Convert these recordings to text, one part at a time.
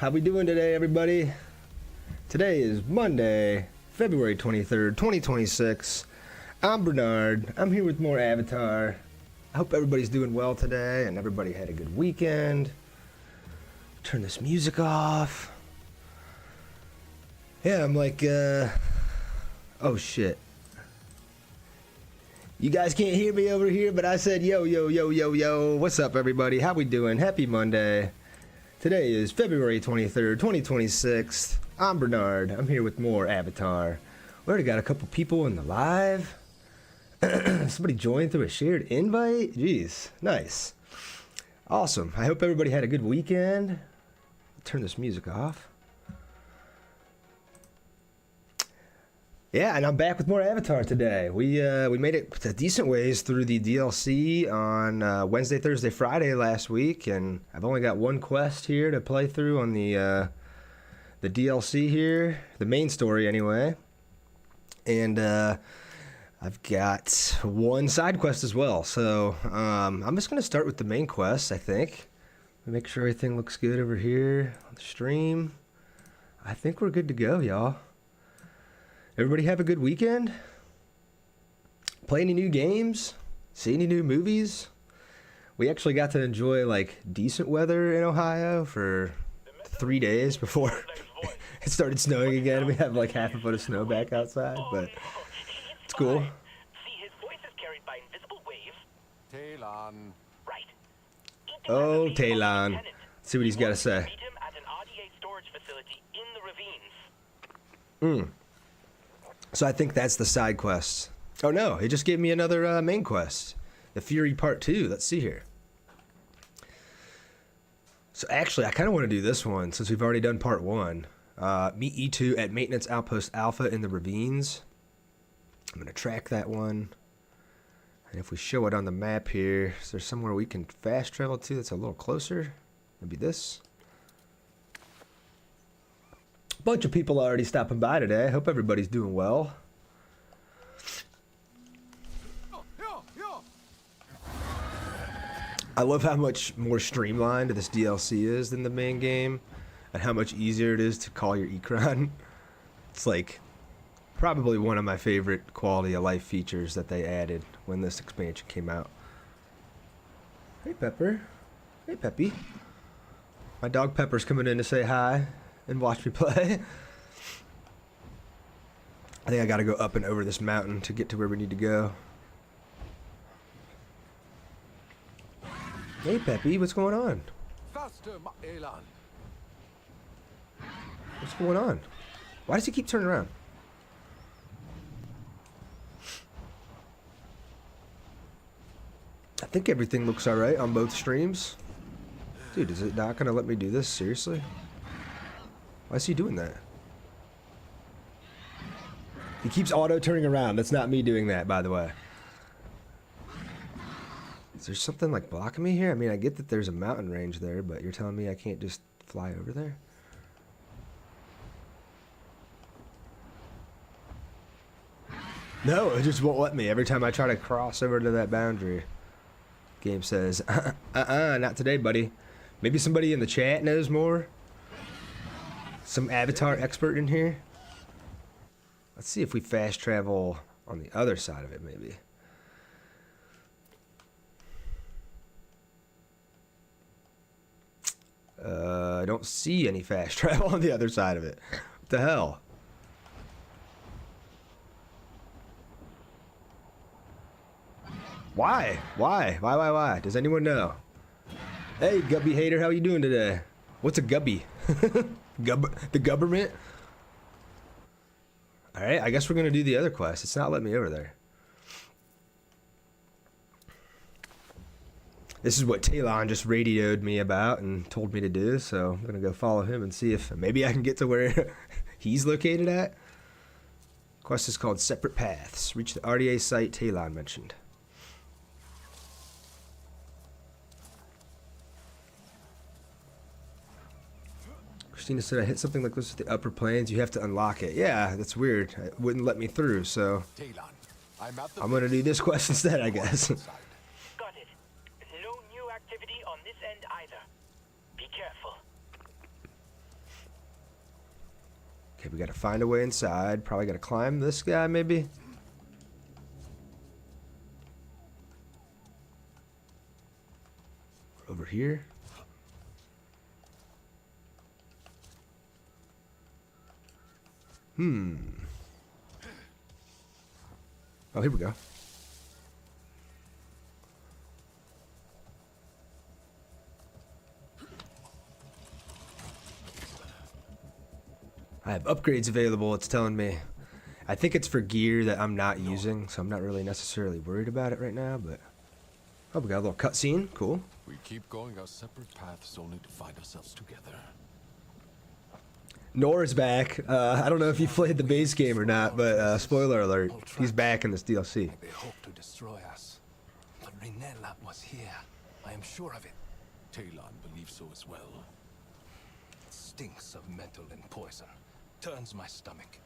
How we doing today, everybody? Today is Monday, February 23rd, 2026. I'm Bernard. I'm here with more Avatar. I hope everybody's doing well today and everybody had a good weekend. Turn this music off. Yeah, I'm like, oh shit. You guys can't hear me over here, but I said yo, yo, yo, yo, yo. What's up, everybody? How we doing? Happy Monday. Today is February 23rd, 2026. I'm Bernard. I'm here with more Avatar. We already got a couple people in the live. Somebody joined through a shared invite. Jeez, nice. Awesome. I hope everybody had a good weekend. Turn this music off. Yeah, and I'm back with more Avatar today. We made it a decent ways through the DLC on Wednesday, Thursday, Friday last week, and I've only got one quest here to play through on the DLC here, the main story anyway. And I've got one side quest as well. So I'm just gonna start with the main quest, I think. Make sure everything looks good over here on the stream. I think we're good to go, y'all. Everybody have a good weekend? Play any new games? See any new movies? We actually got to enjoy like decent weather in Ohio for 3 days before it started snowing again. We have like half a foot of snow back outside, but it's cool. See, his voice is carried by invisible waves. Talon. Right. Oh, Talon. Let's see what he's got to say. Meet him at an RDA storage facility in the ravines. So I think that's the side quest. Oh no, it just gave me another main quest. The Fury Part 2. Let's see here. So actually, I kind of want to do this one since we've already done Part 1. Meet E2 at Maintenance Outpost Alpha in the ravines. I'm going to track that one. And if we show it on the map here, is there somewhere we can fast travel to that's a little closer? Maybe this. Bunch of people already stopping by today. I hope everybody's doing well. I love how much more streamlined this DLC is than the main game, and how much easier it is to call your Ikran. It's like probably one of my favorite quality of life features that they added when this expansion came out. Hey Pepper. Hey Peppy. My dog Pepper's coming in to say hi and watch me play. I think I gotta go up and over this mountain to get to where we need to go. Hey Peppy, what's going on? Faster, Talon. What's going on? Why does he keep turning around? I think everything looks alright on both streams. Dude, is it not gonna let me do this? Seriously? Why is he doing that? He keeps auto turning around. That's not me doing that, by the way. Is there something like blocking me here? I mean, I get that there's a mountain range there, but you're telling me I can't just fly over there? No, it just won't let me. Every time I try to cross over to that boundary, game says, not today, buddy. Maybe somebody in the chat knows more. Some Avatar expert in here. Let's see if we fast travel on the other side of it, maybe. I don't see any fast travel on the other side of it. What the hell? Why? Why? Does anyone know? Hey, Gubby Hater, how you doing today? What's a Gubby? The government? Alright, I guess we're gonna do the other quest. It's not letting me over there. This is what Talon just radioed me about and told me to do, so I'm gonna go follow him and see if maybe I can get to where he's located at. Quest is called Separate Paths. Reach the RDA site Talon mentioned. Christina said I hit something like this with the upper planes. You have to unlock it. Yeah, that's weird. It wouldn't let me through, so I'm gonna do this quest instead, I guess. Got it. No new activity on this end either. Be careful. Okay, we gotta find a way inside. Probably gotta climb this guy, maybe. Over here. Oh, here we go. I have upgrades available, it's telling me. I think it's for gear that I'm not using, so I'm not really necessarily worried about it right now, but... Oh, we got a little cutscene. Cool. We keep going our separate paths only to find ourselves together. Nora's back. I don't know if you played the base game or not, but spoiler alert, he's back in this DLC. They hope to destroy us. But Rinella was here. I am sure of it. Talon believes so as well. It stinks of metal and poison. Turns my stomach.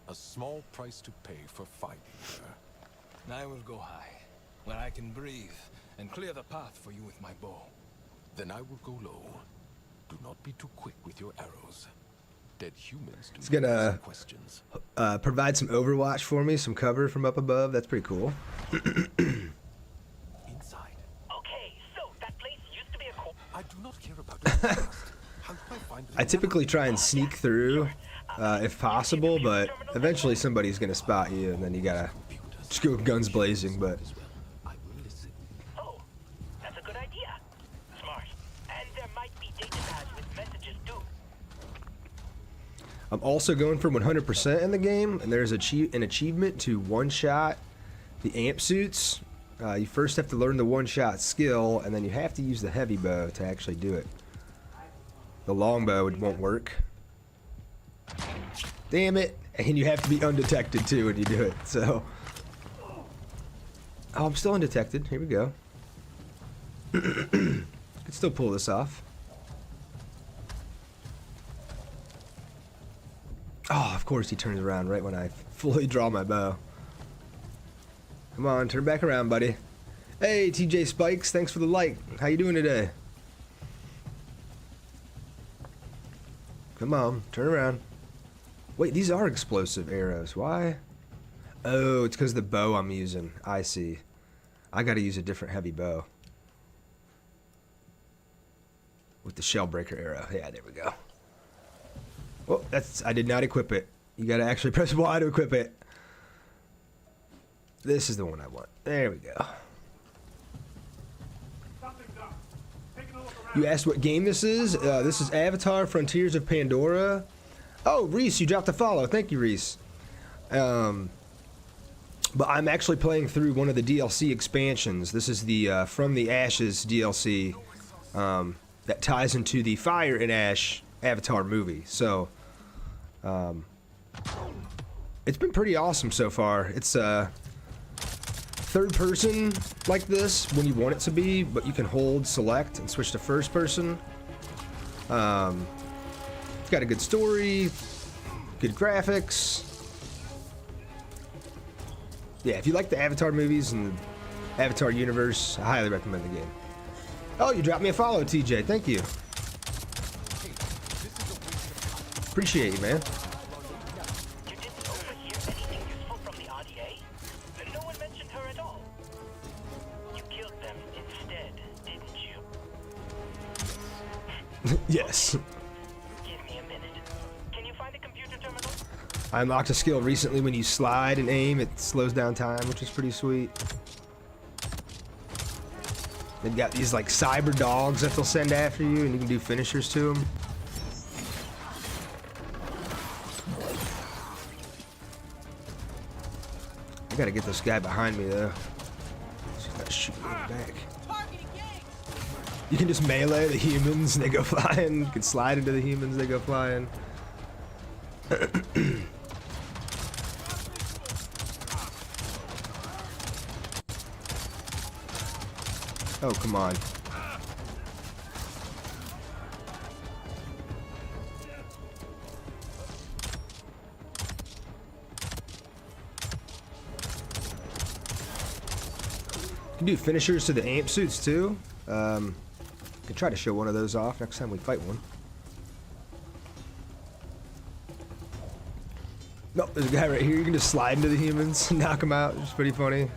A small price to pay for finding her. I will go high, where I can breathe and clear the path for you with my bow. Then I will go low. Do not be too quick with your arrows. Dead humans do He's gonna ask questions. provide some overwatch for me, some cover from up above. That's pretty cool. Inside. Okay, so that place used to be a I do not care about your past. How do I find I typically try and sneak through if possible, but eventually somebody's gonna spot you, and then you gotta just go guns blazing. But I will listen. Oh, that's a good idea. Smart. And there might be data pads with messages too. I'm also going for 100% in the game, and there's an achievement to one-shot the amp suits. You first have to learn the one-shot skill, and then you have to use the heavy bow to actually do it. The longbow won't work. Damn it! And you have to be undetected too when you do it. So, oh, I'm still undetected. Here we go. Can still pull this off. Oh, of course he turns around right when I fully draw my bow. Come on, turn back around, buddy. Hey, TJ Spikes, thanks for the like. How you doing today? Come on, turn around. Wait, these are explosive arrows. Why? Oh, it's because the bow I'm using. I see. I gotta use a different heavy bow. With the shellbreaker arrow. Yeah, there we go. Oh, I did not equip it. You gotta actually press Y to equip it. This is the one I want. There we go. You asked what game this is? This is Avatar Frontiers of Pandora. Oh, Reese, you dropped a follow. Thank you, Reese. But I'm actually playing through one of the DLC expansions. This is the From the Ashes DLC that ties into the Fire and Ash Avatar movie. So, it's been pretty awesome so far. It's third person like this when you want it to be, but you can hold select and switch to first person. It's got a good story, good graphics. Yeah, if you like the Avatar movies and the Avatar universe, I highly recommend the game. Oh, you dropped me a follow, TJ. Thank you. Appreciate you, man. You didn't overhear anything useful from the RDA? No one mentioned her at all. You killed them instead, didn't you? Yes. Give me a minute. Can you find a computer terminal? I unlocked a skill recently. When you slide and aim, it slows down time, which is pretty sweet. They've got these like cyber dogs that they'll send after you, and you can do finishers to them. I gotta get this guy behind me though. He's not shooting me in the back. You can just melee the humans and they go flying. You can slide into the humans, they go flying. Oh, come on. You can do finishers to the amp suits too. Can try to show one of those off next time we fight one. No, there's a guy right here. You can just slide into the humans and knock them out. It's pretty funny.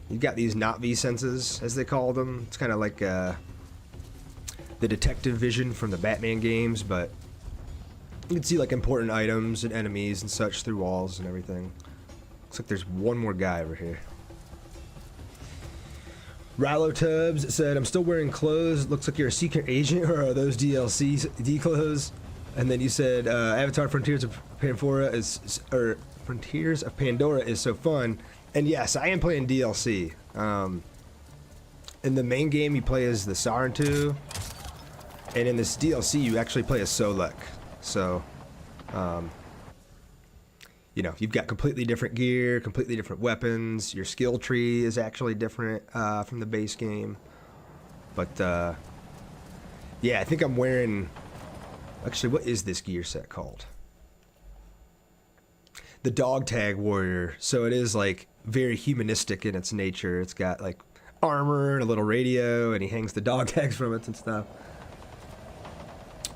You've got these not V senses, as they call them. It's kind of like the detective vision from the Batman games, but you can see like important items and enemies and such through walls and everything. Looks like there's one more guy over here. Rallo Tubbs said, I'm still wearing clothes. Looks like you're a secret agent, or are those DLC clothes? And then you said, Avatar Frontiers of Pandora Frontiers of Pandora is so fun. And yes, I am playing DLC. In the main game, you play as the Sarentu, and in this DLC, you actually play as Solek. So, you know, you've got completely different gear, completely different weapons. Your skill tree is actually different from the base game. But, yeah, I think I'm wearing... Actually, what is this gear set called? The Dog Tag Warrior. So it is, like, very humanistic in its nature. It's got, like, armor and a little radio, and he hangs the dog tags from it and stuff.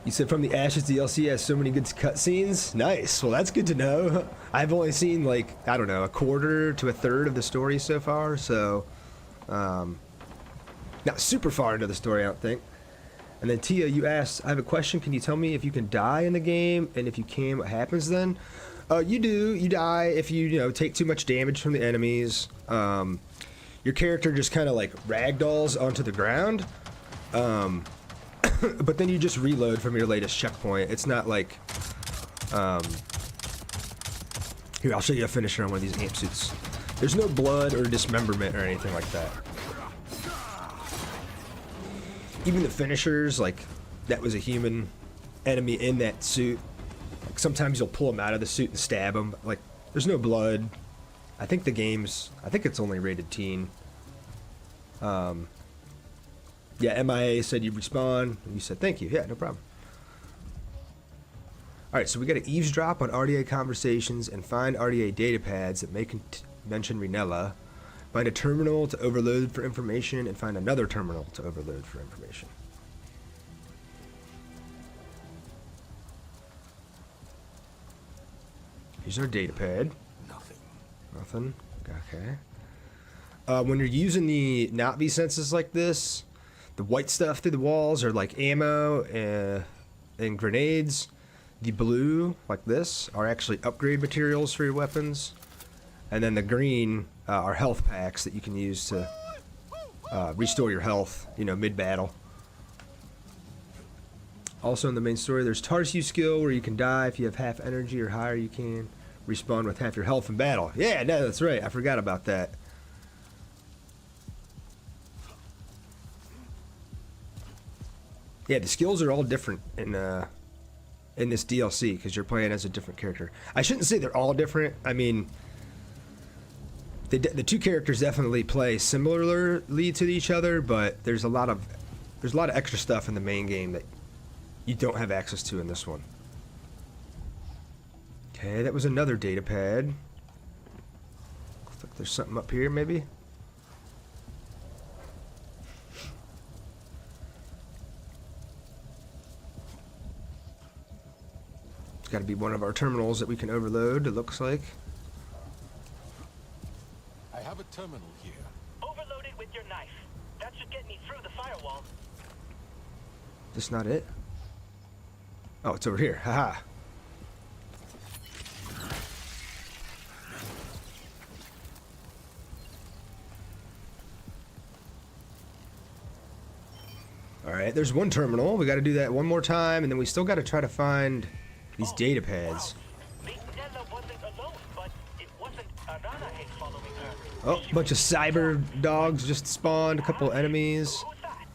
You said From the Ashes DLC has so many good cutscenes. Nice. Well, that's good to know. I've only seen, like, I don't know, a quarter to a third of the story so far, so not super far into the story, I don't think. And then Tia, you asked, I have a question. Can you tell me if you can die in the game, and if you can, what happens then? You do. You die if you take too much damage from the enemies. Your character just kind of like ragdolls onto the ground. But then you just reload from your latest checkpoint. It's not like... Here, I'll show you a finisher on one of these amp suits. There's no blood or dismemberment or anything like that. Even the finishers, like, that was a human enemy in that suit. Like, sometimes you'll pull him out of the suit and stab him. Like, there's no blood. I think the game's... I think it's only rated teen. Yeah, MIA said you respawn. And you said, thank you. Yeah, no problem. Alright, so we got to eavesdrop on RDA conversations and find RDA data pads that may mention Renella. Find a terminal to overload for information, and find another terminal to overload for information. Here's our data pad. Nothing. Okay. When you're using the not V senses like this, the white stuff through the walls are like ammo and grenades. The blue, like this, are actually upgrade materials for your weapons. And then the green are health packs that you can use to restore your health, mid-battle. Also in the main story, there's Tarsu skill where you can die if you have half energy or higher. You can respawn with half your health in battle. Yeah, no, that's right. I forgot about that. Yeah, the skills are all different in this DLC because you're playing as a different character. I shouldn't say they're all different. I mean, the two characters definitely play similarly to each other, but there's a lot of extra stuff in the main game that you don't have access to in this one. Okay, that was another data pad. Looks like there's something up here, maybe. It's got to be one of our terminals that we can overload, it looks like. I have a terminal here. Overload it with your knife. That should get me through the firewall. This not it? Oh, it's over here. Haha. Alright, there's one terminal. We got to do that one more time, and then we still got to try to find these data pads. Renella wasn't alone, but it wasn't Arana following her. Oh, a bunch of cyber dogs just spawned, a couple enemies. Who's that?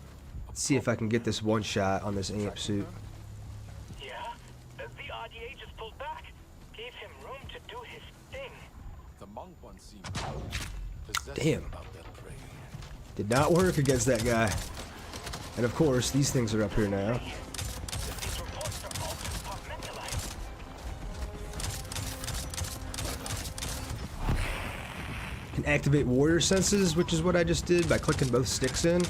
Let's see if I can get this one shot on this amp suit. Yeah? The RDA just pulled back. Gave him room to do his thing. The monk one seemed possessive Damn. about that prey. Did not work against that guy. And of course, these things are up here now. These reports are all compartmentalized. You can activate warrior senses, which is what I just did by clicking both sticks in.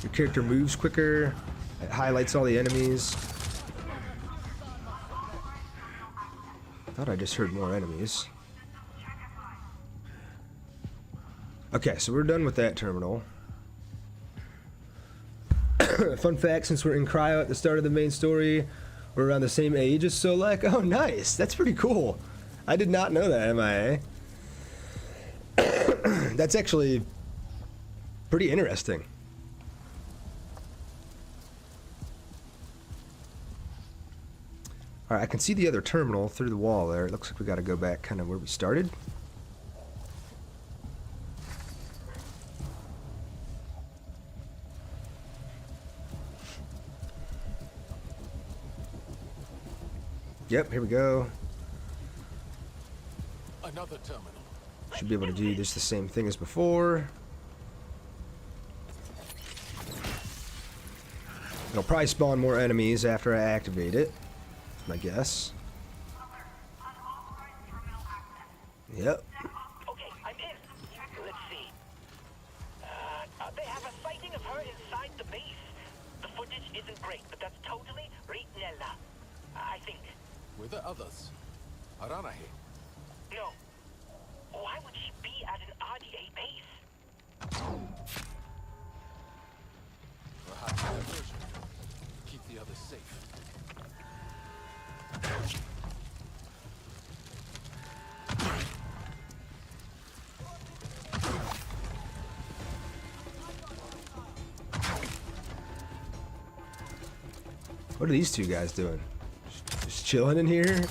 Your character moves quicker. It highlights all the enemies. Thought I just heard more enemies. Okay, so we're done with that terminal. Fun fact, since we're in cryo at the start of the main story, we're around the same age as Solek. Oh, nice. That's pretty cool. I did not know that, MIA. That's actually pretty interesting. Alright, I can see the other terminal through the wall there. It looks like we gotta go back kind of where we started. Yep, here we go. Another terminal. Should be able to do just the same thing as before. It'll probably spawn more enemies after I activate it. That's my guess. Yep. Okay, I'm in. Let's see. They have a sighting of her inside the base. The footage isn't great, but that's totally Ritnella. I think. With the others. Aranahe. No. Why would she be at an RDA base? Perhaps diversion. Keep the others safe. What are these two guys doing? Just chilling in here?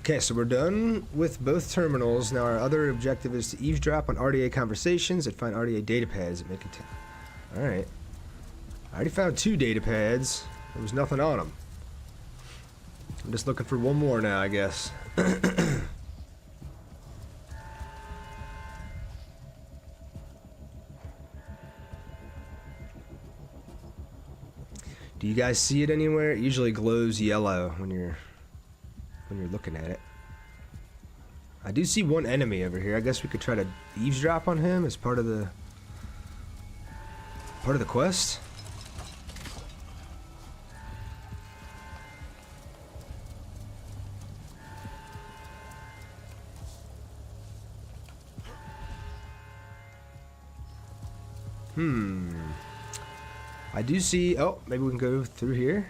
Okay, so we're done with both terminals. Now our other objective is to eavesdrop on RDA conversations and find RDA data pads that make it. Alright. I already found 2 data pads. There was nothing on them. I'm just looking for one more now, I guess. Do you guys see it anywhere? It usually glows yellow when you're looking at it. I do see one enemy over here. I guess we could try to eavesdrop on him as part of the quest. I do see. Oh, maybe we can go through here.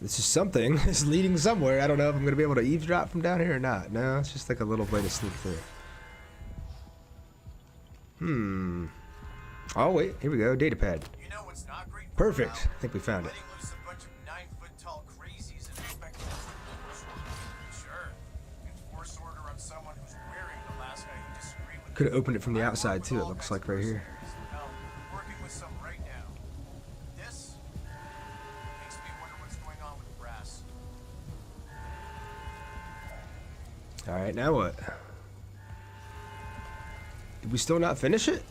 This is something. It's leading somewhere. I don't know if I'm going to be able to eavesdrop from down here or not. No, it's just like a little way to sneak through. Oh, wait. Here we go. Data pad. You know what's not great for Perfect. morale? I think we found it. Letting loose a bunch of 9-foot-tall crazies and expecting them to sure. Enforce order on someone who's wearing the last guy who disagreed with. Could have opened it from the outside too. It looks like right here. Hell, working with some right now. This makes me wonder what's going on with brass. All right, now what? Did we still not finish it?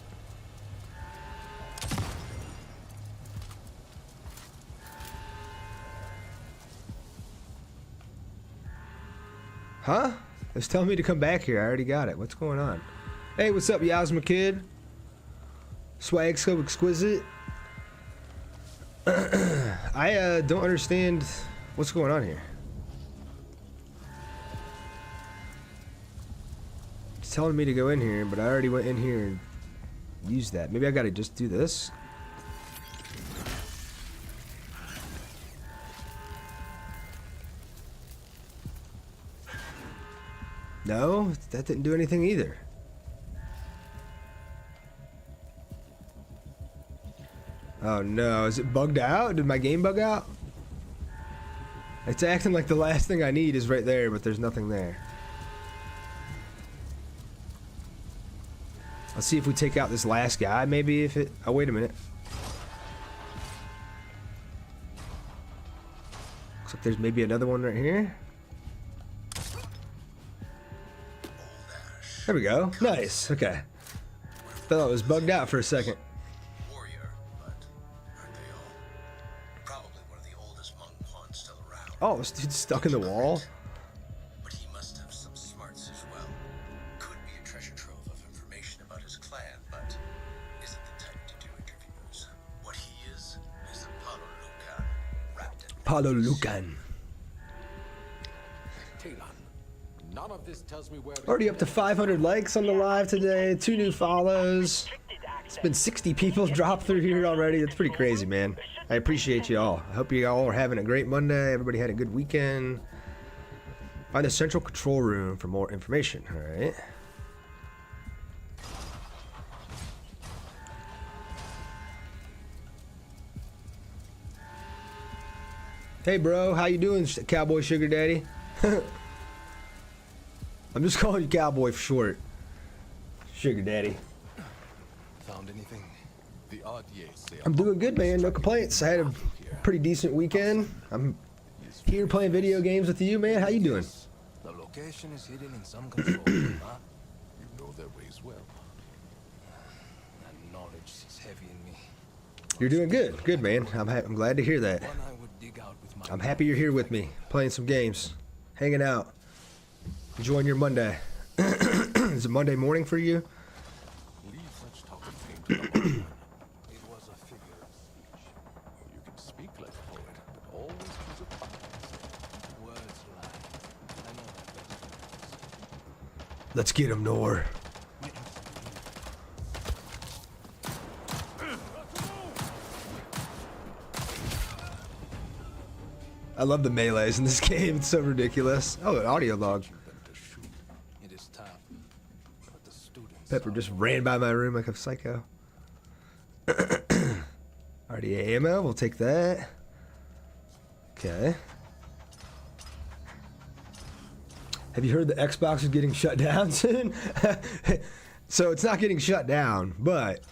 Huh? It's telling me to come back here. I already got it. What's going on? Hey, what's up, Yasma Kid? Swag so exquisite. I don't understand what's going on here. It's telling me to go in here, but I already went in here and used that. Maybe I gotta just do this. No, that didn't do anything either. Oh no, is it bugged out? Did my game bug out? It's acting like the last thing I need is right there, but there's nothing there. Let's see if we take out this last guy, maybe if it... Oh, wait a minute. Looks like there's maybe another one right here. There we go. Nice. Okay. Thought it was bugged out for a second. Warrior, but aren't they all? Probably one of the oldest monk pawns still around. Oh, this dude's stuck in the wall. But he must have some smarts as well. Could be a treasure Paulo Lucan. Talon, none of this tells me where Already up to 500 likes on the live today. 2 new follows. It's been 60 people drop through here already. That's pretty crazy, man. I appreciate you all. I hope you all are having a great Monday. Everybody had a good weekend. Find the central control room for more information. All right. Hey, bro. How you doing, Cowboy Sugar Daddy? I'm just calling you Cowboy for short. Sugar Daddy. Found anything? the RDA say I'm doing good, man. No complaints. I had a pretty decent weekend. I'm here playing video games with you, man. How you doing? The location is hidden in some control room, huh? You know their ways well. That knowledge is heavy in me. You're doing good. Good, man. I'm glad to hear that. One I would dig out with my I'm happy you're here with me, playing some games, hanging out, enjoying your Monday. Is it Monday morning for you? Leave such talking thing to the Lord. It was a figure of speech. You can speak like a poet, but always choose a fine. Words lie. I know that best. Let's get him, Nor. I love the melees in this game. It's so ridiculous. Oh, an audio log. You them to shoot. It is tough, but the students. Pepper just ran by my room like a psycho. RDA ammo, we'll take that. Okay. Have you heard the Xbox is getting shut down soon? So it's not getting shut down, but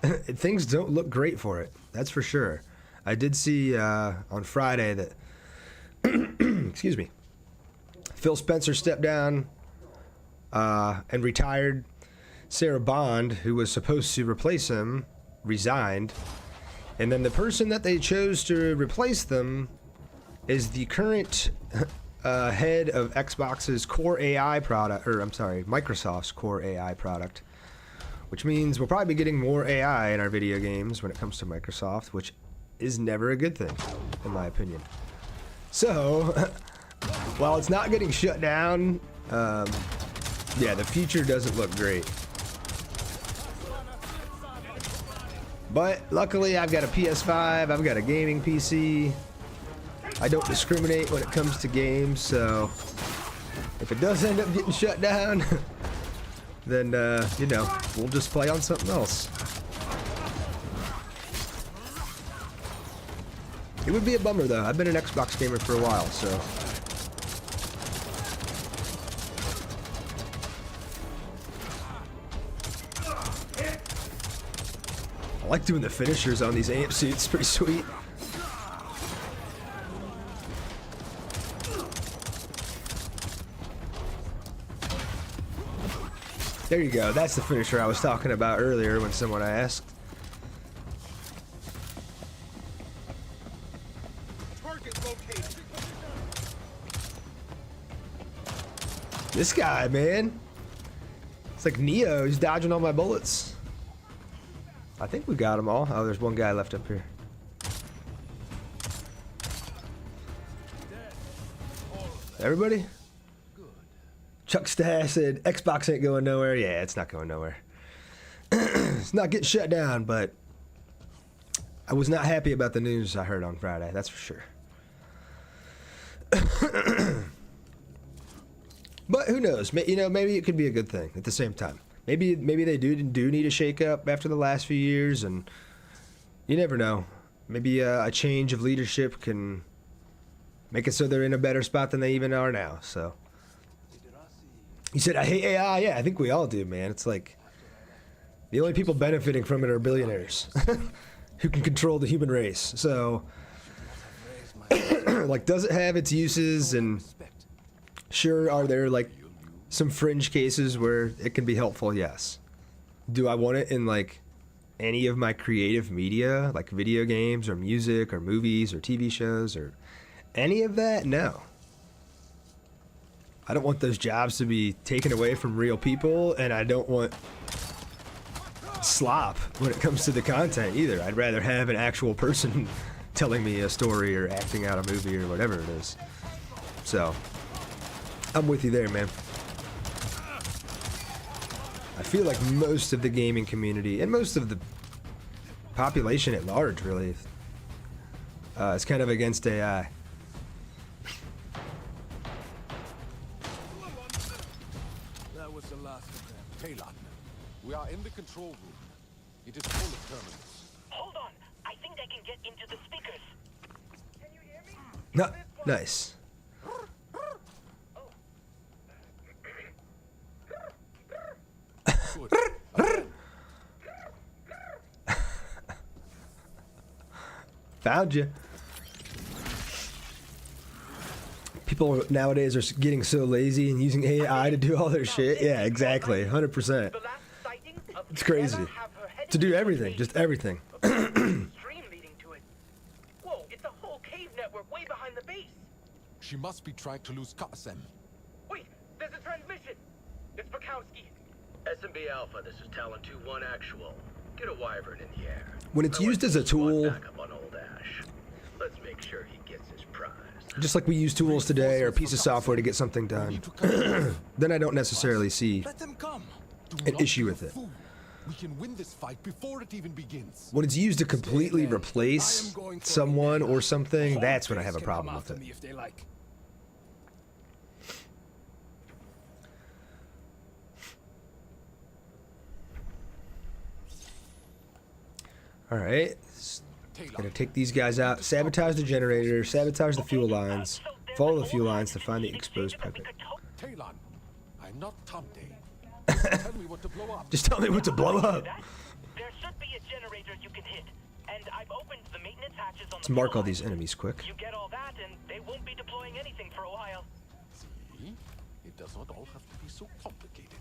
things don't look great for it. That's for sure. I did see on Friday that, excuse me, Phil Spencer stepped down and retired. Sarah Bond, who was supposed to replace him, resigned. And then the person that they chose to replace them is the current head of Xbox's Core AI product, or I'm sorry, Microsoft's Core AI product, which means we'll probably be getting more AI in our video games when it comes to Microsoft, which is never a good thing, in my opinion. So, while it's not getting shut down, yeah, the future doesn't look great. But luckily, I've got a PS5, I've got a gaming PC. I don't discriminate when it comes to games, so if it does end up getting shut down, then, you know, we'll just play on something else. It would be a bummer, though. I've been an Xbox gamer for a while, so. I like doing the finishers on these amp suits. Pretty sweet. There you go. That's the finisher I was talking about earlier when someone asked. This guy, man. It's like Neo. He's dodging all my bullets. I think we got them all. Oh, there's one guy left up here. Everybody? Chuck Stash said, Xbox ain't going nowhere. Yeah, it's not going nowhere. It's not getting shut down, but I was not happy about the news I heard on Friday. That's for sure. But who knows? You know, maybe it could be a good thing at the same time. Maybe they do need a shake-up after the last few years, and you never know. Maybe a change of leadership can make it so they're in a better spot than they even are now. So, you said, I hate AI. Yeah, I think we all do, man. It's like the only people benefiting from it are billionaires who can control the human race. So, like, does it have its uses? And sure, are there like some fringe cases where it can be helpful? Yes. Do I want it in like any of my creative media, like video games or music or movies or TV shows or any of that? No. I don't want those jobs to be taken away from real people, and I don't want slop when it comes to the content either. I'd rather have an actual person telling me a story or acting out a movie or whatever it is. So, I'm with you there, man. I feel like most of the gaming community and most of the population at large, really, is kind of against AI. That was the last of them. Talon, we are in the control room. It is full of terminals. Hold on. I think I can get into the speakers. Can you hear me? No, nice. Good. Again. Found you. People nowadays are getting so lazy and using AI to do all their shit. Yeah, exactly. 100%. The last sighting of It's crazy. Pandora have her heading To do to everything, the just cave. everything. A stream leading to it. Whoa, it's a whole cave network way behind the base. She must be trying to lose Kassem. Wait, there's a transmission. It's Bukowski. SMB Alpha, this is Talon 2-1 actual. Get a wyvern in the air. When it's used as a Squad tool, backup on old Ash. Let's make sure he gets his prize. just like we use tools today or a piece of software to get something We done, need to cut then I don't necessarily see Let them come. Do an not issue be a with it. fool. We can win this fight before it even begins. when it's used to completely I am replace going for someone or something. Whole That's when I place have a can problem come with after it. me if they like. All right, gonna take these guys out, sabotage the generator, sabotage the fuel lines, follow the fuel lines to find the exposed pipe. Talon, I'm not Tante. Just tell me what to blow up. Just tell me what to blow up. There should be a generator you can hit. And I've opened the maintenance hatches on Let's the mark fuel all these line. enemies quick. You get all that and they won't be deploying anything for a while. See? It does not all have to be so complicated.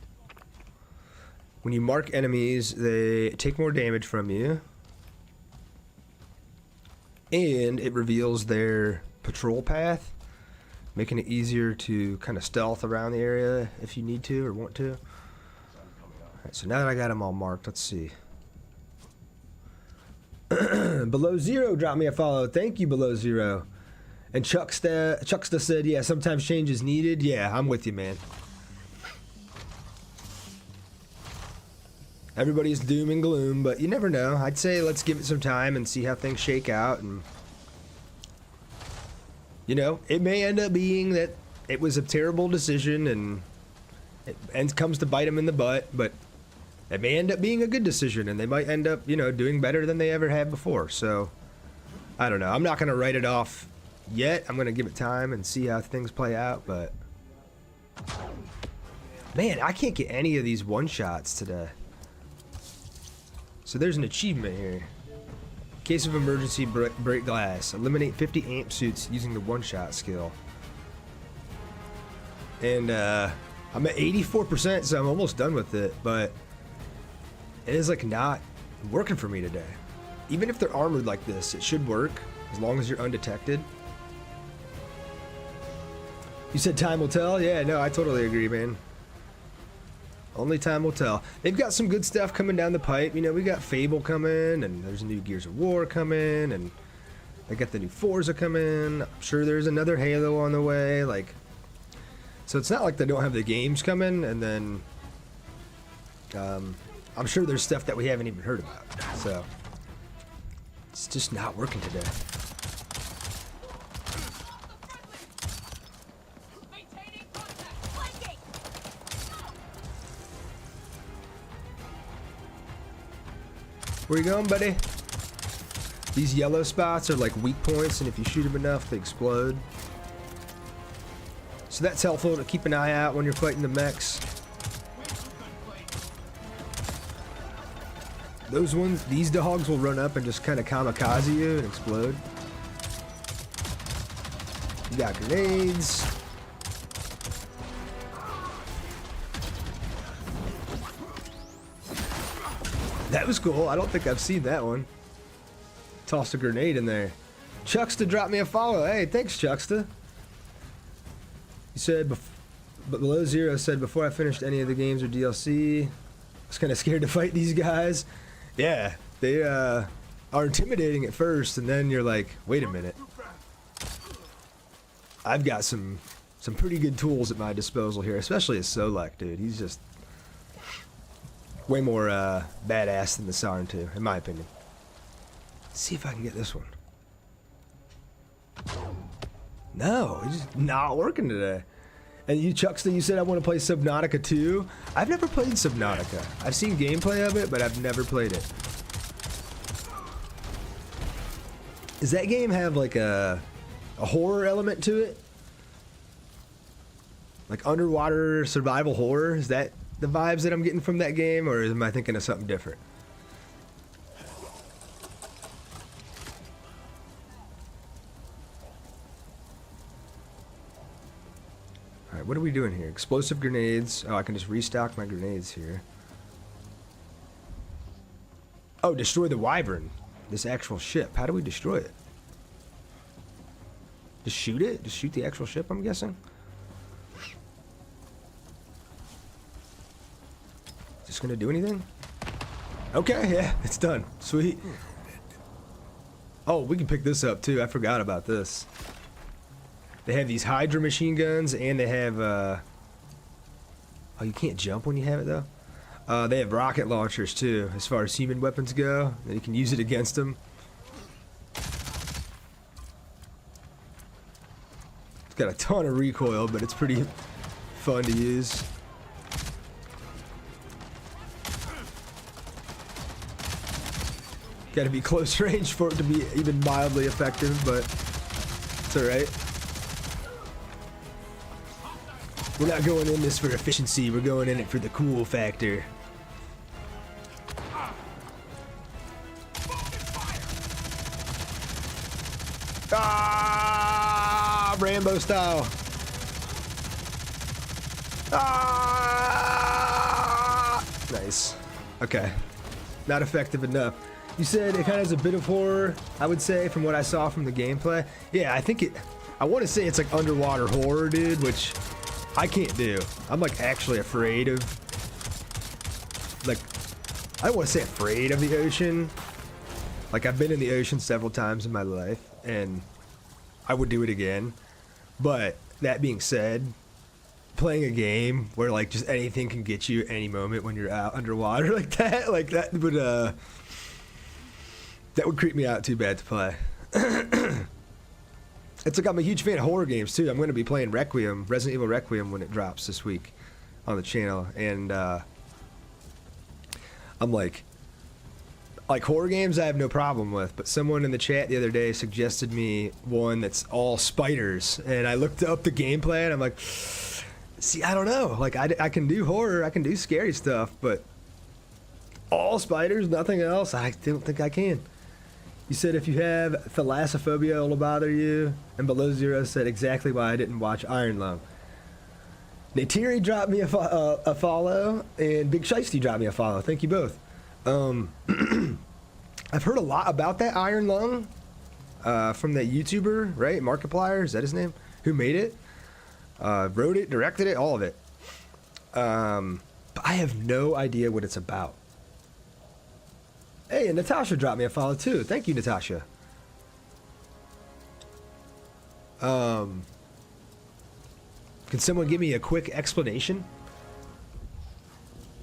When you mark enemies, they take more damage from you. And it reveals their patrol path, making it easier to kind of stealth around the area if you need to or want to. Alright, so now that I got them all marked, let's see. Below Zero dropped me a follow. Thank you, Below Zero. And Chucksta said, yeah, sometimes change is needed. Yeah, I'm with you, man. Everybody's doom and gloom, but you never know. I'd say let's give it some time and see how things shake out. And, you know, it may end up being that it was a terrible decision and it comes to bite them in the butt, but it may end up being a good decision and they might end up, you know, doing better than they ever had before. So, I don't know. I'm not going to write it off yet. I'm going to give it time and see how things play out, but... Man, I can't get any of these one-shots today. So there's an achievement here. Case of emergency, break glass. Eliminate 50 amp suits using the one-shot skill. And I'm at 84%, so I'm almost done with it, but it is like not working for me today. Even if they're armored like this, it should work as long as you're undetected. You said time will tell? Yeah, no, I totally agree, man. Only time will tell. They've got some good stuff coming down the pipe. You know, we got Fable coming, and there's a new Gears of War coming, and they got the new Forza coming. I'm sure there's another Halo on the way. Like, so it's not like they don't have the games coming, and then I'm sure there's stuff that we haven't even heard about. So it's just not working today. Maintaining contact. Flanking. Where you going, buddy? These yellow spots are like weak points, and if you shoot them enough, they explode. So that's helpful to keep an eye out when you're fighting the mechs. Those ones, these dogs will run up and just kind of kamikaze you and explode. You got grenades. That was cool. I don't think I've seen that one. Tossed a grenade in there. Chucksta dropped me a follow. Hey, thanks, Chucksta. He said, but Below Zero said, before I finished any of the games or DLC, I was kind of scared to fight these guys. Yeah, they, are intimidating at first, and then you're like, wait a minute. I've got some pretty good tools at my disposal here, especially as Solek, dude. He's just way more badass than the Sarn 2, in my opinion. Let's see if I can get this one. No, it's just not working today. And you, Chuckster, you said I want to play Subnautica 2. I've never played Subnautica. I've seen gameplay of it, but I've never played it. Does that game have like a horror element to it? Like underwater survival horror? Is that the vibes that I'm getting from that game, or am I thinking of something different? Alright, what are we doing here? Explosive grenades. Oh, I can just restock my grenades here. Oh, destroy the Wyvern. This actual ship. How do we destroy it? Just shoot it? Just shoot the actual ship, I'm guessing? Is this gonna do anything? Okay, yeah, it's done. Sweet. Oh, we can pick this up too. I forgot about this. They have these Hydra machine guns, and they have, oh, you can't jump when you have it, though? They have rocket launchers, too, as far as human weapons go. And you can use it against them. It's got a ton of recoil, but it's pretty fun to use. Gotta be close range for it to be even mildly effective, but it's alright. We're not going in this for efficiency, we're going in it for the cool factor. Ah, Rambo style. Ah, nice. Okay. Not effective enough. You said it kind of has a bit of horror, I would say, from what I saw from the gameplay. Yeah, I think it... I want to say it's like underwater horror, dude, which I can't do. I'm like actually afraid of... Like, I don't want to say afraid of the ocean. Like, I've been in the ocean several times in my life, and I would do it again. But, that being said, playing a game where, like, just anything can get you at any moment when you're out underwater like that would creep me out too bad to play. It's like I'm a huge fan of horror games too. I'm going to be playing Requiem, Resident Evil Requiem, when it drops this week on the channel, and I'm like horror games I have no problem with, but someone in the chat the other day suggested me one that's all spiders, and I looked up the gameplay and I'm like, see, I don't know. Like I can do horror, I can do scary stuff, but all spiders, nothing else, I don't think I can. You said if you have thalassophobia, it'll bother you. And Below Zero said exactly why I didn't watch Iron Lung. Neytiri dropped me a follow, and Big Shiesty dropped me a follow. Thank you both. I've heard a lot about that Iron Lung from that YouTuber, right? Markiplier, is that his name? Who made it? Wrote it, directed it, all of it. But I have no idea what it's about. Hey, and Natasha dropped me a follow too. Thank you, Natasha. Can someone give me a quick explanation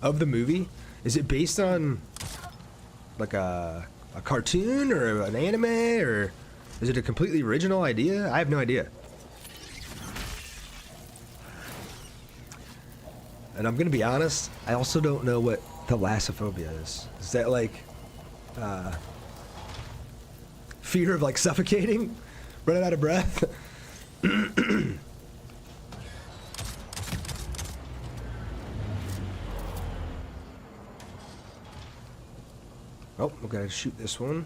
of the movie? Is it based on like a cartoon or an anime, or is it a completely original idea? I have no idea. And I'm gonna be honest, I also don't know what thalassophobia is. Is that like fear of like suffocating, running out of breath? Oh, we gotta shoot this one.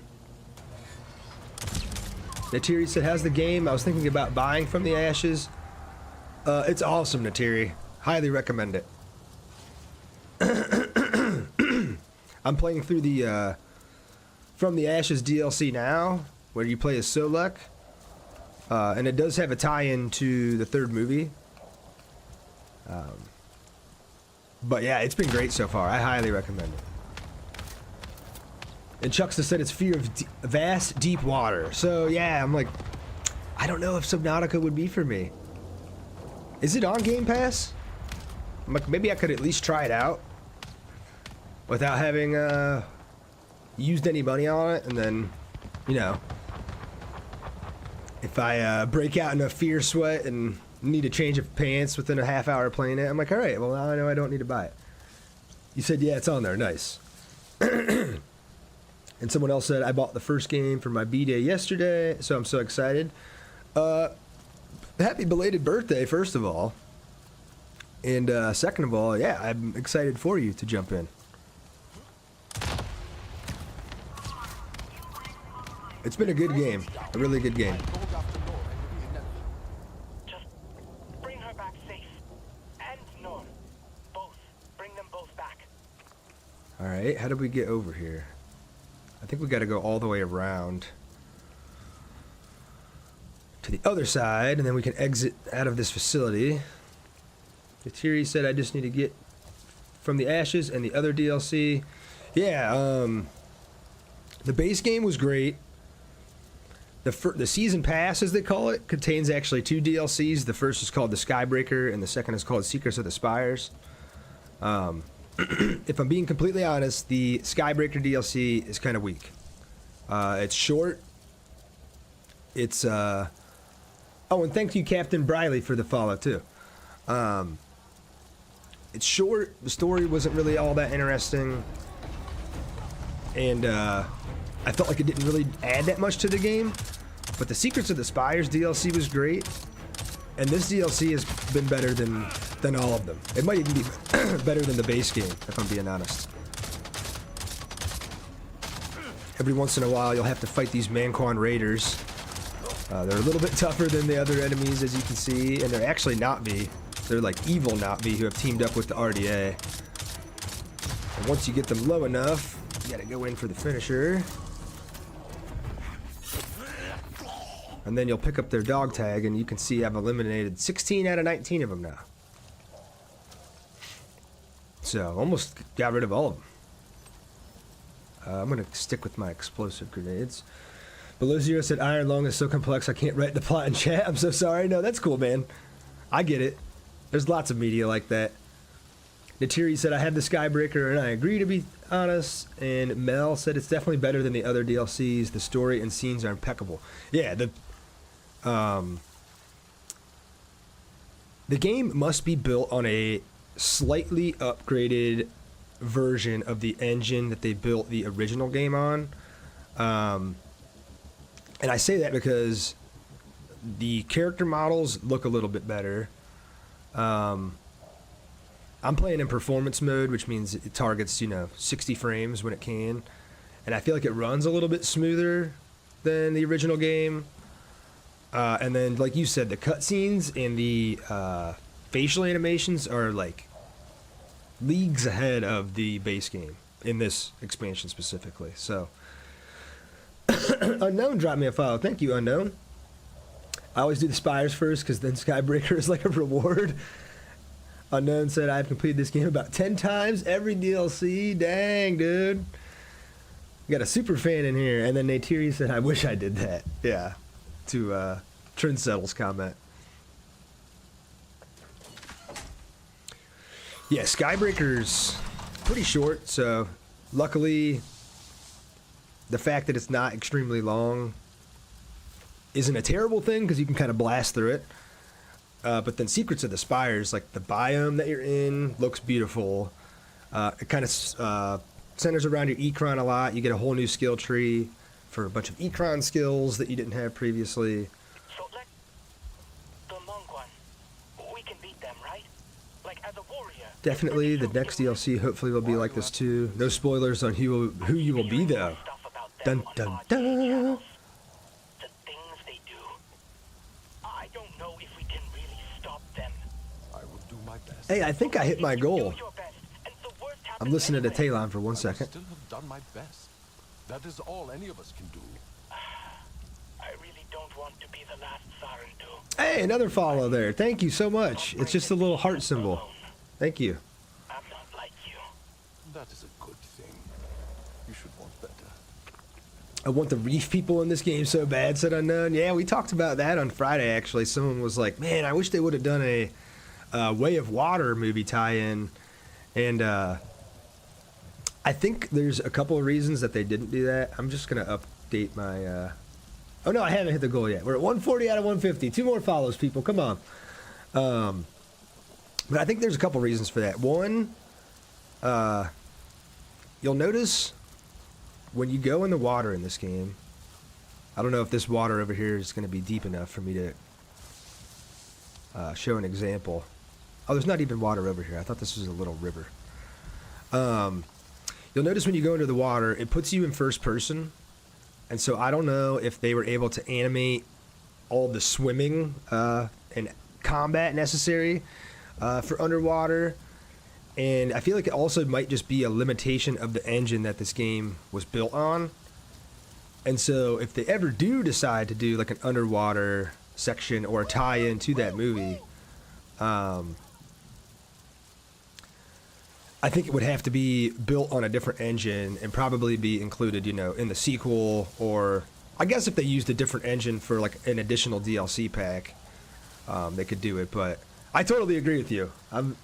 Natiri said, how's the game? I was thinking about buying from the Ashes. It's awesome, Natiri. Highly recommend it. I'm playing through the From the Ashes DLC now, where you play as Solek, and it does have a tie-in to the third movie. But yeah, it's been great so far. I highly recommend it. And Chucksta said it's fear of vast, deep water. So yeah, I'm like, I don't know if Subnautica would be for me. Is it on Game Pass? I'm like, maybe I could at least try it out without having used any money on it, and then, you know, if I break out in a fear sweat and need a change of pants within a half hour playing it, I'm like, all right, well now I know I don't need to buy it. You said, yeah, it's on there. Nice. And someone else said, I bought the first game for my B-Day yesterday, so I'm so excited. Happy belated birthday, first of all. And second of all, yeah, I'm excited for you to jump in. It's been a good game. A really good game. Just bring her back safe. And Norn. Both. Bring them both back. Alright, how do we get over here? I think we gotta go all the way around to the other side, and then we can exit out of this facility. Katiri said I just need to get from the ashes and the other DLC. Yeah, the base game was great. The season pass, as they call it, contains actually 2 DLCs. The first is called the Skybreaker, and the second is called Secrets of the Spires. If I'm being completely honest, the Skybreaker DLC is kind of weak. It's short. It's oh, and thank you, Captain Briley, for the follow too. It's short. The story wasn't really all that interesting, and I felt like it didn't really add that much to the game. But the Secrets of the Spires DLC was great, and this DLC has been better than all of them. It might even be better than the base game, if I'm being honest. Every once in a while, you'll have to fight these Manquan Raiders. They're a little bit tougher than the other enemies, as you can see, and they're actually Na'vi. They're like evil Na'vi who have teamed up with the RDA. And once you get them low enough, you gotta go in for the finisher. And then you'll pick up their dog tag, and you can see I've eliminated 16 out of 19 of them now. So, almost got rid of all of them. I'm going to stick with my explosive grenades. Below Zero said, Iron Lung is so complex I can't write the plot in chat. I'm so sorry. No, that's cool, man. I get it. There's lots of media like that. Natiri said, I had the Skybreaker, and I agree, to be honest. And Mel said, it's definitely better than the other DLCs. The story and scenes are impeccable. Yeah, the game must be built on a slightly upgraded version of the engine that they built the original game on. And I say that because the character models look a little bit better. I'm playing in performance mode, which means it targets, 60 frames when it can. And I feel like it runs a little bit smoother than the original game. And then, like you said, the cutscenes and the facial animations are like leagues ahead of the base game in this expansion specifically. So, Unknown dropped me a follow. Thank you, Unknown. I always do the Spires first because then Skybreaker is like a reward. Unknown said, I've completed this game about 10 times, every DLC. Dang, dude. We got a super fan in here. And then Natiri said, I wish I did that. Yeah. To Trendsettle's comment. Yeah, Skybreaker's pretty short, so luckily the fact that it's not extremely long isn't a terrible thing because you can kind of blast through it. But then Secrets of the Spires, like the biome that you're in, looks beautiful. It kind of centers around your Ekron a lot. You get a whole new skill tree for a bunch of Ekron skills that you didn't have previously. So let the monk one. We can beat them, right? Like as a warrior. Definitely, the next DLC hopefully will be like this too. No spoilers on who you will be though. Dun dun dun. The things they do. I don't know if we can really stop them. I will do my best. Hey, I think I hit my goal. Do your best, and the worst I'm happens listening to anyway. Talon for 1 I second. still have done my best. That is all any of us can do. I really don't want to be the last Sarentu. Hey, another follow there. Thank you so much. It's just a little heart symbol. Thank you. I'm not like you. That is a good thing. You should want better. I want the reef people in this game so bad, said Unknown. Yeah, we talked about that on Friday, actually. Someone was like, man, I wish they would have done a Way of Water movie tie-in. And I think there's a couple of reasons that they didn't do that. I'm just going to update my... Oh, no, I haven't hit the goal yet. We're at 140 out of 150. 2 more follows, people. Come on. But I think there's a couple reasons for that. One, you'll notice when you go in the water in this game, I don't know if this water over here is going to be deep enough for me to show an example. Oh, there's not even water over here. I thought this was a little river. You'll notice when you go into the water, it puts you in first person. And so I don't know if they were able to animate all the swimming and combat necessary for underwater. And I feel like it also might just be a limitation of the engine that this game was built on. And so if they ever do decide to do like an underwater section or a tie-in to that movie, I think it would have to be built on a different engine and probably be included, you know, in the sequel, or I guess if they used a different engine for like an additional DLC pack, they could do it. But I totally agree with you. I'm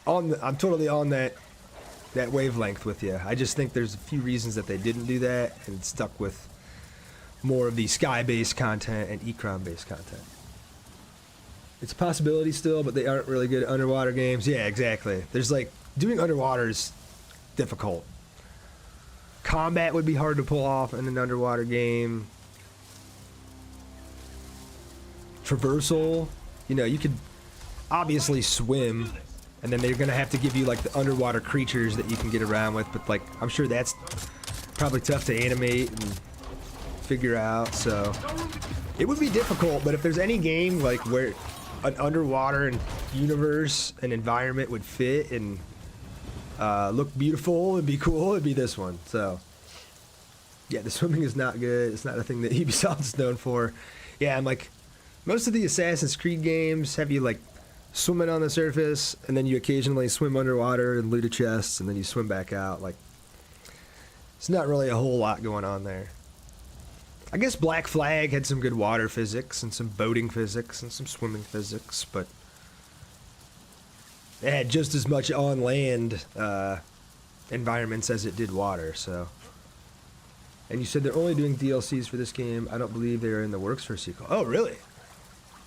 totally on that wavelength with you. I just think there's a few reasons that they didn't do that and stuck with more of the sky-based content and Ecron-based content. It's a possibility still, but they aren't really good at underwater games. Yeah, exactly. There's like, doing underwater is difficult. Combat would be hard to pull off in an underwater game. Traversal, you know, you could obviously swim, and then they're gonna have to give you like the underwater creatures that you can get around with, but like, I'm sure that's probably tough to animate and figure out, so it would be difficult. But if there's any game like where an underwater universe and environment would fit and look beautiful and be cool, it'd be this one. So yeah, the swimming is not good. It's not a thing that Ubisoft is known for. Yeah, I'm like, most of the Assassin's Creed games have you like swimming on the surface, and then you occasionally swim underwater and loot a chest, and then you swim back out. Like, it's not really a whole lot going on there. I guess Black Flag had some good water physics and some boating physics and some swimming physics, but it had just as much on land environments as it did water. So, and you said they're only doing DLCs for this game. I don't believe they're in the works for a sequel. Oh, really?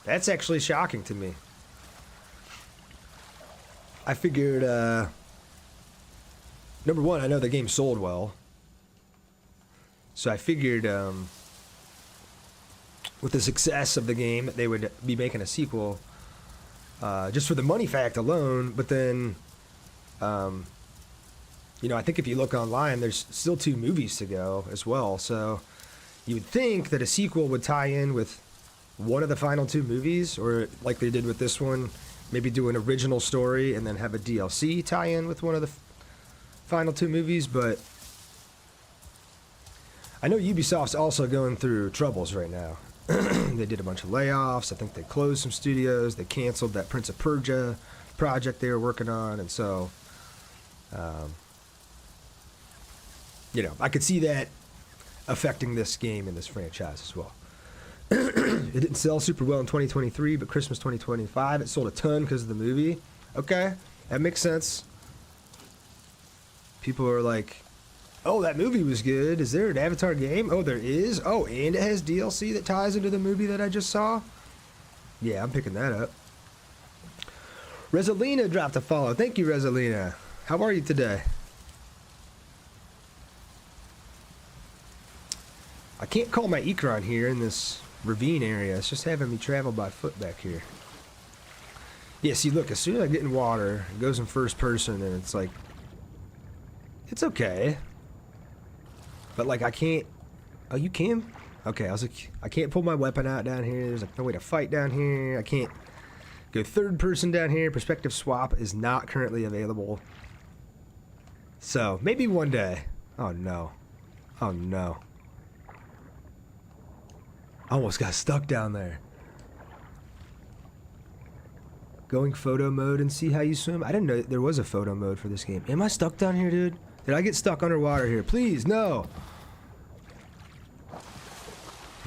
That's actually shocking to me. I figured, number one, I know the game sold well, so I figured with the success of the game, they would be making a sequel just for the money fact alone. But then, you know, I think if you look online, there's still 2 movies to go as well. So you would think that a sequel would tie in with one of the final 2 movies, or like they did with this one, maybe do an original story and then have a DLC tie in with one of the final 2 movies. But I know Ubisoft's also going through troubles right now. They did a bunch of layoffs. I think they closed some studios. They canceled that Prince of Persia project they were working on. And so, you know, I could see that affecting this game and this franchise as well. It didn't sell super well in 2023, but Christmas 2025, it sold a ton because of the movie. Okay, that makes sense. People are like, oh, that movie was good. Is there an Avatar game? Oh, there is. Oh, and it has DLC that ties into the movie that I just saw. Yeah, I'm picking that up. Resolina dropped a follow. Thank you, Resolina. How are you today? I can't call my Ecron here in this ravine area. It's just having me travel by foot back here. Yeah, see, look, as soon as I get in water, it goes in first person, and it's like, it's okay. But, like, I can't... Oh, you can? Okay, I was like, I can't pull my weapon out down here. There's, like, no way to fight down here. I can't go third person down here. Perspective swap is not currently available. So, maybe one day. Oh, no. Oh, no. Almost got stuck down there. Going photo mode and see how you swim. I didn't know there was a photo mode for this game. Am I stuck down here, dude? Did I get stuck underwater here? Please, no.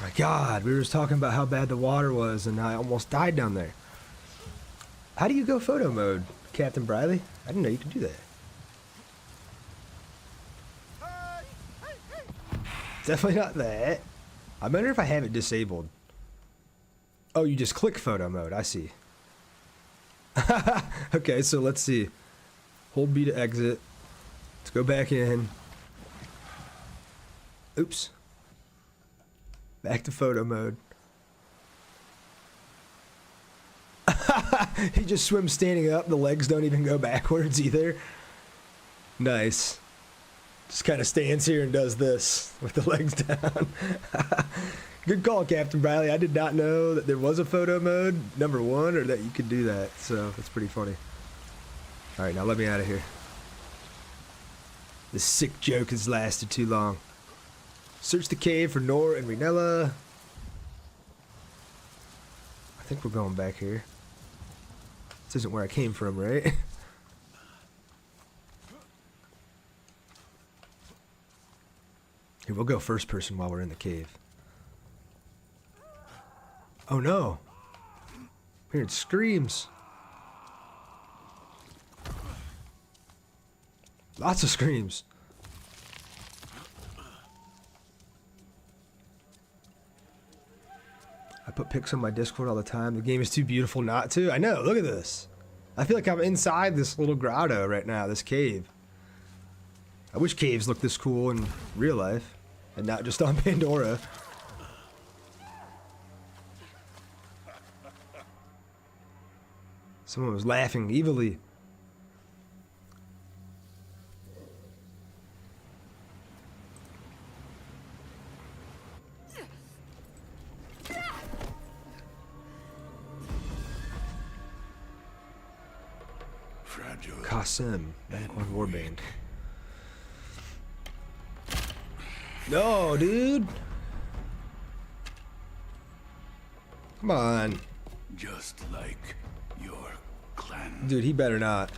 My God, we were just talking about how bad the water was, and I almost died down there. How do you go photo mode, Captain Briley? I didn't know you could do that. Definitely not that. I wonder if I have it disabled. Oh, you just click photo mode. I see. Okay, so let's see. Hold B to exit. Let's go back in. Oops. Back to photo mode. He just swims standing up. The legs don't even go backwards either. Nice. Just kind of stands here and does this with the legs down. Good call, Captain Briley. I did not know that there was a photo mode, number one, or that you could do that. So that's pretty funny. All right, now let me out of here. This sick joke has lasted too long. Search the cave for Nor and Renella. I think we're going back here. This isn't where I came from, right? Here, we'll go first person while we're in the cave. Oh no! I'm hearing screams. Lots of screams. I put pics on my Discord all the time. The game is too beautiful not to. I know, look at this. I feel like I'm inside this little grotto right now, this cave. I wish caves looked this cool in real life and not just on Pandora. Someone was laughing evilly. Qasim, Banquan Warband. No, dude. Come on. Just like your clan. Dude, he better not.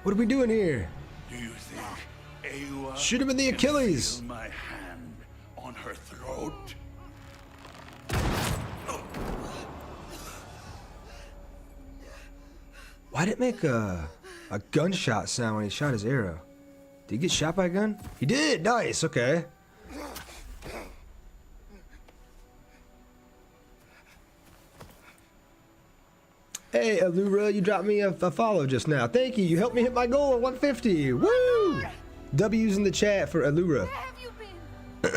What are we doing here? Do you think Ewa Shoot him in the can Achilles. feel my hand on her throat? Why did it make a gunshot sound when he shot his arrow? Did he get shot by a gun? He did! Nice, okay. Hey, Allura, you dropped me a follow just now. Thank you. You helped me hit my goal at 150. Woo! W's in the chat for Allura. Where have you been?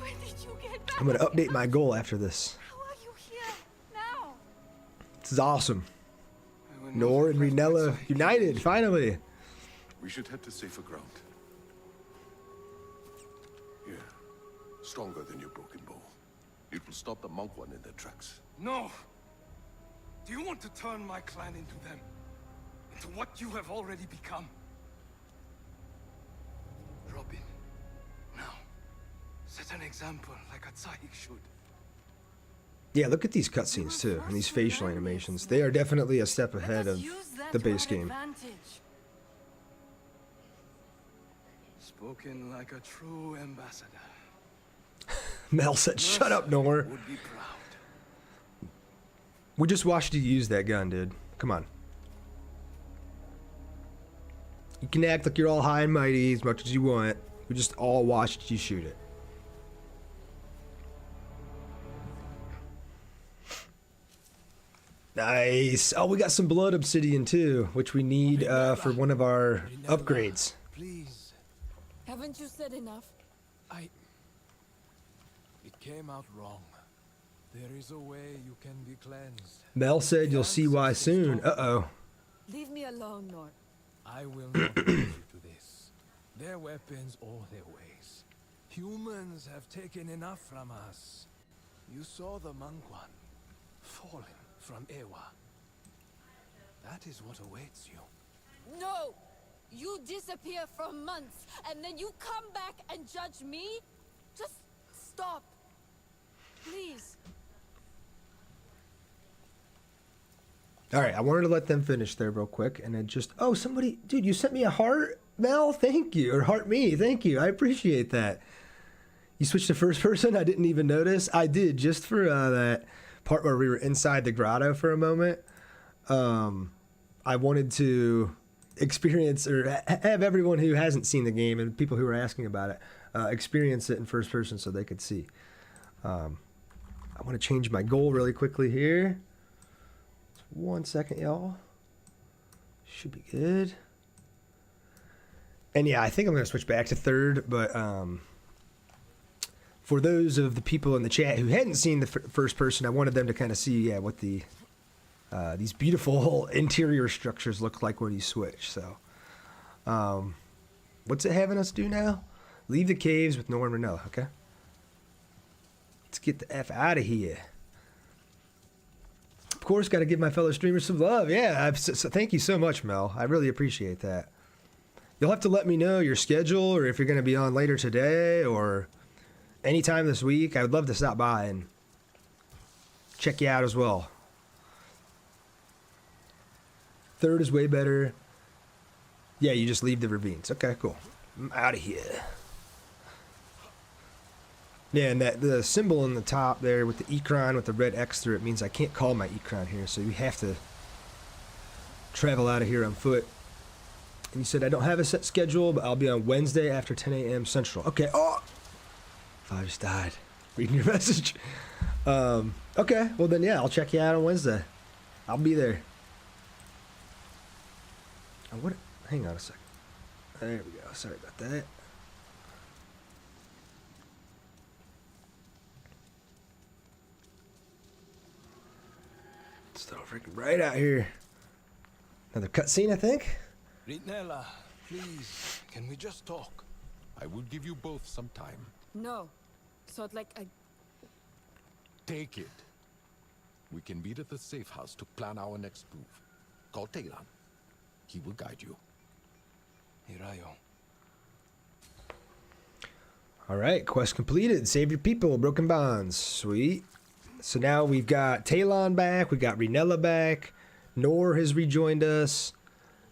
When did you get back? I'm going to update my goal after this. How are you here now? This is awesome. Nor and Renella united, finally. We should head to safer ground. Here. Stronger than your broken bow. It will stop the monk one in their tracks. No! Do you want to turn my clan into them? Into what you have already become? Robin, now, set an example like a Tsahik should. Yeah, look at these cutscenes too, and these facial animations. They are definitely a step ahead of the base game. Spoken like a true ambassador. Mel said, shut up, Nor. Would be proud. We just watched you use that gun, dude. Come on. You can act like you're all high and mighty as much as you want. We just all watched you shoot it. Nice. Oh, we got some blood obsidian too, which we need for one of our upgrades. Please. Haven't you said enough? It came out wrong. There is a way you can be cleansed. Mel said you'll see why soon. Uh-oh. Leave me alone, Nor. I will not hold you to this. Their weapons or their ways. Humans have taken enough from us. You saw the Mangwan fallen from Ewa. That is what awaits you. No! You disappear for months, and then you come back and judge me? Just stop. Please. All right, I wanted to let them finish there real quick, and then just somebody, dude, you sent me a heart, Mel. Thank you, or heart me. Thank you. I appreciate that. You switched to first person. I didn't even notice. I did just for that part where we were inside the grotto for a moment. I wanted to experience or have everyone who hasn't seen the game and people who are asking about it experience it in first person so they could see. I want to change my goal really quickly here. 1 second, y'all. Should be good. And yeah, I think I'm going to switch back to third, but for those of the people in the chat who hadn't seen the first person, I wanted them to kind of see what the these beautiful interior structures look like when you switch. So what's it having us do now? Leave the caves with Nora and Ranella. Okay, let's get the F out of here. Of course, got to give my fellow streamers some love. Yeah, so thank you so much, Mel. I really appreciate that. You'll have to let me know your schedule or if you're going to be on later today or anytime this week. I would love to stop by and check you out as well. Third is way better. Yeah, you just leave the ravines. Okay, cool. I'm out of here. Yeah, and the symbol in the top there with the Ecron with the red X through it means I can't call my Ecron here, so we have to travel out of here on foot. And you said I don't have a set schedule, but I'll be on Wednesday after 10 a.m. Central. Okay. Oh, I just died reading your message. Okay, well then yeah, I'll check you out on Wednesday. I'll be there. Oh, what? Hang on a second. There we go. Sorry about that. Still freaking bright out here. Another cutscene, I think. Rinella, please, can we just talk? I will give you both some time. No. So like I... Take it. We can meet at the safe house to plan our next move. Call Talon. He will guide you. Hirayo. All right, quest completed. Save your people, broken bonds. Sweet. So now we've got Talon back. We got Rinella back. Nor has rejoined us.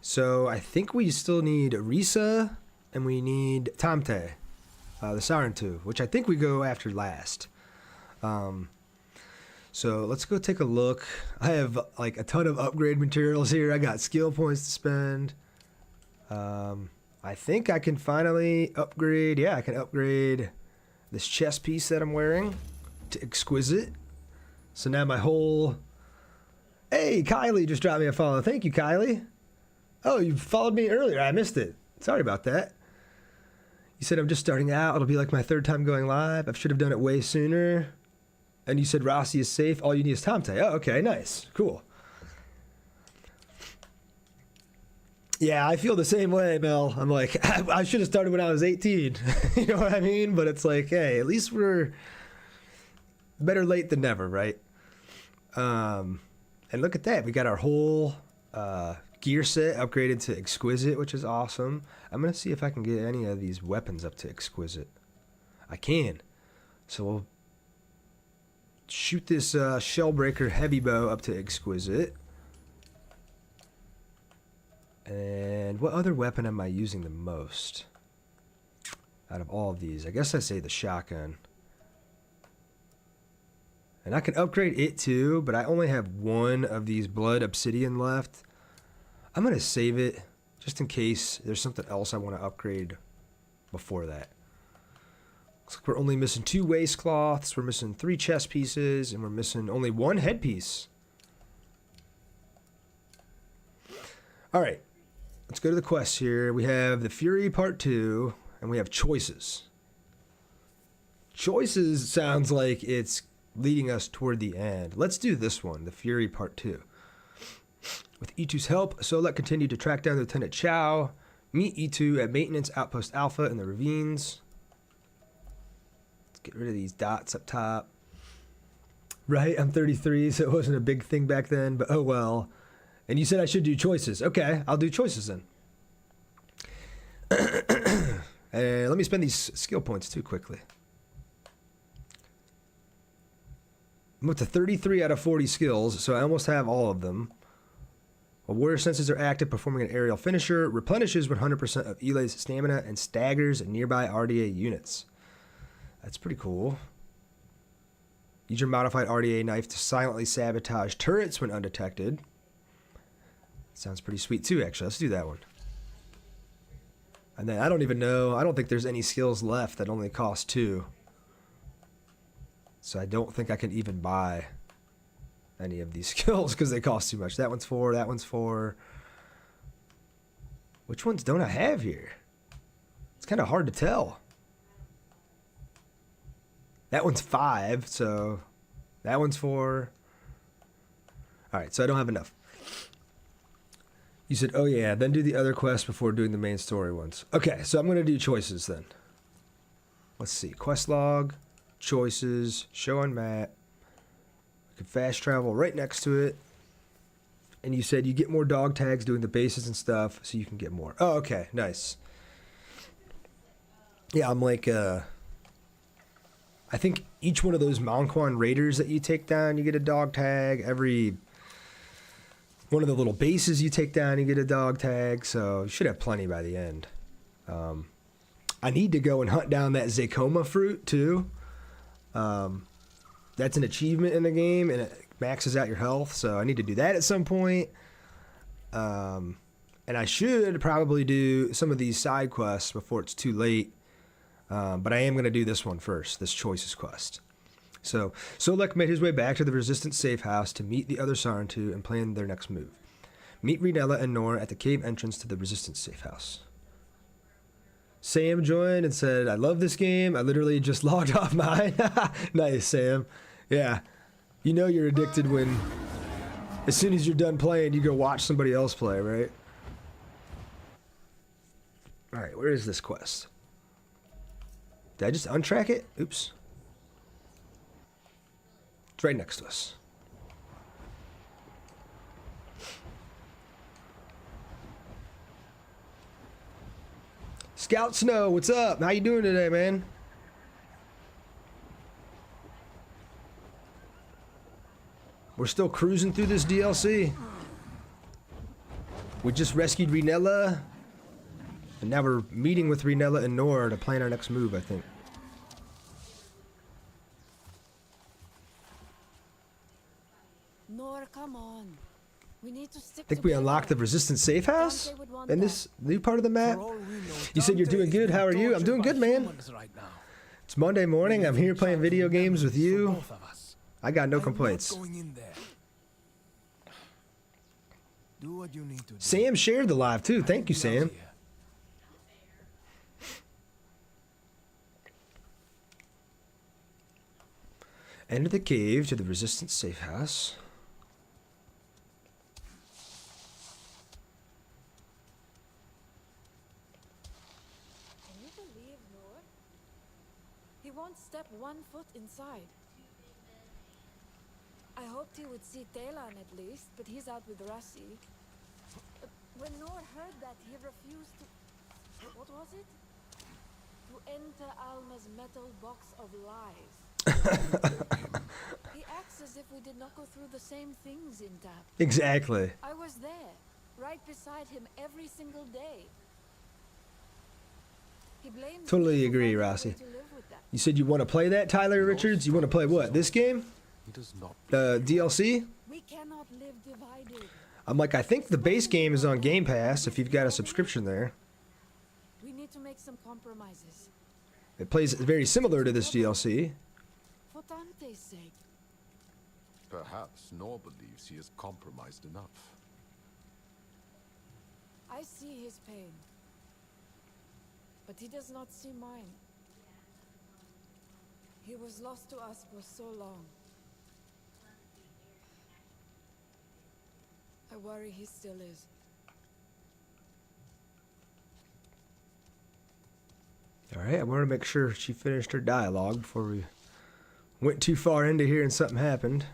So I think we still need Risa and we need Tamte, the Sarentu, which I think we go after last. So let's go take a look. I have like a ton of upgrade materials here. I got skill points to spend. I think I can finally upgrade. Yeah, I can upgrade this chest piece that I'm wearing to exquisite. So now my whole... Hey, Kylie just dropped me a follow. Thank you, Kylie. Oh, you followed me earlier. I missed it. Sorry about that. You said I'm just starting out. It'll be like my third time going live. I should have done it way sooner. And you said Rossi is safe. All you need is Tamte. Oh, okay, nice. Cool. Yeah, I feel the same way, Mel. I'm like, I should have started when I was 18. You know what I mean? But it's like, hey, at least we're better late than never, right? And look at that. We got our whole gear set upgraded to exquisite, which is awesome. I'm going to see if I can get any of these weapons up to exquisite. I can. So we'll shoot this Shellbreaker heavy bow up to exquisite. And what other weapon am I using the most out of all of these? I guess I say the shotgun. And I can upgrade it too, but I only have one of these blood obsidian left. I'm going to save it just in case there's something else I want to upgrade before that. Looks like we're only missing 2 waistcloths, we're missing 3 chest pieces, and we're missing only 1 headpiece. Alright, let's go to the quests here. We have the Fury Part 2, and we have Choices. Choices sounds like it's leading us toward the end. Let's do this one, the Fury Part 2. With E2's help, Solek continued to track down Lieutenant Chow. Meet E2 at Maintenance Outpost Alpha in the ravines. Let's get rid of these dots up top. Right, I'm 33, so it wasn't a big thing back then, but oh well. And you said I should do choices. Okay, I'll do choices then. And let me spend these skill points too quickly. I'm up to 33 out of 40 skills, so I almost have all of them. While warrior senses are active, performing an aerial finisher replenishes 100% of Elay's stamina and staggers nearby RDA units. That's pretty cool. Use your modified RDA knife to silently sabotage turrets when undetected. Sounds pretty sweet too, actually. Let's do that one. And then I don't even know. I don't think there's any skills left that only cost 2. So I don't think I can even buy any of these skills because they cost too much. That one's 4, that one's 4. Which ones don't I have here? It's kind of hard to tell. That one's 5, so that one's 4. Alright, so I don't have enough. You said, oh yeah, then do the other quests before doing the main story ones. Okay, so I'm going to do choices then. Let's see. Quest log, choices, show on map. Can fast travel right next to it. And you said you get more dog tags doing the bases and stuff, so you can get more. Oh, okay, nice. Yeah, I'm like, I think each one of those Mongquan raiders that you take down, you get a dog tag. Every one of the little bases you take down, you get a dog tag. So you should have plenty by the end. I need to go and hunt down that Zakoma fruit too. That's an achievement in the game, and it maxes out your health, so I need to do that at some point. And I should probably do some of these side quests before it's too late. But I am going to do this one first, this choices quest. So Solek made his way back to the Resistance safe house to meet the other Sarentu and plan their next move. Meet Renella and Nor at the cave entrance to the Resistance safe house. Sam joined and said, I love this game. I literally just logged off mine. Nice, Sam. Yeah. You know you're addicted when, as soon as you're done playing, you go watch somebody else play, right? Alright, where is this quest? Did I just untrack it? Oops. It's right next to us. Scout Snow, what's up? How you doing today, man? We're still cruising through this DLC. We just rescued Renella, and now we're meeting with Renella and Nor to plan our next move, I think. Nor, come on. We need to stick I think we together. unlocked the Resistance safe house Dante would want in that. this new part of the map. For all we know, You said you're Dante doing is good. being How are you? I'm doing tortured good, by man. humans right now. It's Monday morning. I'm here playing video games with For you. both of us. I got no I'm not complaints. going in there. Do what you need to do. Sam shared the live too. Thank you, I'll be out Sam. here. Enter the cave to the Resistance safe house. Can you believe Nor? He won't step 1 foot inside. I hoped he would see Talan at least, but he's out with Rassi. But when Nor heard that, he refused to... What was it? To enter Alma's metal box of lies. He acts as if we did not go through the same things in Tap. Exactly. I was there, right beside him every single day. He blames Totally me for agree, finding a way Rossi. to live with that. You said you want to play that, Tyler Richards? You want to play what? This game? He does not. DLC? We cannot live divided. I'm like, I think the base game is on Game Pass if you've got a subscription there. We need to make some compromises. It plays very similar to this DLC. For Dante's sake. Perhaps Nor believes he is compromised enough. I see his pain. But he does not see mine. He was lost to us for so long. I worry he still is. Alright, I wanted to make sure she finished her dialogue before we went too far into here and something happened.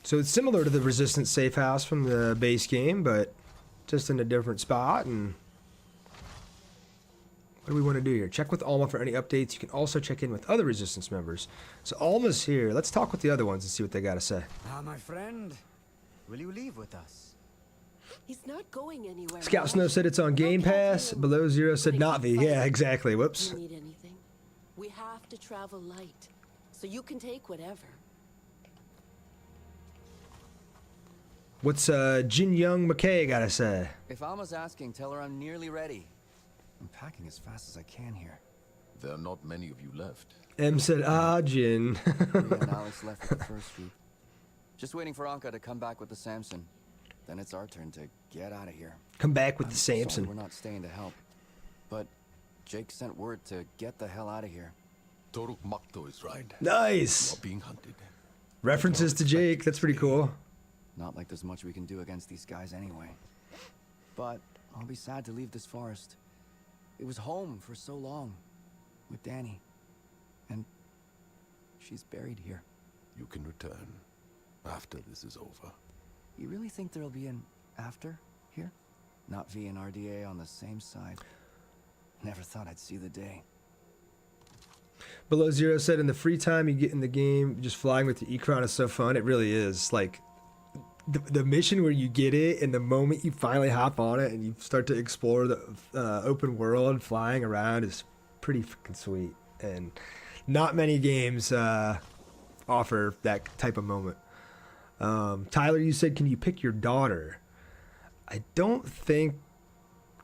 So it's similar to the Resistance safe house from the base game, but just in a different spot, and What do we want to do here? Check with Alma for any updates. You can also check in with other Resistance members. So Alma's here. Let's talk with the other ones and see what they got to say. My friend, will you leave with us? He's not going anywhere. Scout Snow said it's on Game Pass. Below Zero said Navi. Yeah, exactly. Whoops. You need anything? We have to travel light, so you can take whatever. What's Jin Young McKay got to say? If Alma's asking, tell her I'm nearly ready. I'm packing as fast as I can here. There are not many of you left. M said, Jin. Me and Alex left with the first group. Just waiting for Anka to come back with the Samson. Then it's our turn to get out of here. Come back with the Sorry Samson. we're not staying to help. But Jake sent word to get the hell out of here. Toruk Makto is right. Nice. You are being hunted. References to Jake. That's pretty cool. Not like there's much we can do against these guys anyway. But I'll be sad to leave this forest. It was home for so long. With Danny. And she's buried here. You can return after this is over. You really think there'll be an after here? Not V and RDA on the same side. Never thought I'd see the day. Below Zero said, in the free time you get in the game, just flying with the Ekron is so fun. It really is. Like, the mission where you get it and the moment you finally hop on it and you start to explore the open world flying around is pretty freaking sweet. And not many games offer that type of moment. Tyler, you said, can you pick your daughter? I don't think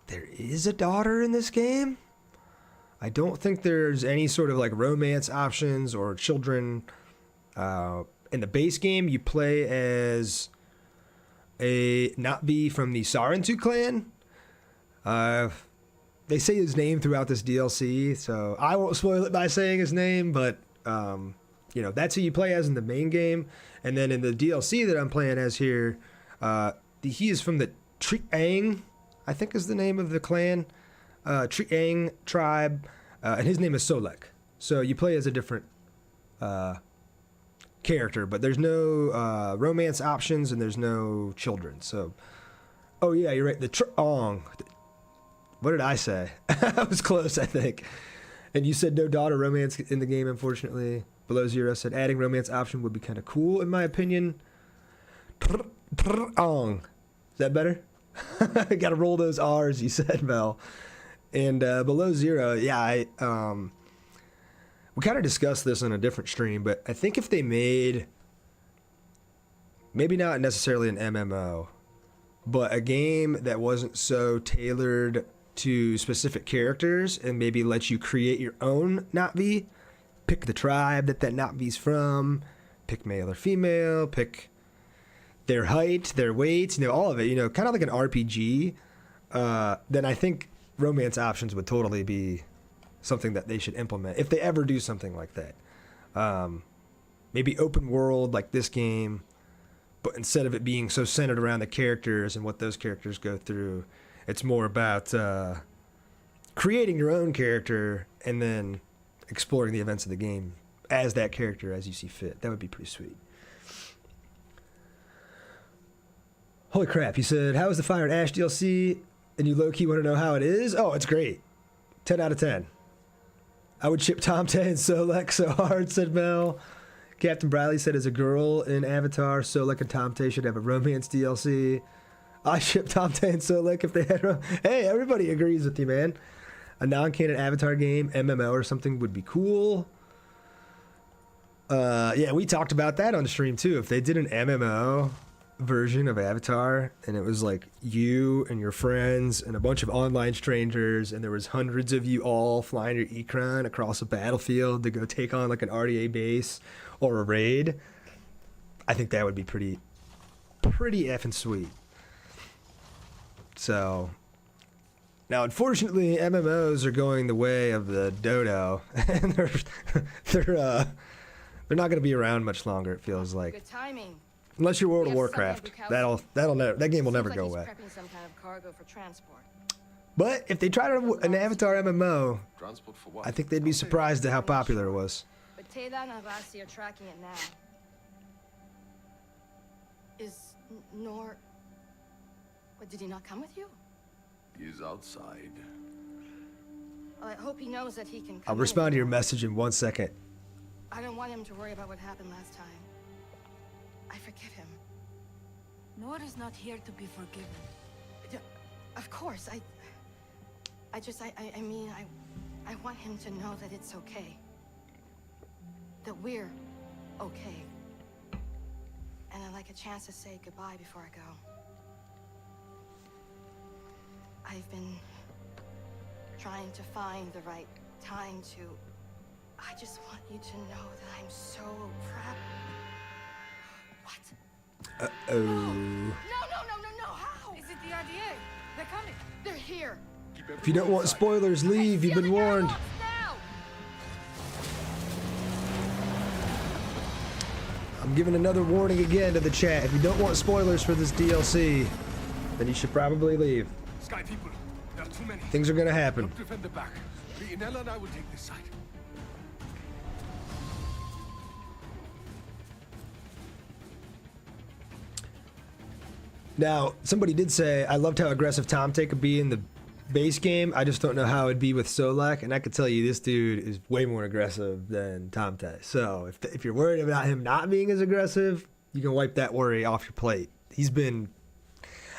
there is a daughter in this game. I don't think there's any sort of like romance options or children. In the base game, you play as a Navi from the Sarentu clan. They say his name throughout this DLC, so I won't spoil it by saying his name, but you know, that's who you play as in the main game. And then in the DLC that I'm playing as here, he is from the Triang, I think is the name of the clan, Triang tribe, and his name is Solek. So you play as a different character, but there's no romance options and there's no children. So, oh yeah, you're right. The Triang. What did I say? I was close, I think. And you said no daughter romance in the game, unfortunately. Below Zero said adding romance option would be kind of cool, in my opinion. Triang. Is that better? Got to roll those R's, you said, Mel. And Below Zero, yeah, we kind of discussed this on a different stream, but I think if they made, maybe not necessarily an MMO, but a game that wasn't so tailored to specific characters and maybe let you create your own Navi, pick the tribe that Navi's from, pick male or female, pick their height, their weight, you know, all of it, you know, kind of like an RPG, then I think romance options would totally be something that they should implement if they ever do something like that. Maybe open world like this game, but instead of it being so centered around the characters and what those characters go through, it's more about creating your own character and then exploring the events of the game as that character as you see fit. That would be pretty sweet. Holy crap, he said, how is the Fire and Ash DLC? And you low-key want to know how it is? Oh, it's great. 10 out of 10. I would ship Tomte and Solek so hard, said Mel. Captain Briley said, as a girl in Avatar, Solek and Tomte should have a romance DLC. I ship Tomte and Solek if they had Hey, everybody agrees with you, man. A non-canon Avatar game, MMO or something would be cool. Yeah, we talked about that on stream too. If they did an MMO version of Avatar and it was like you and your friends and a bunch of online strangers and there was hundreds of you all flying your Ekron across a battlefield to go take on like an RDA base or a raid, I think that would be pretty effing sweet. So now unfortunately MMOs are going the way of the dodo and they're not going to be around much longer, it feels like. Good timing. Unless you're World of Warcraft, that game will never go away. Prepping some kind of cargo for transport. But if they tried an Avatar MMO, Transport for what? I think they'd be surprised at how popular it was. But Taylor and Avasi are tracking it now. Is Nor... What, did he not come with you? He's outside. Well, I hope he knows that he can come I'll in. respond to your message in 1 second. I don't want him to worry about what happened last time. I forgive him. Nor is not here to be forgiven. Of course, I mean, I want him to know that it's okay. That we're okay. And I'd like a chance to say goodbye before I go. I've been trying to find the right time to... I just want you to know that I'm so proud. What? Uh-oh. No, how? Is it the RDA? They're coming. They're here. If you don't want spoilers, leave. You've been warned. Now. I'm giving another warning again to the chat. If you don't want spoilers for this DLC, then you should probably leave. Sky people, there are too many. Things are gonna happen. Help defend the back. Inella and I will take this side. Now, somebody did say, I loved how aggressive Tomte could be in the base game. I just don't know how it'd be with Solak, and I could tell you this dude is way more aggressive than Tomte. So if you're worried about him not being as aggressive, you can wipe that worry off your plate.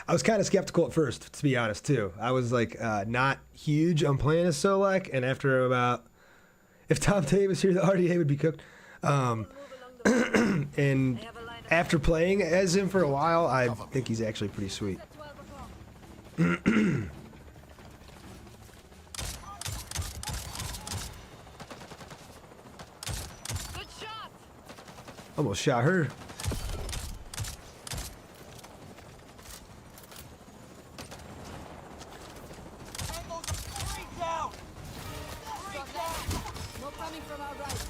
I was kind of skeptical at first, to be honest, too. I was like, not huge on playing as Solak, and after about, if Tomte was here, the RDA would be cooked. And after playing as him for a while, I think he's actually pretty sweet. Good shot. Almost shot her. No coming from our right.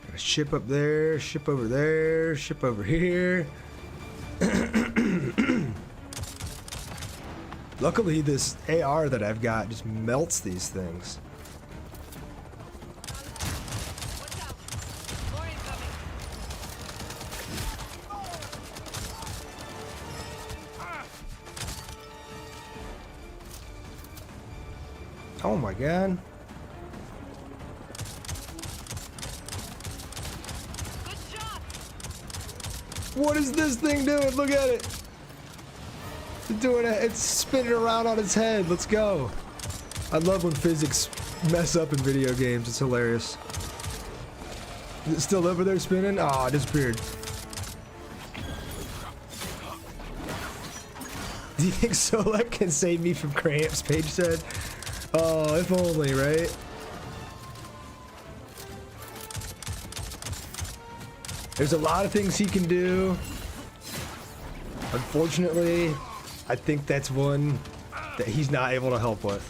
Got a ship up there, ship over there, ship over here. Luckily, this AR that I've got just melts these things. Watch out. More incoming. Oh my god. Good shot. What is this thing doing? Look at it. It's doing it. It's spinning around on its head. Let's go. I love when physics mess up in video games. It's hilarious. Is it still over there spinning? Oh, it disappeared. Do you think Solak can save me from cramps? Paige said. Oh, if only, right? There's a lot of things he can do. Unfortunately, I think that's one that he's not able to help with.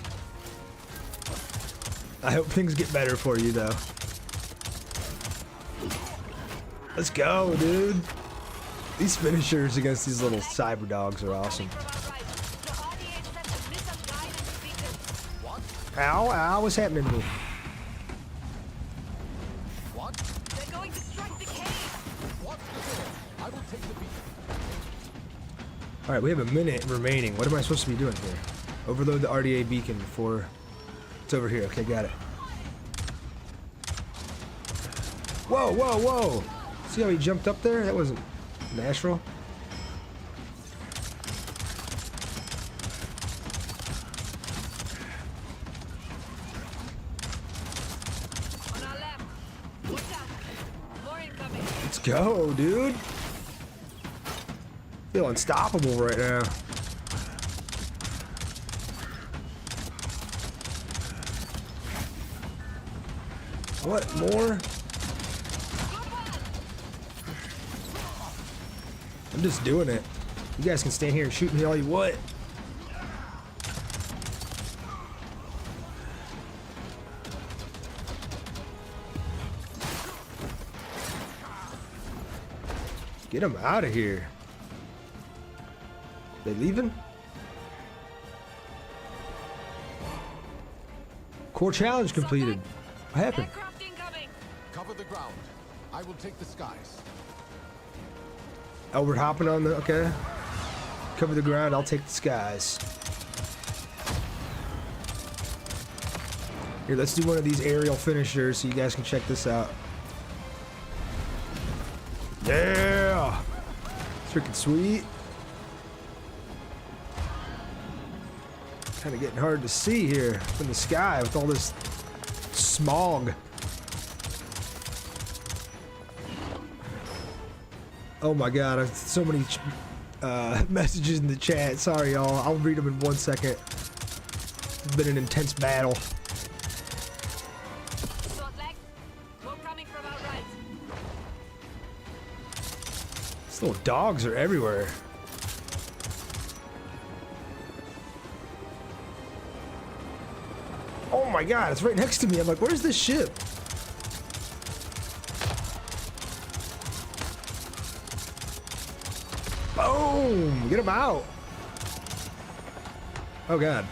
I hope things get better for you, though. Let's go, dude. These finishers against these little cyber dogs are awesome. Ow, ow, what's happening to me? What? They're going to strike the cave. What? I will take the beat. Alright, we have a minute remaining. What am I supposed to be doing here? Overload the RDA beacon before... It's over here. Okay, got it. Whoa, whoa, whoa! See how he jumped up there? That wasn't natural. On our left. Watch out. More incoming. Let's go, dude. Feel unstoppable right now. What? More? I'm just doing it. You guys can stand here and shoot me all you want. Get them out of here. They leaving? Core challenge completed. What happened? Aircraft incoming. Cover the ground. I will take the skies. Oh, we're hopping on the... Okay. Cover the ground, I'll take the skies. Here, let's do one of these aerial finishers so you guys can check this out. Yeah! Freaking sweet. Kind of getting hard to see here in the sky with all this smog. Oh my god, I've so many messages in the chat. Sorry, y'all. I'll read them in 1 second. It's been an intense battle. These little dogs are everywhere. Oh my god, it's right next to me. I'm like, where's this ship? Boom! Get him out. Oh god.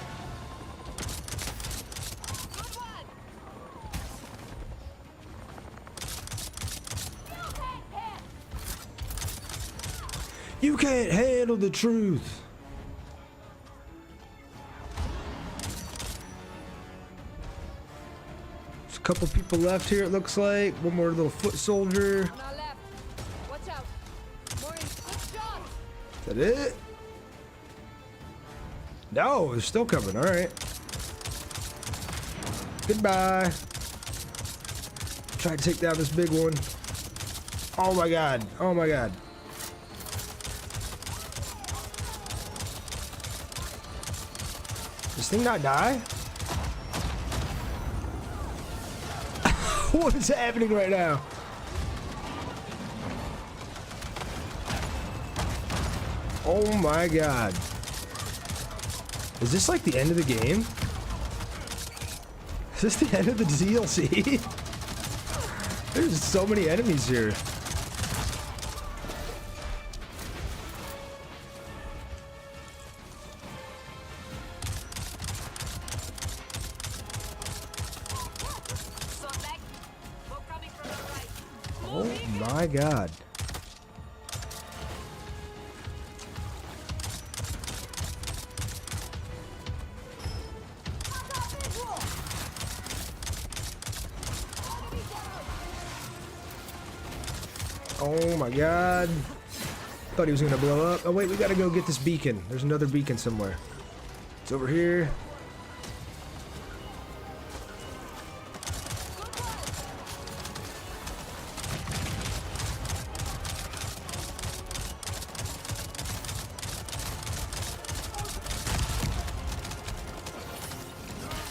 You can't handle the truth. There's a couple people left here, it looks like. One more little foot soldier. On our left. Watch out. Maurice, good shot. Is that it? No, they're still coming. All right. Goodbye. Try to take down this big one. Oh my god. Oh my god. This thing not die? What is happening right now? Oh my god. Is this like the end of the game? Is this the end of the DLC? There's so many enemies here. Oh my god. Oh my god. Thought he was gonna blow up. Oh wait, we gotta go get this beacon. There's another beacon somewhere. It's over here.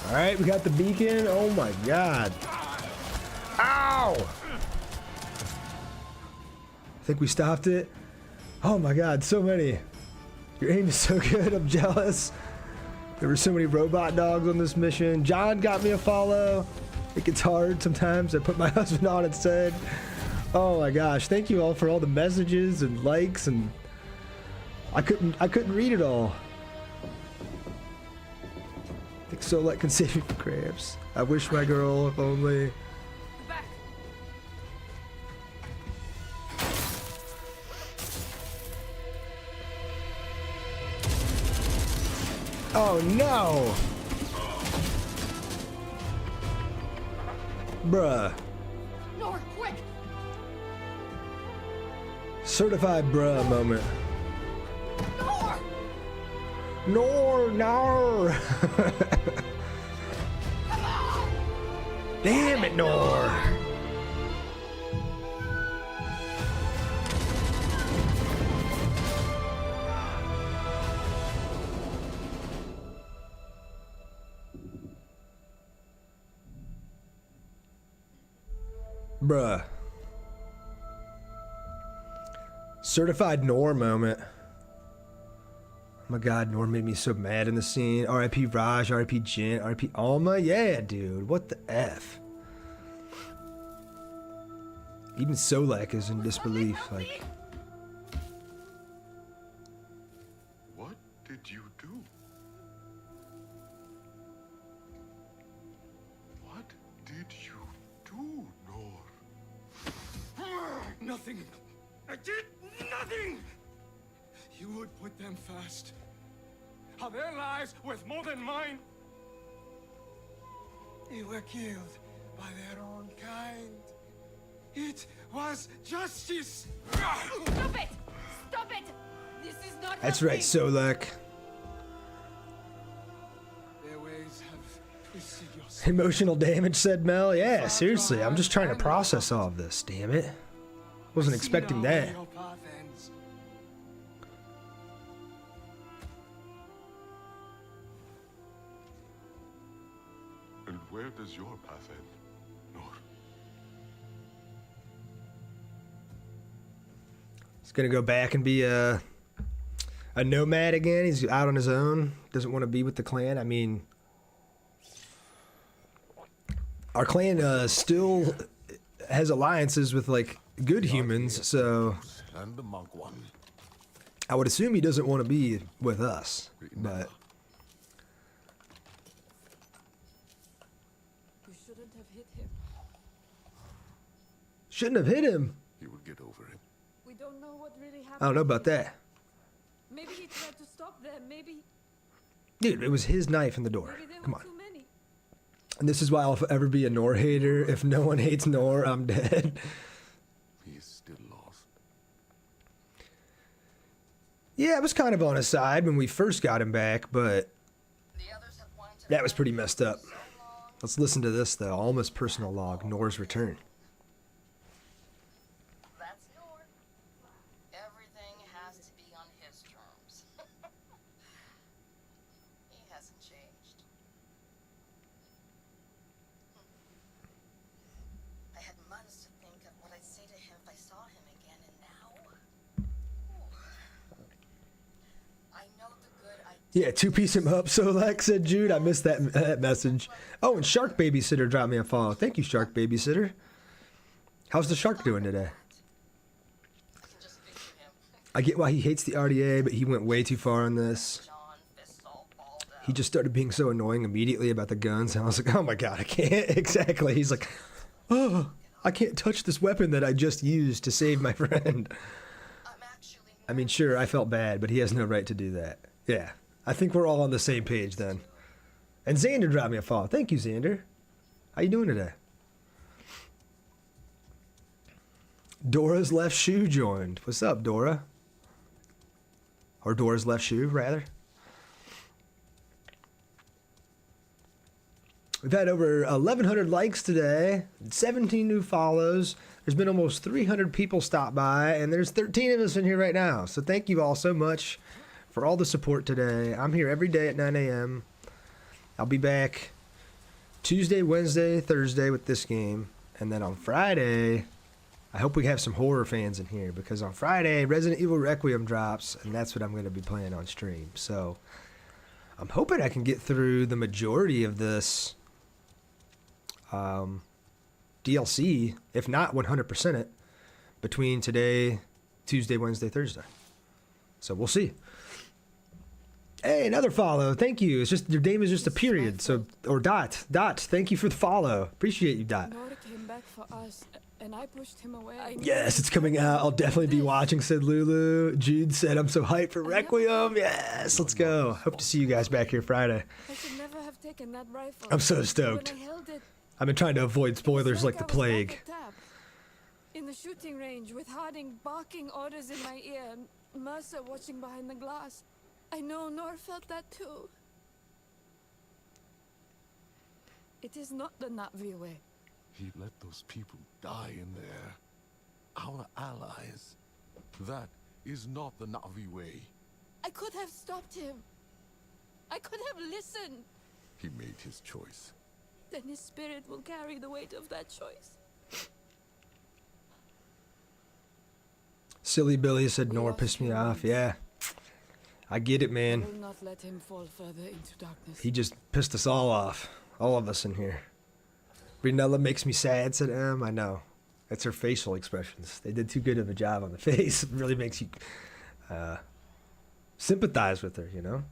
Alright, we got the beacon. Oh my god. Ow! I think we stopped it. Oh my god, so many. Your aim is so good, I'm jealous. There were so many robot dogs on this mission. John got me a follow. It gets hard sometimes. I put my husband on instead. Oh my gosh, thank you all for all the messages and likes, and I couldn't read it all. I think Solette can save me from cramps. I wish my girl, if only. Oh no! Bruh. Nor, quick! Certified bruh moment. Nor! Nor! Damn it, Nor! Bruh. Certified Nor moment. Oh my god, Nor made me so mad in the scene. R.I.P. Raj, R.I.P. Jin, R.I.P. Alma. Yeah, dude. What the F? Even Solek is in disbelief. Like, what did you do? What did you do, Nor? Nothing. I did nothing! You would put them first. Are their lives worth more than mine? They were killed by their own kind. It was justice. Stop it! Stop it! This is not That's right, Solak. Their ways have twisted your Emotional damage, said Mel. Yeah, seriously, I'm just trying to process all of this, damn it. Wasn't expecting that. Your path ends. And where does your path end, Nor? He's gonna go back and be a nomad again. He's out on his own. Doesn't want to be with the clan. I mean, our clan still has alliances with like good humans, so And the monk one. I would assume he doesn't want to be with us. But You shouldn't have hit him. shouldn't have hit him. He will get over it. We don't know what really happened. I don't know about that. Maybe he tried to stop them. Maybe Dude, it was his knife in the door. there Come were on. too many. And this is why I'll ever be a Nor hater. If no one hates Nor, I'm dead. He is still lost. Yeah, I was kind of on his side when we first got him back, but that was pretty messed up. Let's listen to this, though. Almost personal log, Nor's return. That's Nor. Everything has to be on his terms. He hasn't changed. I had months to think of what I'd say to him if I saw him again, and now... I know the good I Yeah, two-piece him up, so like said Jude. I missed that message. Oh, and Shark Babysitter dropped me a follow. Thank you, Shark Babysitter. How's the shark doing today? I get why he hates the RDA, but he went way too far on this. He just started being so annoying immediately about the guns, and I was like, oh my god, I can't. Exactly. He's like, oh, I can't touch this weapon that I just used to save my friend. I mean, sure, I felt bad, but he has no right to do that. Yeah, I think we're all on the same page then. And Xander dropped me a follow. Thank you, Xander. How you doing today? Dora's left shoe joined. What's up, Dora? Or Dora's left shoe, rather. We've had over 1,100 likes today, 17 new follows. There's been almost 300 people stop by, and there's 13 of us in here right now. So thank you all so much for all the support today. I'm here every day at 9 a.m. I'll be back Tuesday, Wednesday, Thursday with this game. And then on Friday, I hope we have some horror fans in here, because on Friday, Resident Evil Requiem drops, and that's what I'm going to be playing on stream. So I'm hoping I can get through the majority of this DLC, if not 100% it, between today, Tuesday, Wednesday, Thursday. So we'll see. Hey, another follow. Thank you. It's just your name is just a period. So or dot. Dot. Thank you for the follow. Appreciate you, Dot. Nora came back for us, and I pushed him away. Yes, it's coming out. I'll definitely be watching, said Lulu. Jude said, I'm so hyped for Requiem. Yes, let's go. Hope to see you guys back here Friday. I should never have taken that rifle. I'm so stoked. When I held it, I've been trying to avoid spoilers like the I was back plague. at Tab, in the shooting range with Harding barking orders in my ear and Mercer watching behind the glass. I know Nor felt that too. It is not the Na'vi way. He let those people die in there. Our allies. That is not the Na'vi way. I could have stopped him. I could have listened. He made his choice. Then his spirit will carry the weight of that choice. Silly Billy said Nor pissed me off. Yeah. I get it, I man. will not let him fall further into darkness. He just pissed us all off. All of us in here. Brunella makes me sad, said M. I know. That's her facial expressions. They did too good of a job on the face. It really makes you sympathize with her, you know?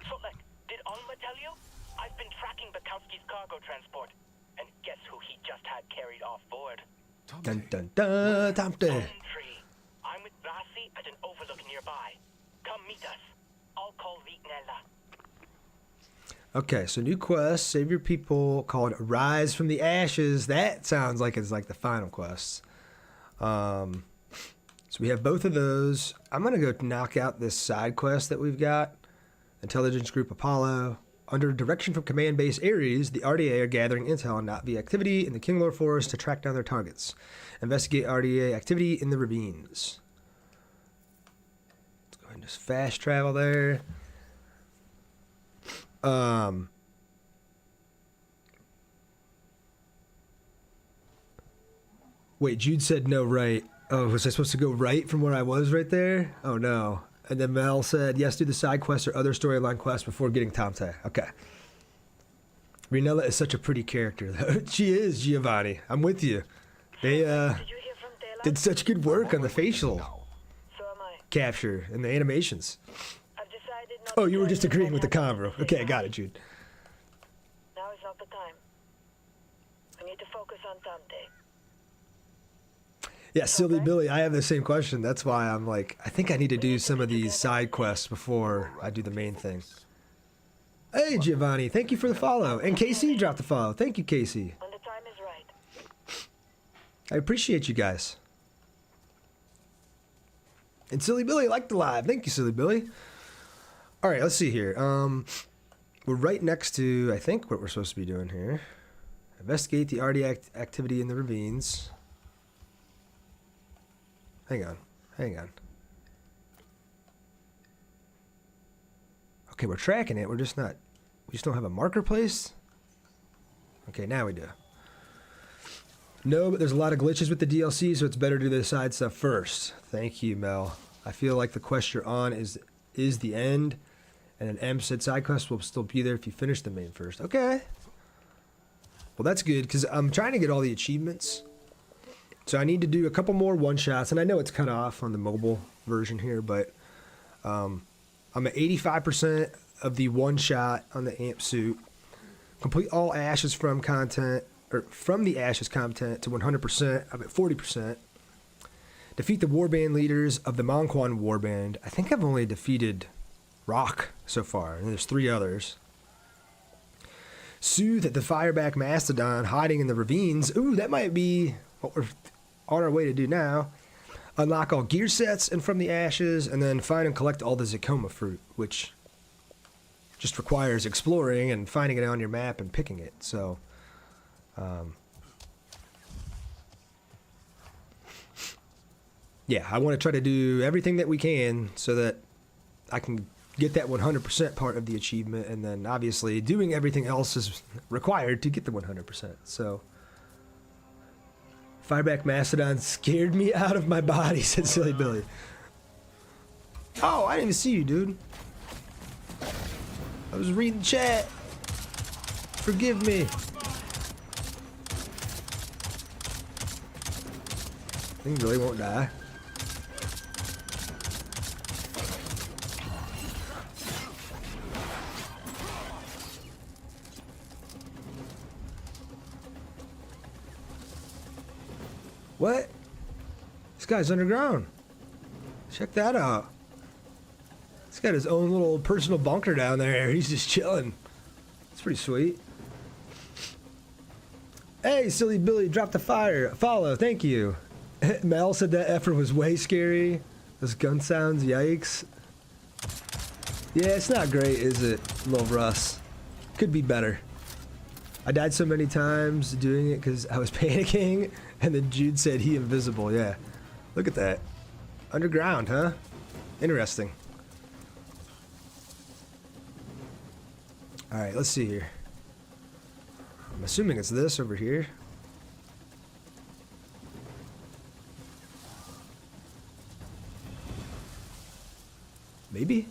Footlick, did Alma tell you? I've been tracking Bukowski's cargo transport. And guess who he just had carried off board? Dun dun dun, Tomte. I'm with Rasi at an overlook nearby. Come meet us. I'll call Vignella. Okay, so new quest, save your people, called Rise from the Ashes. That sounds like it's like the final quest. So we have both of those. I'm going to go knock out this side quest that we've got. Intelligence Group Apollo. Under direction from Command Base Ares, the RDA are gathering intel on Navi activity in the Kinglore Forest to track down their targets. Investigate RDA activity in the ravines. Let's go ahead and just fast travel there. Wait, Jude said no right. Oh, was I supposed to go right from where I was right there? Oh no. And then Mel said, yes, do the side quests or other storyline quests before getting Tomte. Okay. Renella is such a pretty character, though. She is, Giovanni. I'm with you. They did such good work on the facial capture and the animations. Oh, you were just agreeing with the convo. Okay, I got it, Jude. Now is not the time. We need to focus on Dante. Yeah, Silly Billy, I have the same question. That's why I'm like, I think I need to do some of these side quests before I do the main thing. Hey, Giovanni, thank you for the follow. And KC dropped the follow. Thank you, KC. When the time is right. I appreciate you guys. And Silly Billy liked the live. Thank you, Silly Billy. All right, let's see here. We're right next to, I think, what we're supposed to be doing here. Investigate the RD activity in the ravines. Hang on. Okay, we're tracking it. We're just not... We just don't have a marker placed? Okay, now we do. No, but there's a lot of glitches with the DLC, so it's better to do the side stuff first. Thank you, Mel. I feel like the quest you're on is the end, and an M said side quest will still be there if you finish the main first. Okay. Well, that's good, because I'm trying to get all the achievements. So I need to do a couple more one-shots, and I know it's cut off on the mobile version here, but I'm at 85% of the one-shot on the amp suit. Complete all ashes from content, or from the ashes content to 100%. I'm at 40%. Defeat the warband leaders of the Monquan warband. I think I've only defeated Rock so far, and there's 3 others. Soothe the fireback mastodon hiding in the ravines. Ooh, that might be what we're on our way to do now. Unlock all gear sets and from the ashes, and then find and collect all the Zakoma fruit, which just requires exploring and finding it on your map and picking it. So, yeah, I want to try to do everything that we can so that I can get that 100% part of the achievement, and then obviously doing everything else is required to get the 100%. So, Fireback Mastodon scared me out of my body, said Silly Billy. Oh, I didn't even see you, dude. I was reading chat. Forgive me. Thing really won't die. What? This guy's underground. Check that out. He's got his own little personal bunker down there. He's just chilling. It's pretty sweet. Hey, Silly Billy, drop the fire. Follow, thank you. Mel said that effort was way scary. Those gun sounds, yikes. Yeah, it's not great, is it, little Russ? Could be better. I died so many times doing it because I was panicking, and then Jude said he invisible. Yeah, look at that. Underground, huh? Interesting. All right, let's see here. I'm assuming it's this over here. Maybe?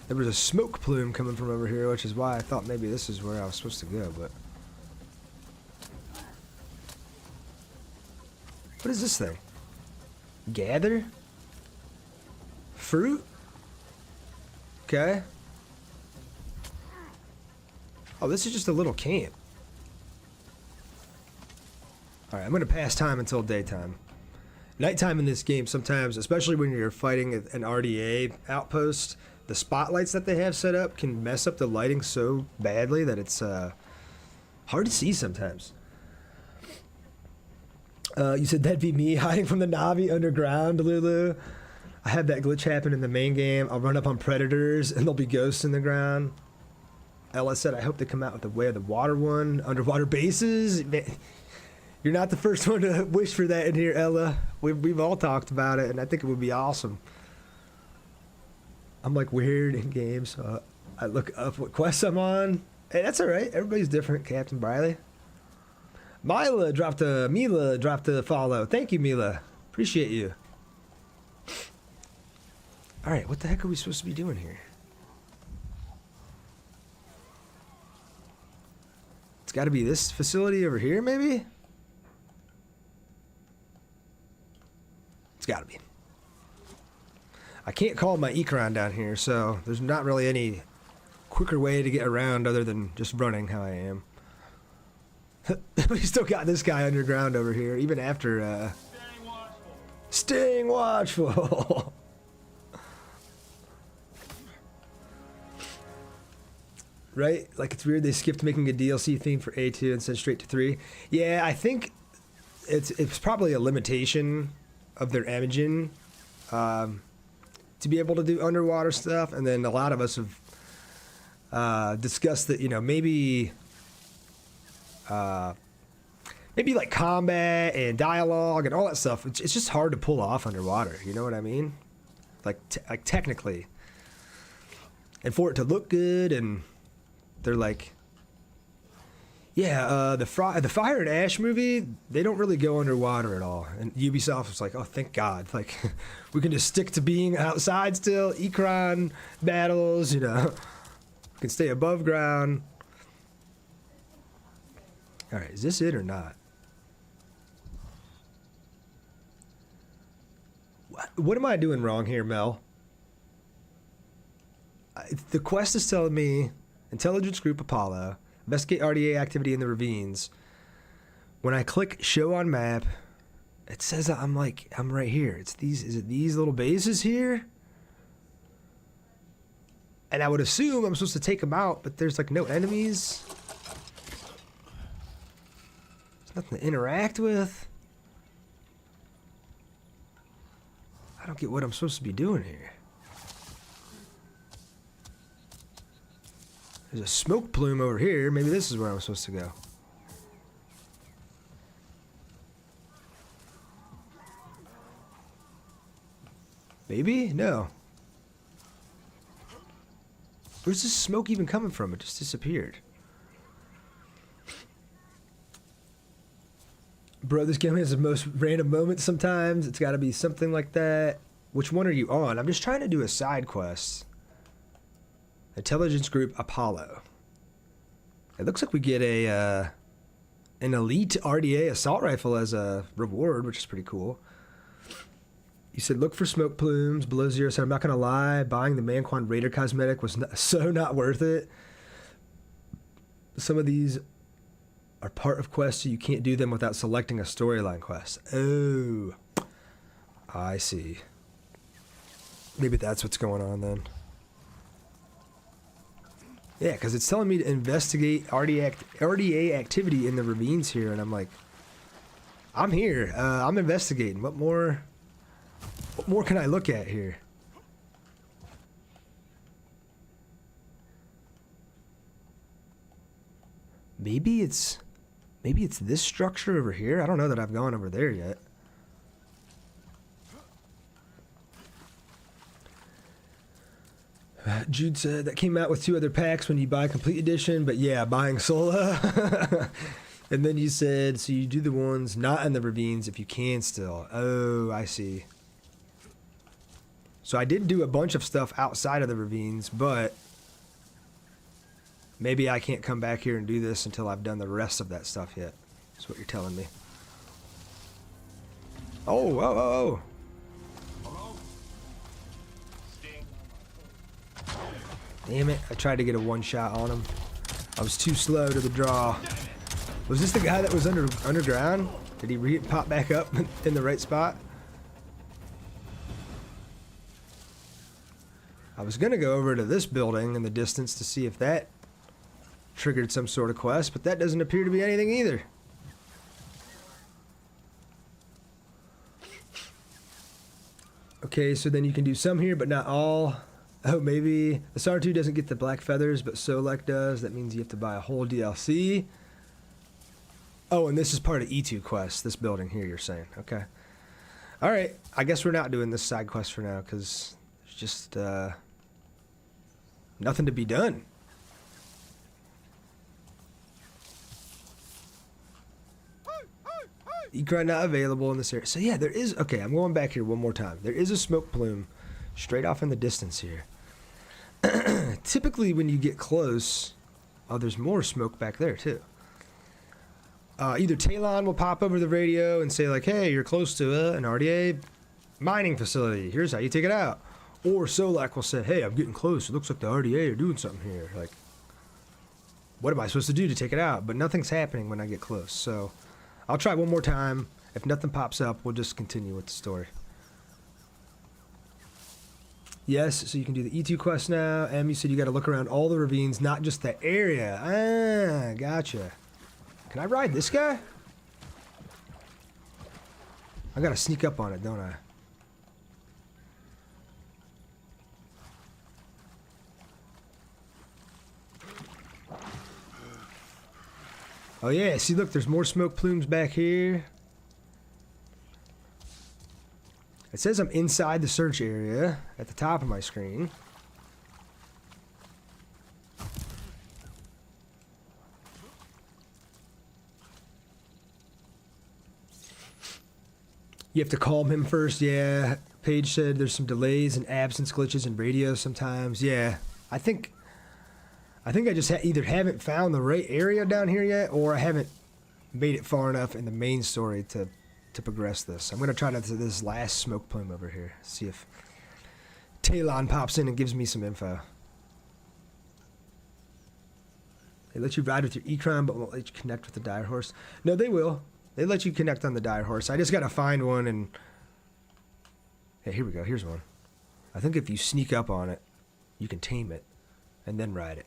There was a smoke plume coming from over here, which is why I thought maybe this is where I was supposed to go, but... What is this thing? Gather? Fruit? Okay. Oh, this is just a little camp. Alright, I'm going to pass time until daytime. Nighttime in this game sometimes, especially when you're fighting an RDA outpost, the spotlights that they have set up can mess up the lighting so badly that it's hard to see sometimes. You said that'd be me hiding from the Navi underground, Lulu. I had that glitch happen in the main game. I'll run up on predators and there'll be ghosts in the ground. Ella said, I hope they come out with the Way of the Water one, underwater bases. You're not the first one to wish for that in here, Ella. We've all talked about it, and I think it would be awesome. I'm like weird in games, so I look up what quests I'm on. Hey, that's all right. Everybody's different, Captain Briley. Mila dropped a follow. Thank you, Mila. Appreciate you. All right, what the heck are we supposed to be doing here? It's got to be this facility over here, maybe? It's got to be. I can't call my Ecron down here, so there's not really any quicker way to get around other than just running how I am. We still got this guy underground over here, even after staying watchful. Right? Like, it's weird they skipped making a DLC theme for A2 and sent straight to 3. Yeah, I think it's probably a limitation of their engine to be able to do underwater stuff, and then a lot of us have discussed that, you know, maybe like combat and dialogue and all that stuff, it's just hard to pull off underwater, you know what I mean? Like technically. And for it to look good, and they're like, yeah, the Fire and Ash movie, they don't really go underwater at all. And Ubisoft was like, oh, thank God. Like, we can just stick to being outside still, Ecron battles, you know. We can stay above ground. All right, is this it or not? What am I doing wrong here, Mel? The quest is telling me, Intelligence Group Apollo, investigate RDA activity in the ravines. When I click show on map, it says I'm right here. Is it these little bases here? And I would assume I'm supposed to take them out, but there's like no enemies. There's nothing to interact with. I don't get what I'm supposed to be doing here. There's a smoke plume over here. Maybe this is where I'm supposed to go. Maybe? No. Where's this smoke even coming from? It just disappeared. Bro, this game has the most random moments sometimes. It's got to be something like that. Which one are you on? I'm just trying to do a side quest. Intelligence Group Apollo. It looks like we get an elite RDA assault rifle as a reward, which is pretty cool. You said look for smoke plumes below 0. So I'm not gonna lie, buying the Manquan Raider cosmetic was not worth it. Some of these are part of quests, so you can't do them without selecting a storyline quest. Oh, I see. Maybe that's what's going on then. Yeah, because it's telling me to investigate RDA activity in the ravines here, and I'm like, I'm here. I'm investigating. What more can I look at here? Maybe it's this structure over here. I don't know that I've gone over there yet. Jude said that came out with 2 other packs when you buy Complete Edition, but yeah, buying Sola. And then you said, so you do the ones not in the ravines if you can still. Oh, I see. So I did do a bunch of stuff outside of the ravines, but maybe I can't come back here and do this until I've done the rest of that stuff yet. That's what you're telling me. Oh. Damn it, I tried to get a one shot on him. I was too slow to the draw. Was this the guy that was underground? Did he pop back up in the right spot? I was gonna go over to this building in the distance to see if that triggered some sort of quest, but that doesn't appear to be anything either. Okay, so then you can do some here, but not all. Oh, maybe the SAR2 doesn't get the black feathers, but Solek does. That means you have to buy a whole DLC. Oh, and this is part of E2 quest, this building here, you're saying. Okay. All right, I guess we're not doing this side quest for now, because there's just nothing to be done. Ecron not available in this area. So yeah, there is, okay, I'm going back here one more time. There is a smoke plume straight off in the distance here. Typically when you get close, oh, there's more smoke back there too. Either Talon will pop over the radio and say like, hey, you're close to an RDA mining facility. Here's how you take it out. Or Solak will say, hey, I'm getting close. It looks like the RDA are doing something here. Like, what am I supposed to do to take it out? But nothing's happening when I get close. So I'll try one more time. If nothing pops up, we'll just continue with the story. Yes, so you can do the E2 quest now. You said you got to look around all the ravines, not just the area. Ah, gotcha. Can I ride this guy? I got to sneak up on it, don't I? Oh yeah, see look, there's more smoke plumes back here. It says I'm inside the search area at the top of my screen. You have to calm him first, yeah. Paige said there's some delays and absence glitches in radio sometimes. Yeah, I think I just either haven't found the right area down here yet, or I haven't made it far enough in the main story to progress this. I'm going to try to this last smoke plume over here. See if Talon pops in and gives me some info. They let you ride with your Ecron, but won't let you connect with the dire horse. No, they will. They let you connect on the dire horse. I just got to find one and... Hey, here we go. Here's one. I think if you sneak up on it, you can tame it and then ride it.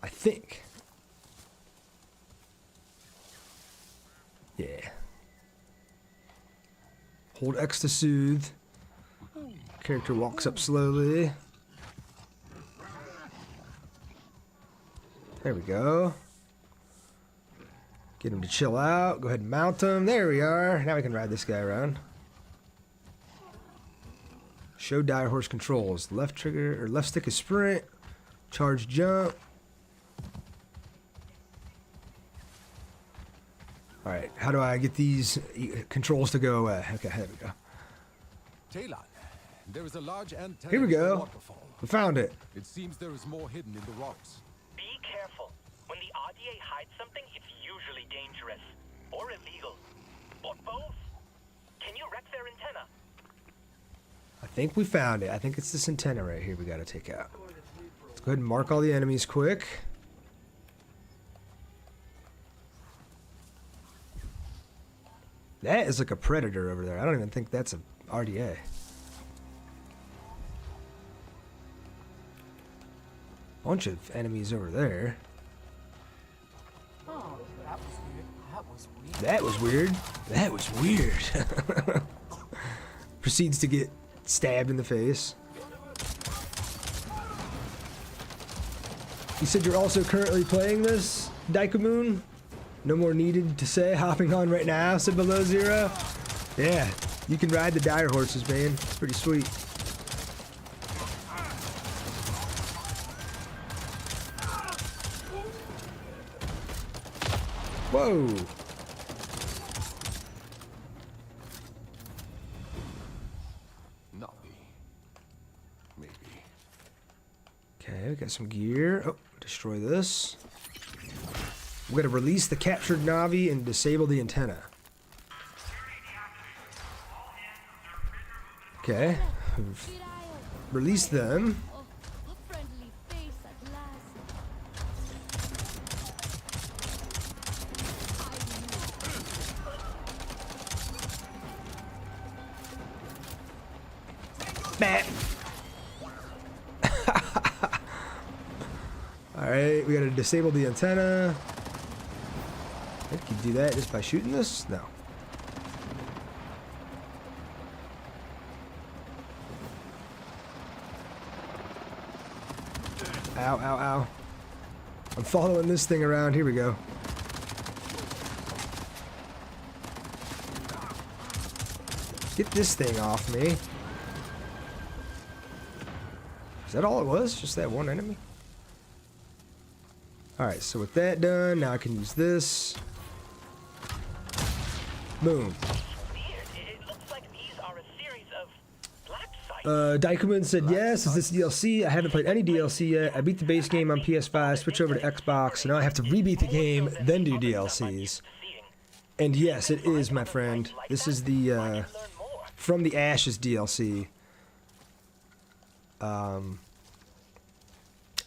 I think. Yeah. Hold X to soothe. Character walks up slowly. There we go. Get him to chill out. Go ahead and mount him. There we are. Now we can ride this guy around. Show dire horse controls. Left trigger or left stick is sprint. Charge jump. All right, how do I get these controls to go away? Okay, there we go. Talon, there is a large antenna. Here we go. Waterfall. We found it. It seems there is more hidden in the rocks. Be careful. When the RDA hides something, it's usually dangerous. Or illegal. Or both. Can you wreck their antenna? I think we found it. I think it's this antenna right here we got to take out. Let's go ahead and mark all the enemies quick. That is like a predator over there. I don't even think that's a RDA. Bunch of enemies over there. Oh, that was weird. That was weird. That was weird. Proceeds to get stabbed in the face. You said you're also currently playing this, Daikumoon? No more needed to say. Hopping on right now, said Below Zero. Yeah, you can ride the dire horses, man. It's pretty sweet. Whoa. Not me. Maybe. Okay, we got some gear. Oh, destroy this. We're going to release the captured Navi and disable the antenna. Okay. Release them. Bat. Alright, we gotta disable the antenna. I think you do that just by shooting this? No. Ow, ow, ow. I'm following this thing around. Here we go. Get this thing off me. Is that all it was? Just that one enemy? Alright, so with that done, now I can use this. Boom. Dykeman said yes. Is this DLC? I haven't played any DLC yet. I beat the base game on PS5, switch over to Xbox, so now I have to rebeat the game, then do DLCs. And yes, it is, my friend. This is the From the Ashes DLC.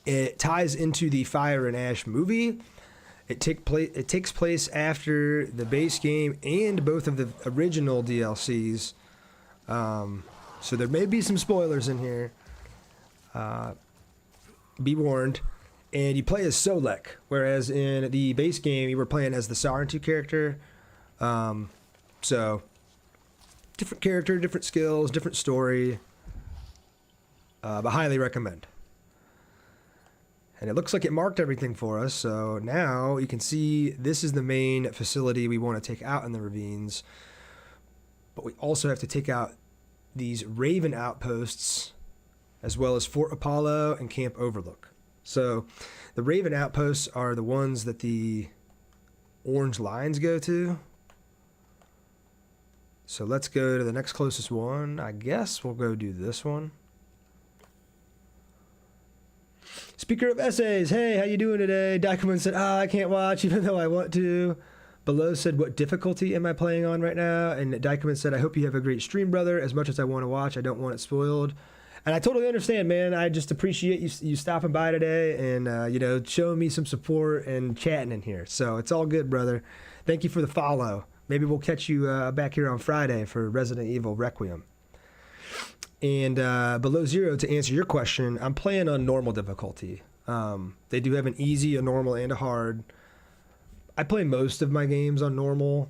It ties into the Fire and Ash movie. It takes place after the base game and both of the original DLCs. So there may be some spoilers in here. Be warned. And you play as Solek, whereas in the base game you were playing as the Sarentu character. So different character, different skills, different story. But highly recommend. And it looks like it marked everything for us, so now you can see this is the main facility we want to take out in the ravines. But we also have to take out these Raven outposts, as well as Fort Apollo and Camp Overlook. So the Raven outposts are the ones that the orange lines go to. So let's go to the next closest one. I guess we'll go do this one. Speaker of essays, hey, how you doing today? Dykeman said, I can't watch even though I want to. Below said, what difficulty am I playing on right now? And Dykeman said, I hope you have a great stream, brother. As much as I want to watch, I don't want it spoiled. And I totally understand, man. I just appreciate you stopping by today and, you know, showing me some support and chatting in here. So it's all good, brother. Thank you for the follow. Maybe we'll catch you back here on Friday for Resident Evil Requiem. And Below Zero, to answer your question, I'm playing on normal difficulty. They do have an easy, a normal, and a hard. I play most of my games on normal.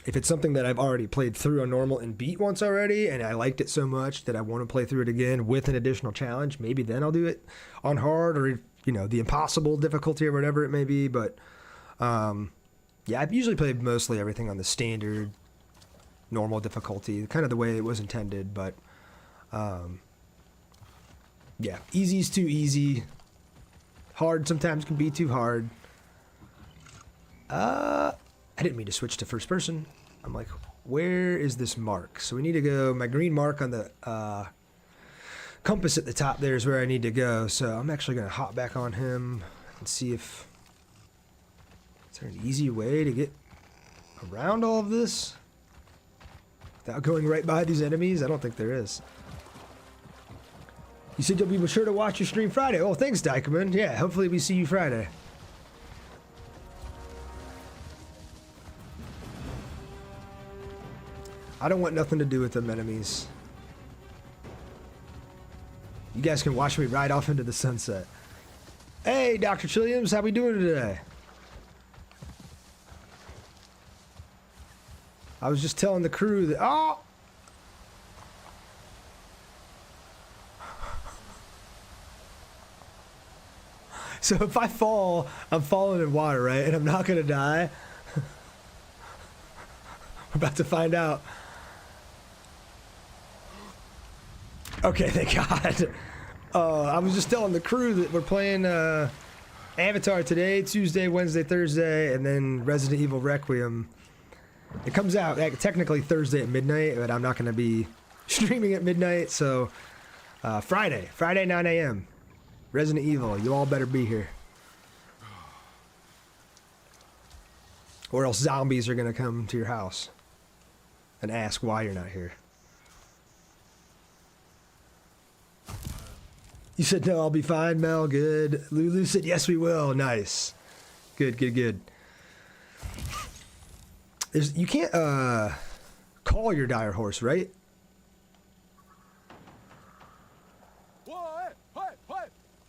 If it's something that I've already played through on normal and beat once already, and I liked it so much that I want to play through it again with an additional challenge, maybe then I'll do it on hard or, you know, the impossible difficulty or whatever it may be. But yeah, I've usually played mostly everything on the standard normal difficulty, kind of the way it was intended. But yeah, easy's too easy. Hard sometimes can be too hard. I didn't mean to switch to first person. I'm like, where is this mark? So we need to go, my green mark on the compass at the top there is where I need to go. So I'm actually going to hop back on him and see if, is there an easy way to get around all of this without going right by these enemies? I don't think there is. You said you'll be sure to watch your stream Friday. Oh, thanks, Dykeman. Yeah, hopefully we see you Friday. I don't want nothing to do with them enemies. You guys can watch me ride off into the sunset. Hey, Dr. Chilliams, how we doing today? I was just telling the crew that... Oh! So if I fall, I'm falling in water, right? And I'm not going to die. We're about to find out. Okay, thank God. I was just telling the crew that we're playing Avatar today, Tuesday, Wednesday, Thursday, and then Resident Evil Requiem. It comes out technically Thursday at midnight, but I'm not going to be streaming at midnight, so Friday 9 a.m. Resident Evil, you all better be here. Or else zombies are going to come to your house and ask why you're not here. You said, no, I'll be fine, Mel. Good. Lulu said, yes, we will. Nice. Good, good, good. You can't call your dire horse, right?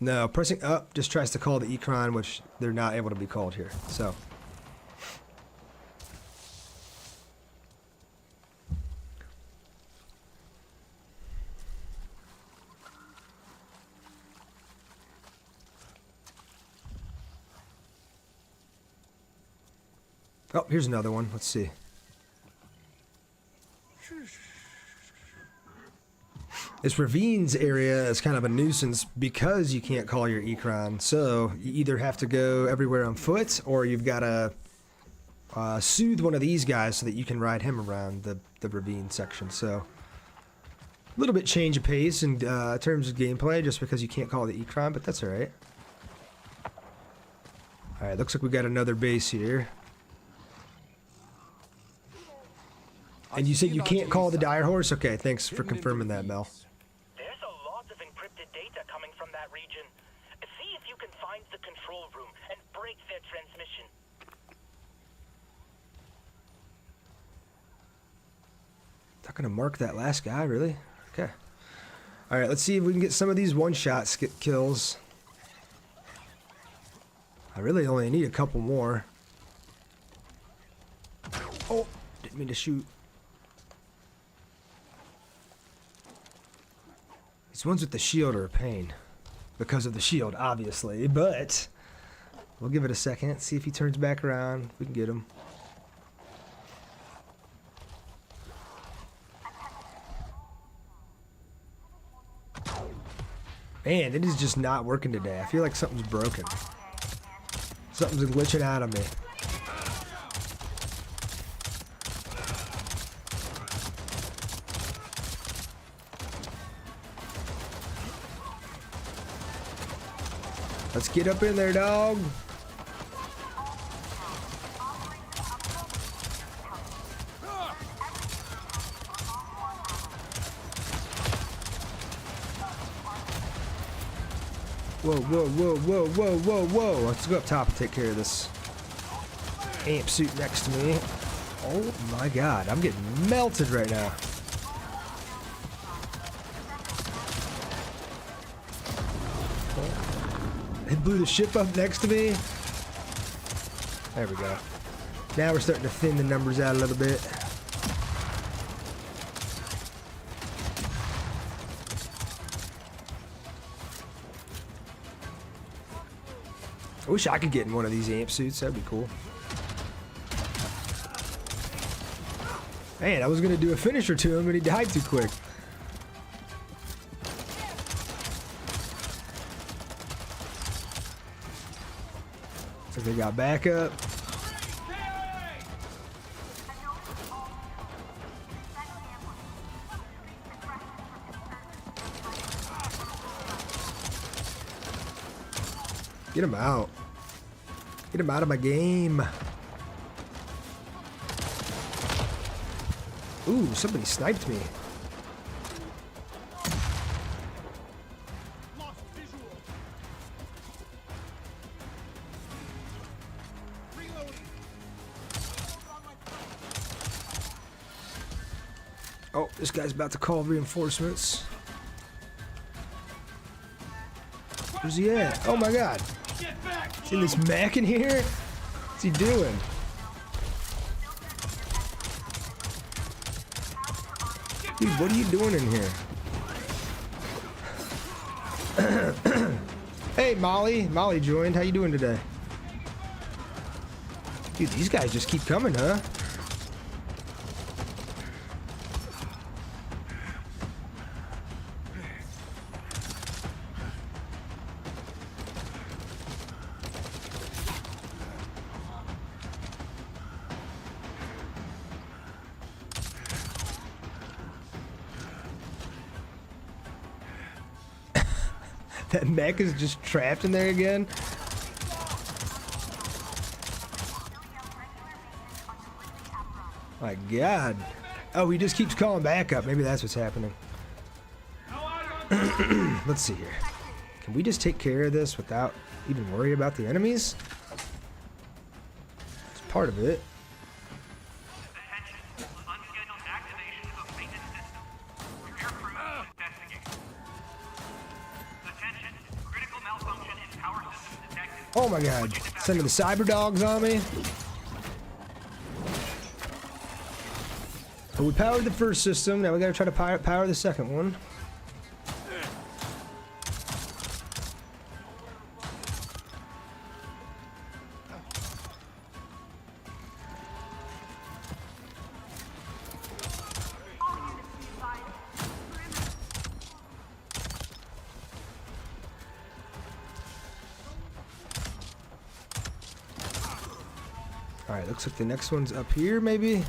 No, pressing up just tries to call the Ecron, which they're not able to be called here. So. Oh, here's another one. Let's see. This ravines area is kind of a nuisance because you can't call your Ecron. So you either have to go everywhere on foot, or you've got to soothe one of these guys so that you can ride him around the ravine section. So a little bit change of pace in terms of gameplay just because you can't call the Ecron, but that's alright. Alright, looks like we got another base here. And you said you can't call the dire horse? Okay, thanks for confirming that, Mel. There's a lot of encrypted data coming from that region. See if you can find the control room and break their transmission. Not gonna mark that last guy, really? Okay. Alright, let's see if we can get some of these one-shot kills. I really only need a couple more. Oh, didn't mean to shoot. These ones with the shield are a pain. Because of the shield, obviously, but we'll give it a second, see if he turns back around. We can get him. Man, it is just not working today. I feel like something's broken. Something's glitching out of me. Let's get up in there, dog. Whoa, whoa, whoa, whoa, whoa, whoa, whoa. Let's go up top and take care of this amp suit next to me. Oh my god, I'm getting melted right now. It blew the ship up next to me. There we go. Now we're starting to thin the numbers out a little bit. I wish I could get in one of these amp suits. That'd be cool. Man, I was going to do a finisher to him, but he died too quick. So they got backup. Get him out. Get him out of my game. Ooh, somebody sniped me. Oh, this guy's about to call reinforcements. Where's he at? Oh my god. Is this Mac in here? What's he doing? Dude, what are you doing in here? Hey, Molly. Molly joined. How you doing today? Dude, these guys just keep coming, huh? That mech is just trapped in there again. My god. Oh, he just keeps calling back up. Maybe that's what's happening. Let's see here. Can we just take care of this without even worry about the enemies? It's part of it. Oh my god. Sending the cyber dogs on me. But we powered the first system. Now we gotta try to power the second one. Alright, looks like the next one's up here, maybe?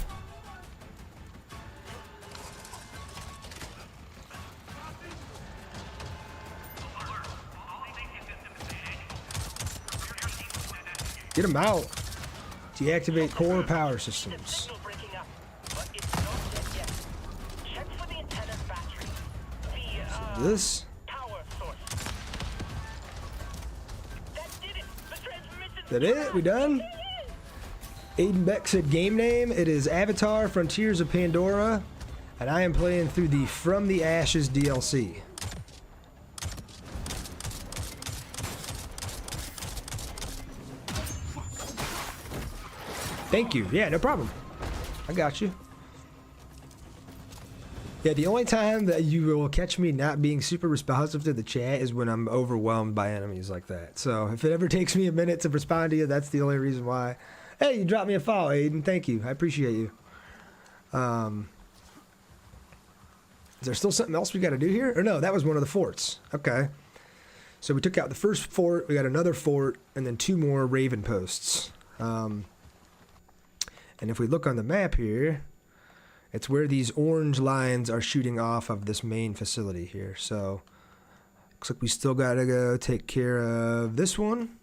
Get them out. Deactivate core power systems. So this. Is that it? We done? Aiden Beck said game name. It is Avatar Frontiers of Pandora. And I am playing through the From the Ashes DLC. Thank you. Yeah, no problem. I got you. Yeah, the only time that you will catch me not being super responsive to the chat is when I'm overwhelmed by enemies like that. So if it ever takes me a minute to respond to you, that's the only reason why. Hey, you dropped me a follow, Aiden. Thank you. I appreciate you. Is there still something else we got to do here? Or no, that was one of the forts. Okay. So we took out the first fort. We got another fort. And then 2 more Raven posts. And if we look on the map here, it's where these orange lines are shooting off of this main facility here. So looks like we still got to go take care of this one.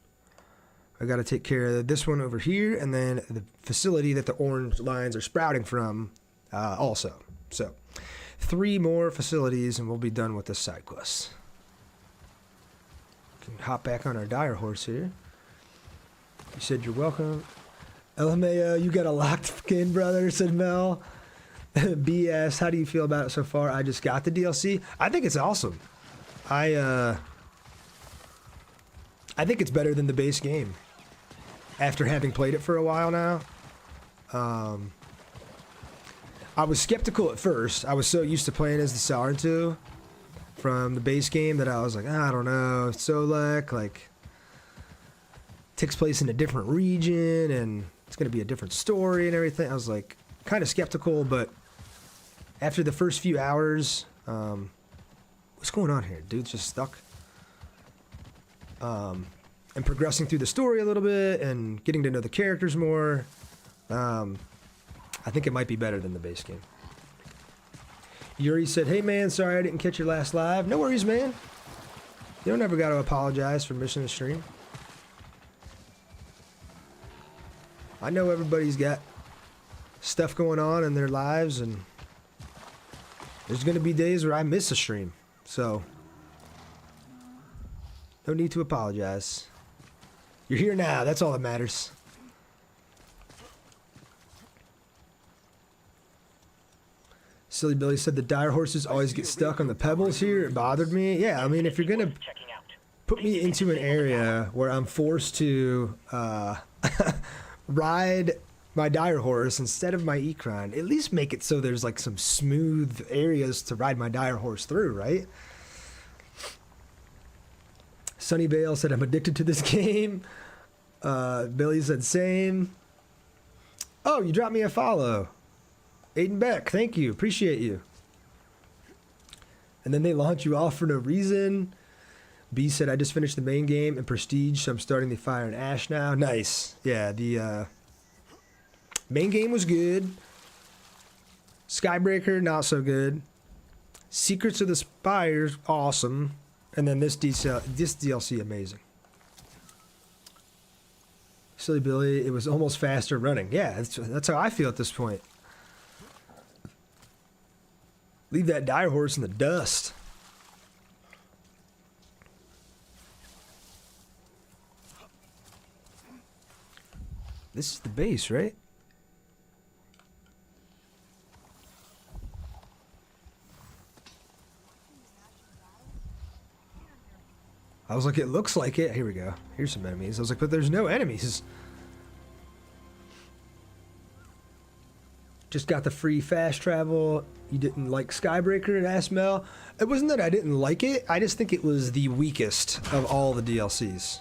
I got to take care of this one over here, and then the facility that the orange lines are sprouting from also. So 3 more facilities, and we'll be done with this side quest. Can hop back on our dire horse here. You said you're welcome. LMAO, you got a locked skin, brother, said Mel. BS, how do you feel about it so far? I just got the DLC. I think it's awesome. I think it's better than the base game. After having played it for a while now. I was skeptical at first. I was so used to playing as the Sarentu from the base game that I was like, I don't know, Solek, like, takes place in a different region and it's going to be a different story and everything. I was like kind of skeptical, but after the first few hours, what's going on here? Dude's just stuck. And progressing through the story a little bit and getting to know the characters more, I think it might be better than the base game. Yuri said, hey man, sorry I didn't catch your last live. No worries, man. You don't ever got to apologize for missing a stream. I know everybody's got stuff going on in their lives, and there's going to be days where I miss a stream. So, no need to apologize. You're here now. That's all that matters. Silly Billy said the dire horses always get stuck on the pebbles here. It bothered me. Yeah, I mean, if you're going to put me into an area where I'm forced to ride my dire horse instead of my Ecron, at least make it so there's like some smooth areas to ride my dire horse through, right? Sunnyvale said I'm addicted to this game. Billy said same. Oh, you dropped me a follow. Aiden Beck, thank you. Appreciate you. And then they launch you off for no reason. B said I just finished the main game in Prestige, so I'm starting the Fire and Ash now. Nice. Yeah, the main game was good. Skybreaker, not so good. Secrets of the Spires, awesome. And then this DLC, amazing. Silly Billy, it was almost faster running. Yeah, that's how I feel at this point. Leave that dire horse in the dust. This is the base, right? I was like, it looks like it. Here we go. Here's some enemies. I was like, but there's no enemies. Just got the free fast travel. You didn't like Skybreaker, asked Mel. It wasn't that I didn't like it. I just think it was the weakest of all the DLCs.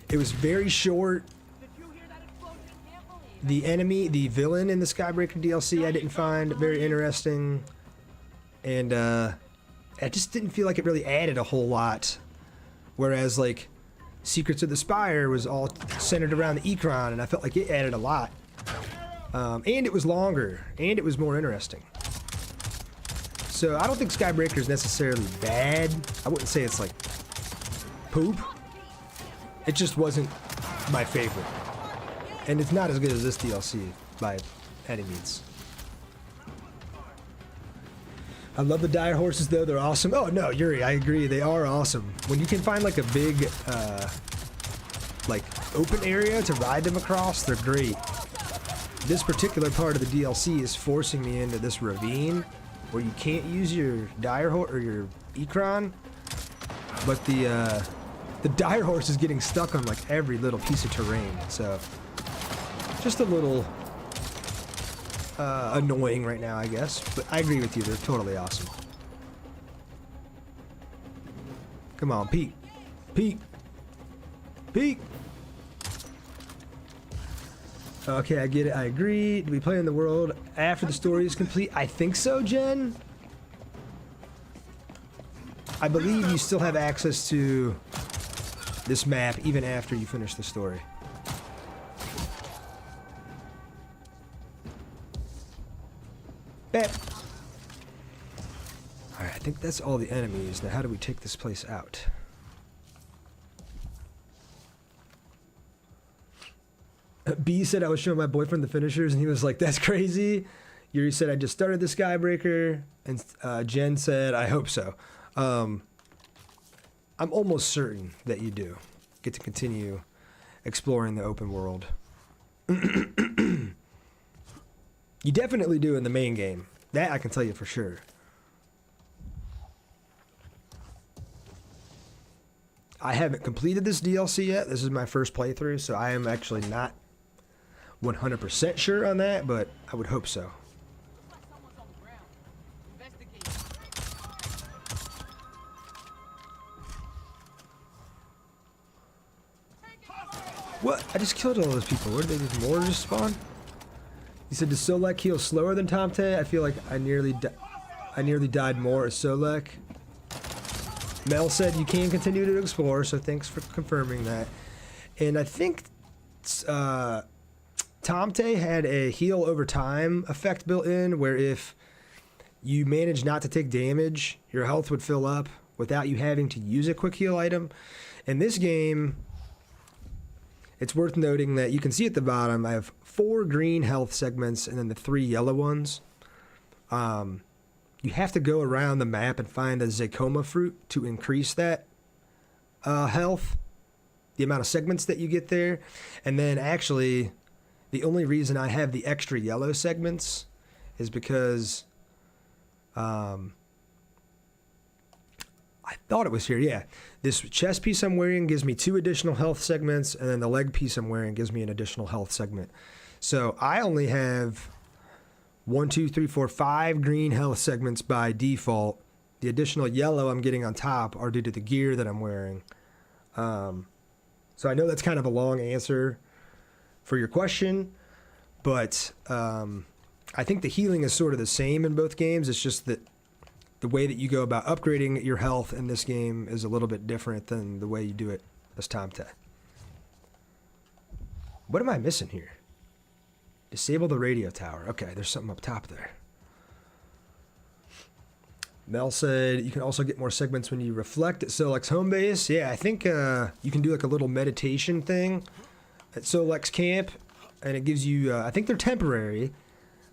It was very short. The enemy, the villain in the Skybreaker DLC, I didn't find very interesting. And I just didn't feel like it really added a whole lot. Whereas, like, Secrets of the Spire was all centered around the Ekron, and I felt like it added a lot. And it was longer, and it was more interesting. So I don't think Skybreaker is necessarily bad. I wouldn't say it's like poop. It just wasn't my favorite. And it's not as good as this DLC by any means. I love the dire horses though, they're awesome. Oh no, Yuri, I agree, they are awesome. When you can find like a big, like open area to ride them across, they're great. This particular part of the DLC is forcing me into this ravine where you can't use your dire horse or your Ekron, but the dire horse is getting stuck on like every little piece of terrain, so just a little annoying right now, I guess, but I agree with you, they're totally awesome. Come on, peek, peek, peek. Okay, I get it, I agree. Do we play in the world after the story is complete? I think so, Jen. I believe you still have access to this map even after you finish the story. Bet. Alright, I think that's all the enemies. Now how do we take this place out? B said I was showing my boyfriend the finishers and he was like, that's crazy. Yuri said I just started the Skybreaker. And Jen said, I hope so. I'm almost certain that you do get to continue exploring the open world. You definitely do in the main game. That I can tell you for sure. I haven't completed this DLC yet. This is my first playthrough, so I am actually not 100% sure on that, but I would hope so. What? I just killed all those people. Where did they just more just spawn? He said, does Solek heal slower than Tomte? I feel like I nearly died more as Solek. Mel said you can continue to explore, so thanks for confirming that. And I think Tomte had a heal over time effect built in, where if you manage not to take damage, your health would fill up without you having to use a quick heal item. In this game, it's worth noting that you can see at the bottom, I have 4 green health segments and then the 3 yellow ones. You have to go around the map and find a Zakoma fruit to increase that health, the amount of segments that you get there. And then actually, the only reason I have the extra yellow segments is because I thought it was here, yeah. This chest piece I'm wearing gives me 2 additional health segments, and then the leg piece I'm wearing gives me an additional health segment. So I only have 1, 2, 3, 4, 5 green health segments by default. The additional yellow I'm getting on top are due to the gear that I'm wearing. So I know that's kind of a long answer for your question, but I think the healing is sort of the same in both games. It's just that the way that you go about upgrading your health in this game is a little bit different than the way you do it as Tomte. What am I missing here? Disable the radio tower. Okay, there's something up top there. Mel said you can also get more segments when you reflect at Solek's home base. Yeah, I think you can do like a little meditation thing at Solek's camp, and it gives you, I think they're temporary,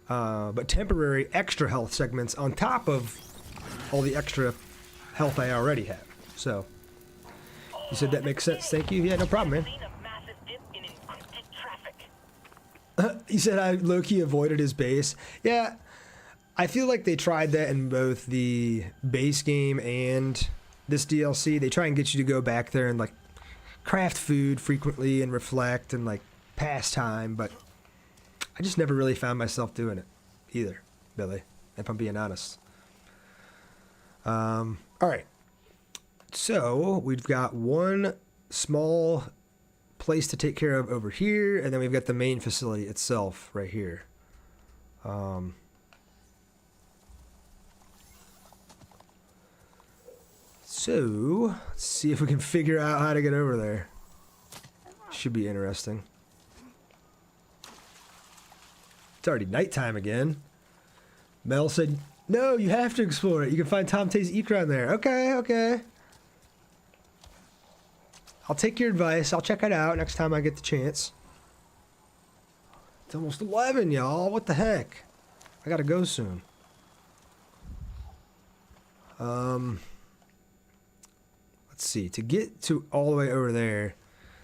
but temporary extra health segments on top of all the extra health I already have. So, you said that makes sense. Thank you. Yeah, no problem, man. He said I low-key avoided his base. Yeah, I feel like they tried that in both the base game and this DLC. They try and get you to go back there and like craft food frequently and reflect and like pass time, but I just never really found myself doing it either, Billy, if I'm being honest. All right. So we've got one small place to take care of over here, and then we've got the main facility itself right here. So let's see if we can figure out how to get over there. Should be interesting. It's already nighttime again. Mel said, no, you have to explore it. You can find Tom Tay's Ikran there. Okay, okay. I'll take your advice. I'll check it out next time I get the chance. It's almost 11, y'all. What the heck? I gotta go soon. Let's see. To get to all the way over there,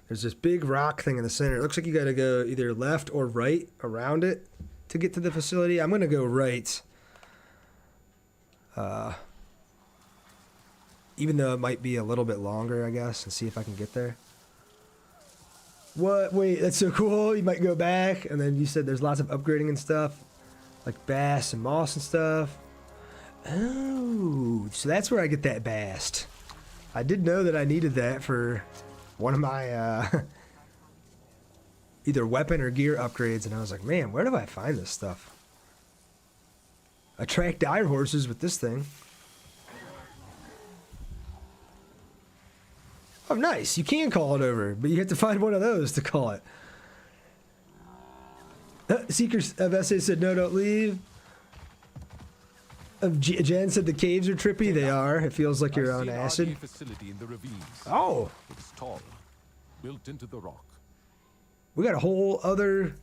there's this big rock thing in the center. It looks like you gotta go either left or right around it to get to the facility. I'm gonna go right. Even though it might be a little bit longer, I guess, and see if I can get there. What? Wait, that's so cool. You might go back, and then you said there's lots of upgrading and stuff, like bass and moss and stuff. Oh, so that's where I get that bast. I did know that I needed that for one of my either weapon or gear upgrades, and I was like, man, where do I find this stuff? Attract dire horses with this thing. Oh, nice. You can call it over, but you have to find one of those to call it. Seekers of SA said, no, don't leave. Jen said the caves are trippy. They are. It feels like you're on acid. Facility in the ravines. Oh. It's tall, built into the rock. We got a whole other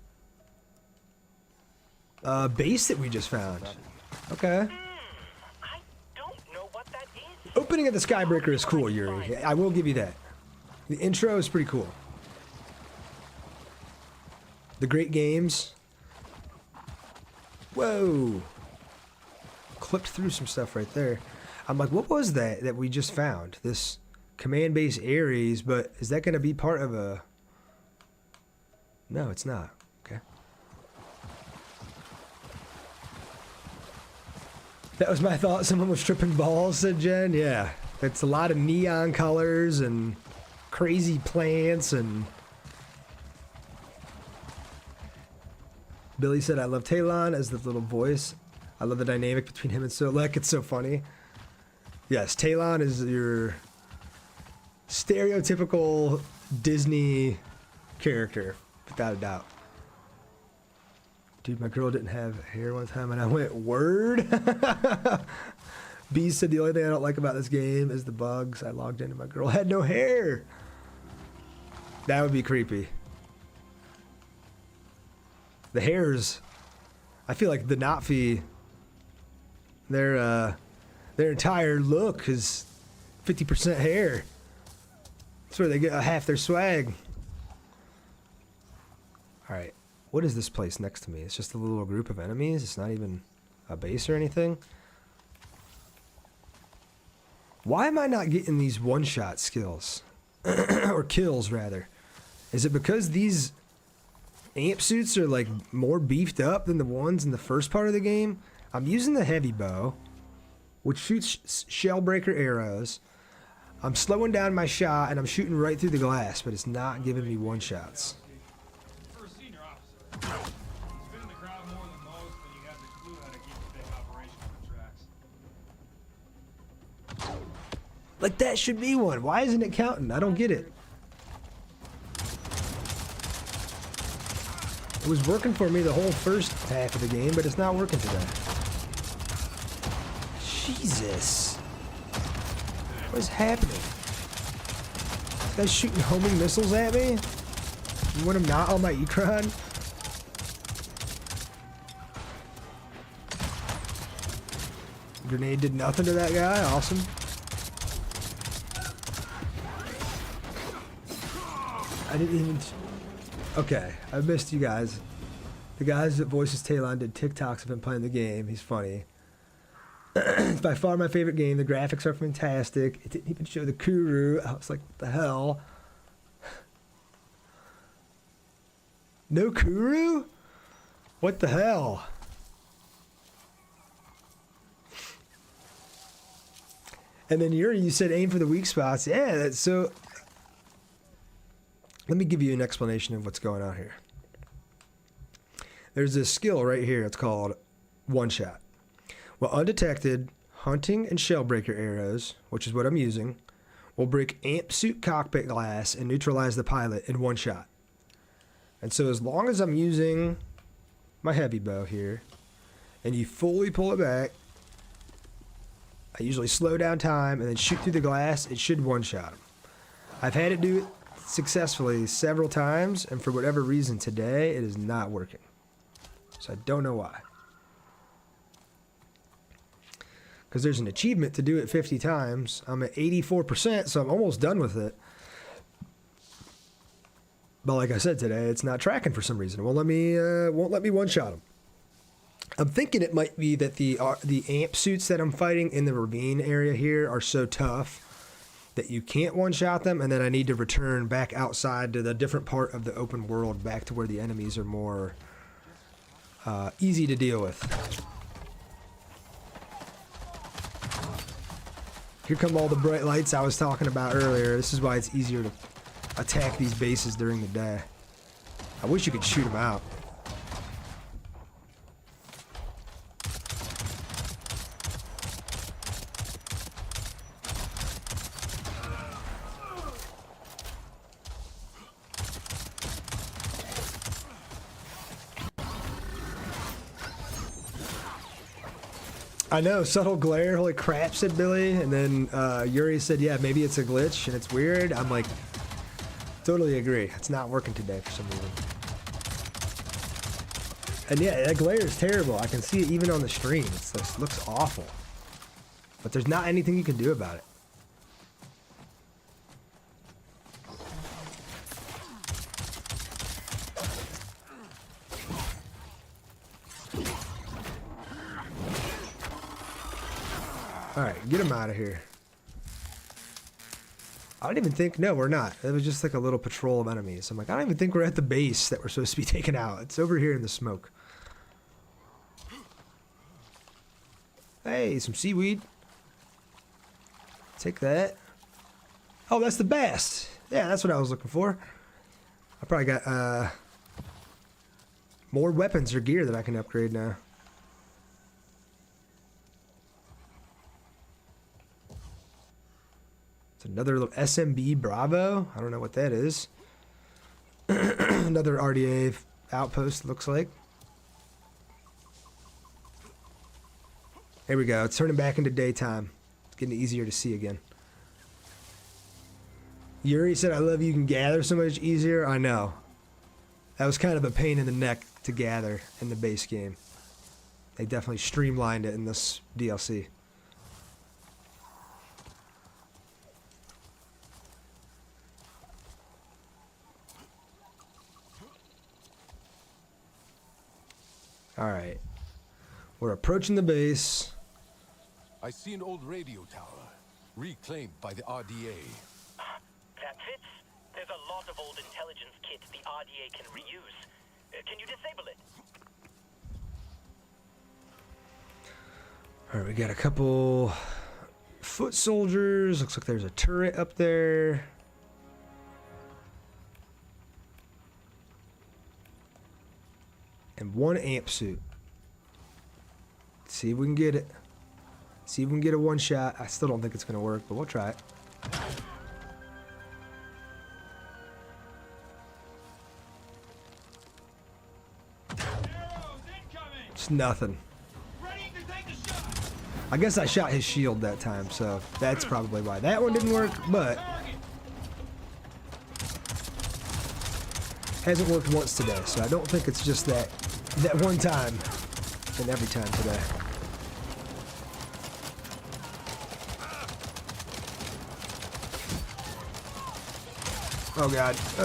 base that we just found. Okay. I don't know what that is. Opening of the Skybreaker is cool, Yuri. I will give you that. The intro is pretty cool. The great games. Whoa. Clipped through some stuff right there. I'm like, what was that we just found? This command base Ares, but is that going to be part of a... No, it's not. Okay. That was my thought. Someone was tripping balls, said Jen. Yeah. It's a lot of neon colors and crazy plants and... Billy said, I love Talon as the little voice. I love the dynamic between him and Solek. It's so funny. Yes, Talon is your stereotypical Disney character, without a doubt. Dude, my girl didn't have hair one time, and I went, word? B said, the only thing I don't like about this game is the bugs. I logged in and my girl had no hair. That would be creepy. The hairs, I feel like the Notfi, their entire look is 50% hair. That's where they get half their swag. All right, what is this place next to me? It's just a little group of enemies. It's not even a base or anything. Why am I not getting these one-shot skills? Or kills, rather. Is it because these amp suits are like more beefed up than the ones in the first part of the game? I'm using the heavy bow, which shoots shellbreaker arrows. I'm slowing down my shot and I'm shooting right through the glass, but it's not giving me one shots. For a senior officer, he's been in the crowd more than most, and he has a clue how to keep a big operation on the tracks. Like that should be one. Why isn't it counting? I don't get it. It was working for me the whole first half of the game, but it's not working today. Jesus. What is happening? This guy's shooting homing missiles at me? When I'm not on my Ikran? Grenade did nothing to that guy. Awesome. I didn't even... Okay, I missed you guys. The guys that voices Talon did TikToks of him playing the game. He's funny. It's by far my favorite game. The graphics are fantastic. It didn't even show the Kuru. I was like, what the hell? No Kuru? What the hell? And then Yuri, you said aim for the weak spots. Yeah, that's so... Let me give you an explanation of what's going on here. There's this skill right here. It's called one shot. Well, undetected, hunting and shellbreaker arrows, which is what I'm using, will break amp suit cockpit glass and neutralize the pilot in one shot. And so as long as I'm using my heavy bow here, and you fully pull it back, I usually slow down time and then shoot through the glass, it should one-shot them. I've had it do it successfully several times, and for whatever reason today, it is not working. So I don't know why. Because there's an achievement to do it 50 times. I'm at 84%, so I'm almost done with it. But like I said today, it's not tracking for some reason. It won't let me one-shot them. I'm thinking it might be that the amp suits that I'm fighting in the ravine area here are so tough that you can't one-shot them, and then I need to return back outside to the different part of the open world, back to where the enemies are more easy to deal with. Here come all the bright lights I was talking about earlier. This is why it's easier to attack these bases during the day. I wish you could shoot them out. I know, subtle glare, holy crap, said Billy. And then Yuri said, yeah, maybe it's a glitch and it's weird. I'm like, totally agree. It's not working today for some reason. And yeah, that glare is terrible. I can see it even on the stream. It looks awful. But there's not anything you can do about it. Alright, get him out of here. I don't even think... No, we're not. It was just like a little patrol of enemies. I'm like, I don't even think we're at the base that we're supposed to be taken out. It's over here in the smoke. Hey, some seaweed. Take that. Oh, that's the best. Yeah, that's what I was looking for. I probably got more weapons or gear that I can upgrade now. Another little SMB Bravo. I don't know what that is. Another RDA outpost, looks like. There we go. It's turning back into daytime. It's getting easier to see again. Yuri said, I love you can gather so much easier. I know. That was kind of a pain in the neck to gather in the base game. They definitely streamlined it in this DLC. Alright. We're approaching the base. I see an old radio tower, reclaimed by the RDA. That fits. There's a lot of old intelligence kit the RDA can reuse. Can you disable it? Alright, we got a couple foot soldiers. Looks like there's a turret up there. And one amp suit. Let's see if we can get it. See if we can get a one shot. I still don't think it's going to work, but we'll try it. It's nothing. I guess I shot his shield that time, so that's probably why. That one didn't work, but hasn't worked once today, so I don't think it's just that one time and every time today. Oh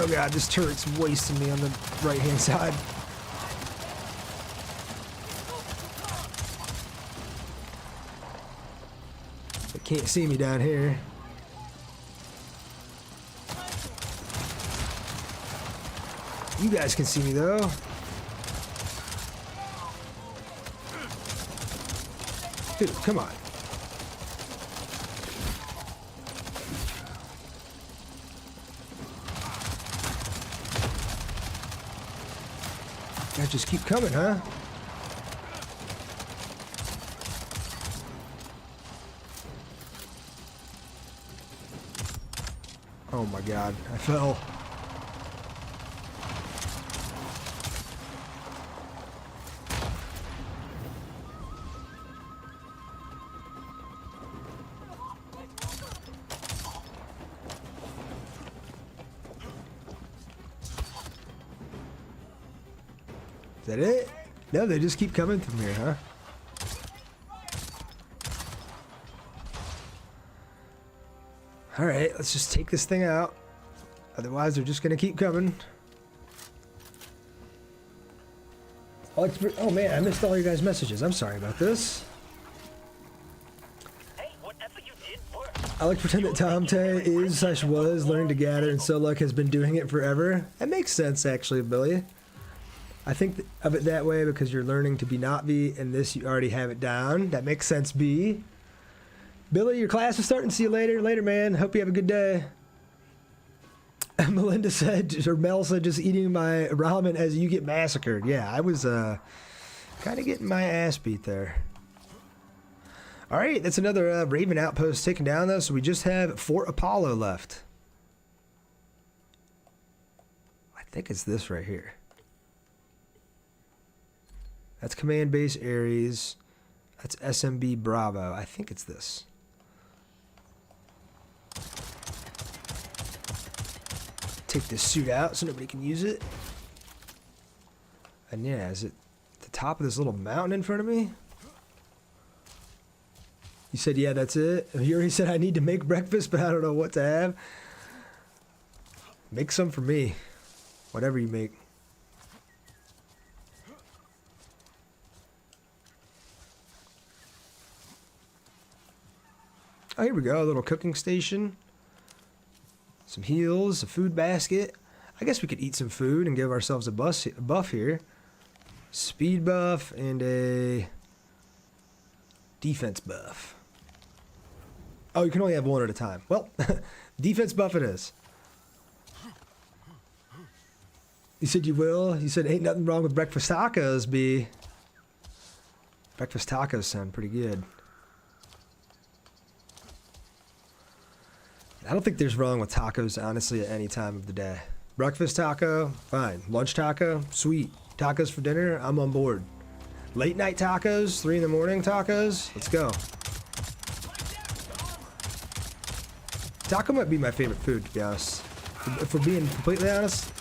god, this turret's wasting me on the right hand side. Can't see me down here. You guys can see me though. Dude, come on. Guys just keep coming, huh? Oh my god, I fell. Is that it? No, they just keep coming from here, huh? Alright, let's just take this thing out. Otherwise, they're just gonna keep coming. Oh man, I missed all your guys' messages. I'm sorry about this. Hey, whatever you did worked. I like to pretend that Tomte is/was learning to gather, and Soluk has been doing it forever. That makes sense, actually, Billy. I think of it that way because you're learning to be not V, and this you already have it down. That makes sense, B. Billy, your class is starting. See you later. Later, man. Hope you have a good day. Melinda said, or Mel said, just eating my ramen as you get massacred. Yeah, I was kind of getting my ass beat there. All right, that's another Raven outpost taken down, though, so we just have Fort Apollo left. I think it's this right here. That's Command Base Ares. That's SMB Bravo. I think it's this. Take this suit out so nobody can use it. And yeah, is it the top of this little mountain in front of me? You said, yeah, that's it. You already said I need to make breakfast, but I don't know what to have. Make some for me. Whatever you make. Oh, here we go. A little cooking station. Some heals, a food basket. I guess we could eat some food and give ourselves a buff here. Speed buff and a defense buff. Oh, you can only have one at a time. Well, defense buff it is. You said you will? You said ain't nothing wrong with breakfast tacos, B. Breakfast tacos sound pretty good. I don't think there's wrong with tacos, honestly, at any time of the day. Breakfast taco, fine. Lunch taco, sweet. Tacos for dinner, I'm on board. Late night tacos, 3 in the morning tacos, let's go. Taco might be my favorite food, to be honest. If we're being completely honest.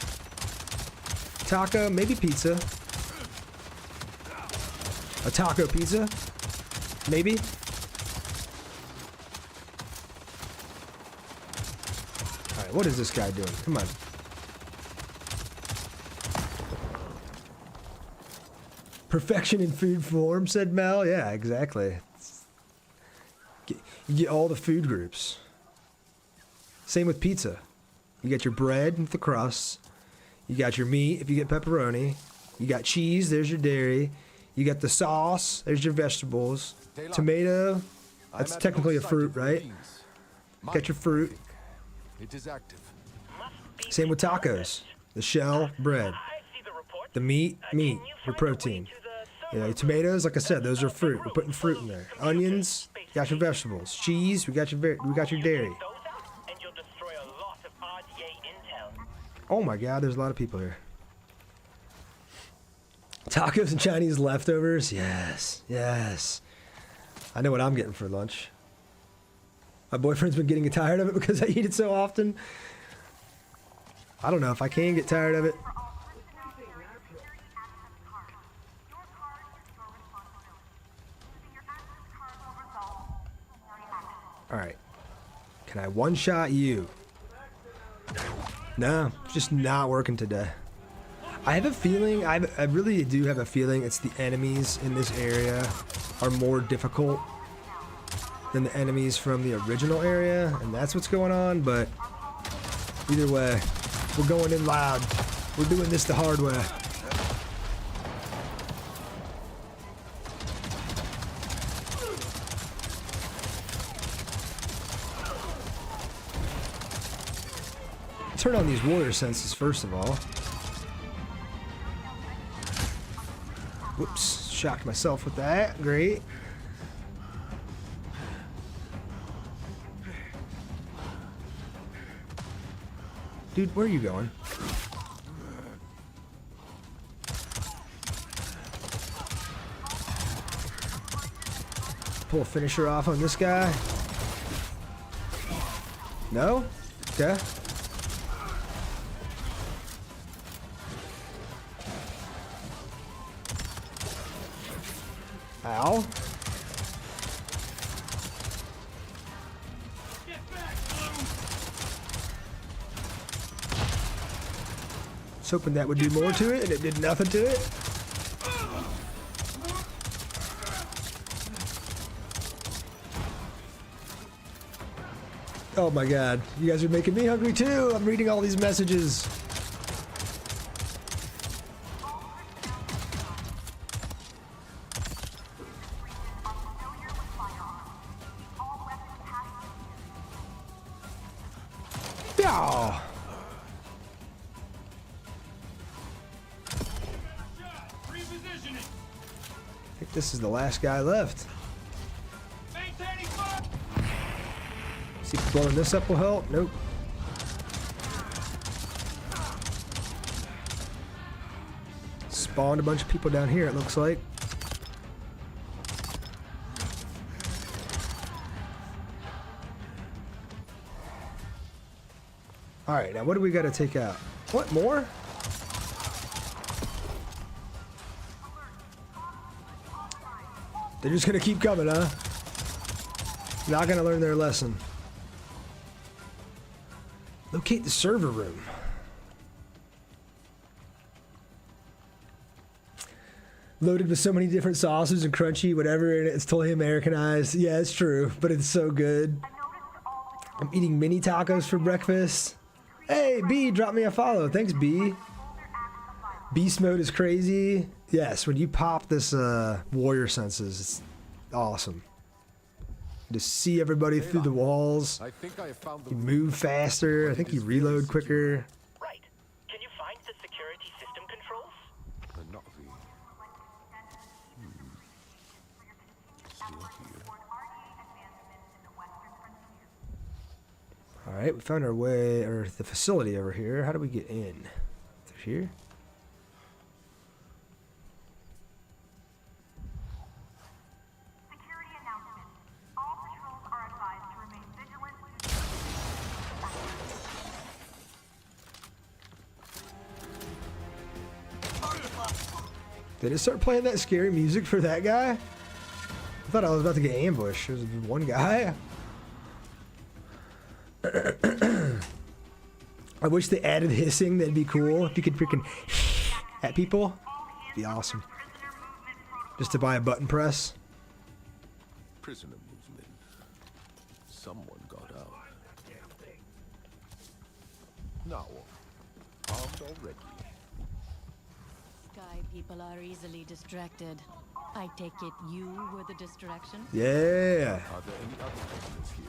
Taco, maybe pizza. A taco pizza, maybe. What is this guy doing? Come on. Perfection in food form, said Mel. Yeah, exactly. You get all the food groups. Same with pizza. You got your bread with the crust. You got your meat if you get pepperoni. You got cheese, there's your dairy. You got the sauce, there's your vegetables. Tomato, that's technically a fruit, right? Got your fruit. It is active. Same with tacos. The shell, bread. The meat for protein. You know, your tomatoes, like I said, those are fruit. We're putting fruit in there. Onions, you got your vegetables. Cheese, we got your dairy. Oh my God, there's a lot of people here. Tacos and Chinese leftovers, yes, yes. I know what I'm getting for lunch. My boyfriend's been getting tired of it because I eat it so often. I don't know if I can get tired of it. Alright. Can I one-shot you? No, it's just not working today. I have a feeling, I really do have a feeling it's the enemies in this area are more difficult than the enemies from the original area, and that's what's going on, but either way, we're going in loud. We're doing this the hard way. Turn on these warrior senses first of all. Whoops, shocked myself with that. Great. Dude, where are you going? Pull a finisher off on this guy. No? Okay. Ow. I was hoping that would do more to it, and it did nothing to it. Oh my god, you guys are making me hungry too! I'm reading all these messages. Yeah. I think this is the last guy left. See if blowing this up will help. Nope. Spawned a bunch of people down here, it looks like. Alright, now what do we gotta take out? What, more? They're just gonna keep coming, huh? Not gonna learn their lesson. Locate the server room. Loaded with so many different sauces and crunchy, whatever, and it's totally Americanized. Yeah, it's true, but it's so good. I'm eating mini tacos for breakfast. Hey, B, drop me a follow. Thanks, B. Beast mode is crazy. Yes, when you pop this warrior senses, it's awesome. To see everybody through the walls. I think I found the you move faster. I think you reload quicker. Right. Can you find the security system controls? Not the... Still here. Alright, we found our way, or the facility over here. How do we get in? Through here? Did it start playing that scary music for that guy? I thought I was about to get ambushed. There's one guy. I wish they added hissing. That'd be cool. If you could freaking at people, it'd be awesome. Just to buy a button press. Prisoner movement. Someone got out. Now, armed already. Sky people are easily distracted. I take it you were the distraction? Yeah. Are there any other prisoners here?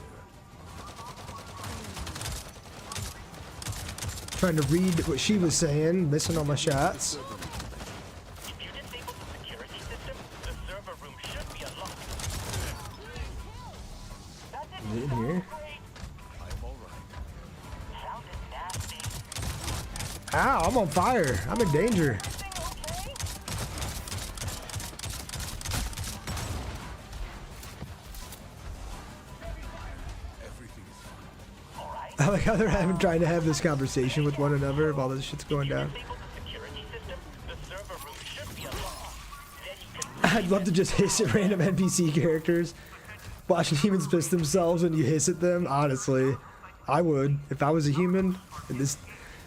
Trying to read what she was saying, missing all my shots. If you disable the security system, the server room should be unlocked. Is it in here? I'm alright. Sounded nasty. Ow, I'm on fire. I'm in danger. I like how they're trying to have this conversation with one another while this shit's going down. I'd love to just hiss at random NPC characters. Watching humans piss themselves when you hiss at them, honestly. I would. If I was a human and this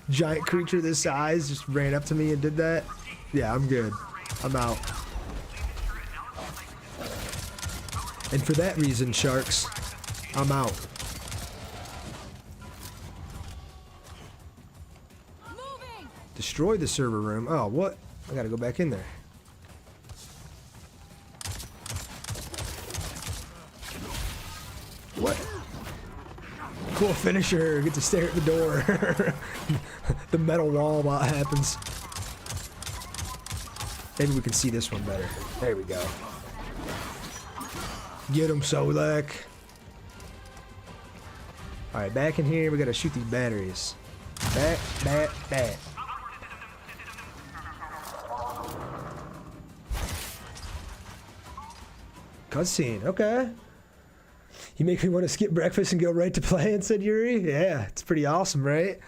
giant creature this size just ran up to me and did that, yeah, I'm good. I'm out. And for that reason, sharks, I'm out. Moving. Destroy the server room. Oh, what? I gotta go back in there. What? Cool finisher. Get to stare at the door. The metal wall while it happens. Maybe we can see this one better. There we go. Get him, Solek. Alright, back in here, we gotta shoot these batteries. Bat. Cutscene, okay. You make me want to skip breakfast and go right to playing, said Yuri. Yeah, it's pretty awesome, right?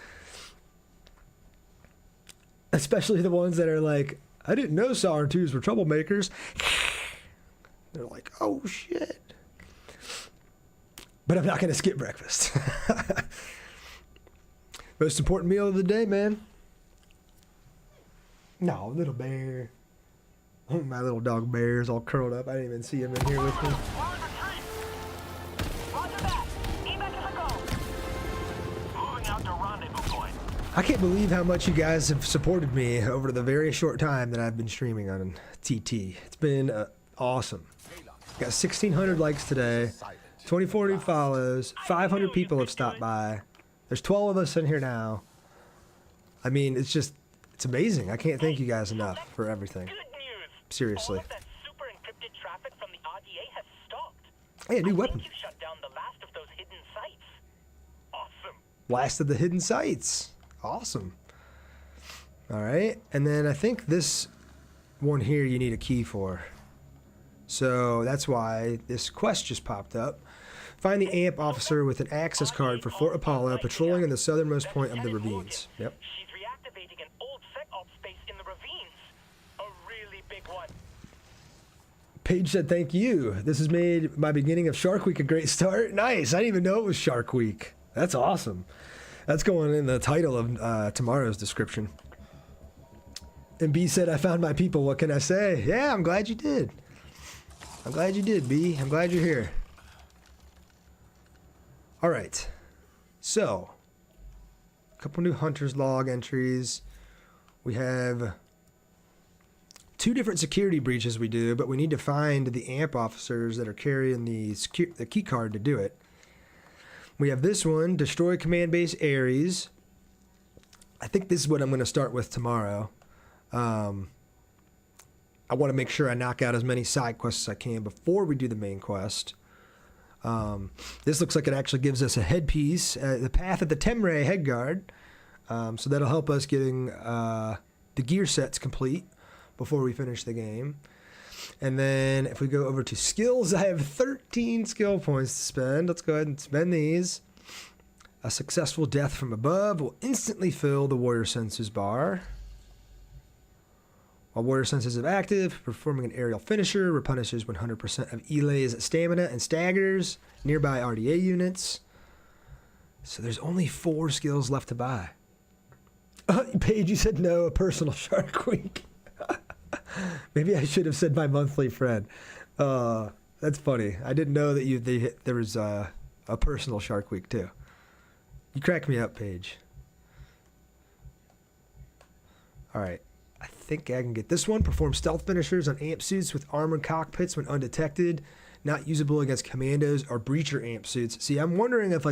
Especially the ones that are like, I didn't know Sovereign 2s were troublemakers. They're like, oh shit. But I'm not going to skip breakfast. Most important meal of the day, man. No, little bear. My little dog bear is all curled up. I didn't even see him in here with me. I can't believe how much you guys have supported me over the very short time that I've been streaming on TT. It's been awesome. Got 1,600 likes today, 24 new follows, 500 people have stopped by. There's 12 of us in here now. I mean, it's just, it's amazing. I can't thank you guys enough for everything. Seriously. Hey, a new weapon. Last of the hidden sites. Awesome. All right, and then I think this one here you need a key for. So that's why this quest just popped up. Find the AMP officer with an access card for Fort Apollo patrolling in the southernmost point of the ravines. Yep. She's reactivating an old SecOps space in the ravines. A really big one. Paige said, thank you. This has made my beginning of Shark Week a great start. Nice. I didn't even know it was Shark Week. That's awesome. That's going in the title of tomorrow's description. And B said, I found my people. What can I say? Yeah, I'm glad you did. I'm glad you did, B. I'm glad you're here. All right. So, a couple new Hunter's Log entries. We have 2 different security breaches we do, but we need to find the AMP officers that are carrying the key card to do it. We have this one, destroy command base Ares. I think this is what I'm going to start with tomorrow. I want to make sure I knock out as many side quests as I can before we do the main quest. This looks like it actually gives us a headpiece, the path of the Temray headguard. So that'll help us getting the gear sets complete before we finish the game. And then if we go over to skills, I have 13 skill points to spend. Let's go ahead and spend these. A successful death from above will instantly fill the warrior senses bar. While warrior senses are active, performing an aerial finisher replenishes 100% of Elay's stamina and staggers nearby RDA units. So there's only 4 skills left to buy. Paige, you said no, a personal Shark Week. Maybe I should have said my monthly friend. That's funny. I didn't know that there was a personal Shark Week too. You crack me up, Paige. All right. I think I can get this one. Perform stealth finishers on amp suits with armored cockpits when undetected. Not usable against commandos or breacher amp suits. See, I'm wondering if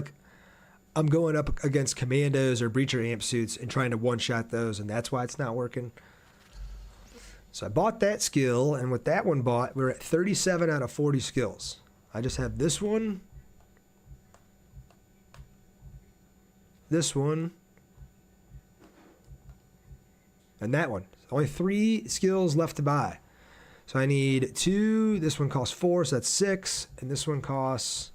I'm going up against commandos or breacher amp suits and trying to one-shot those, and that's why it's not working. So I bought that skill, and with that one bought, we're at 37 out of 40 skills. I just have this one, and that one. Only 3 skills left to buy. So I need 2. This one costs 4, so that's 6. And this one costs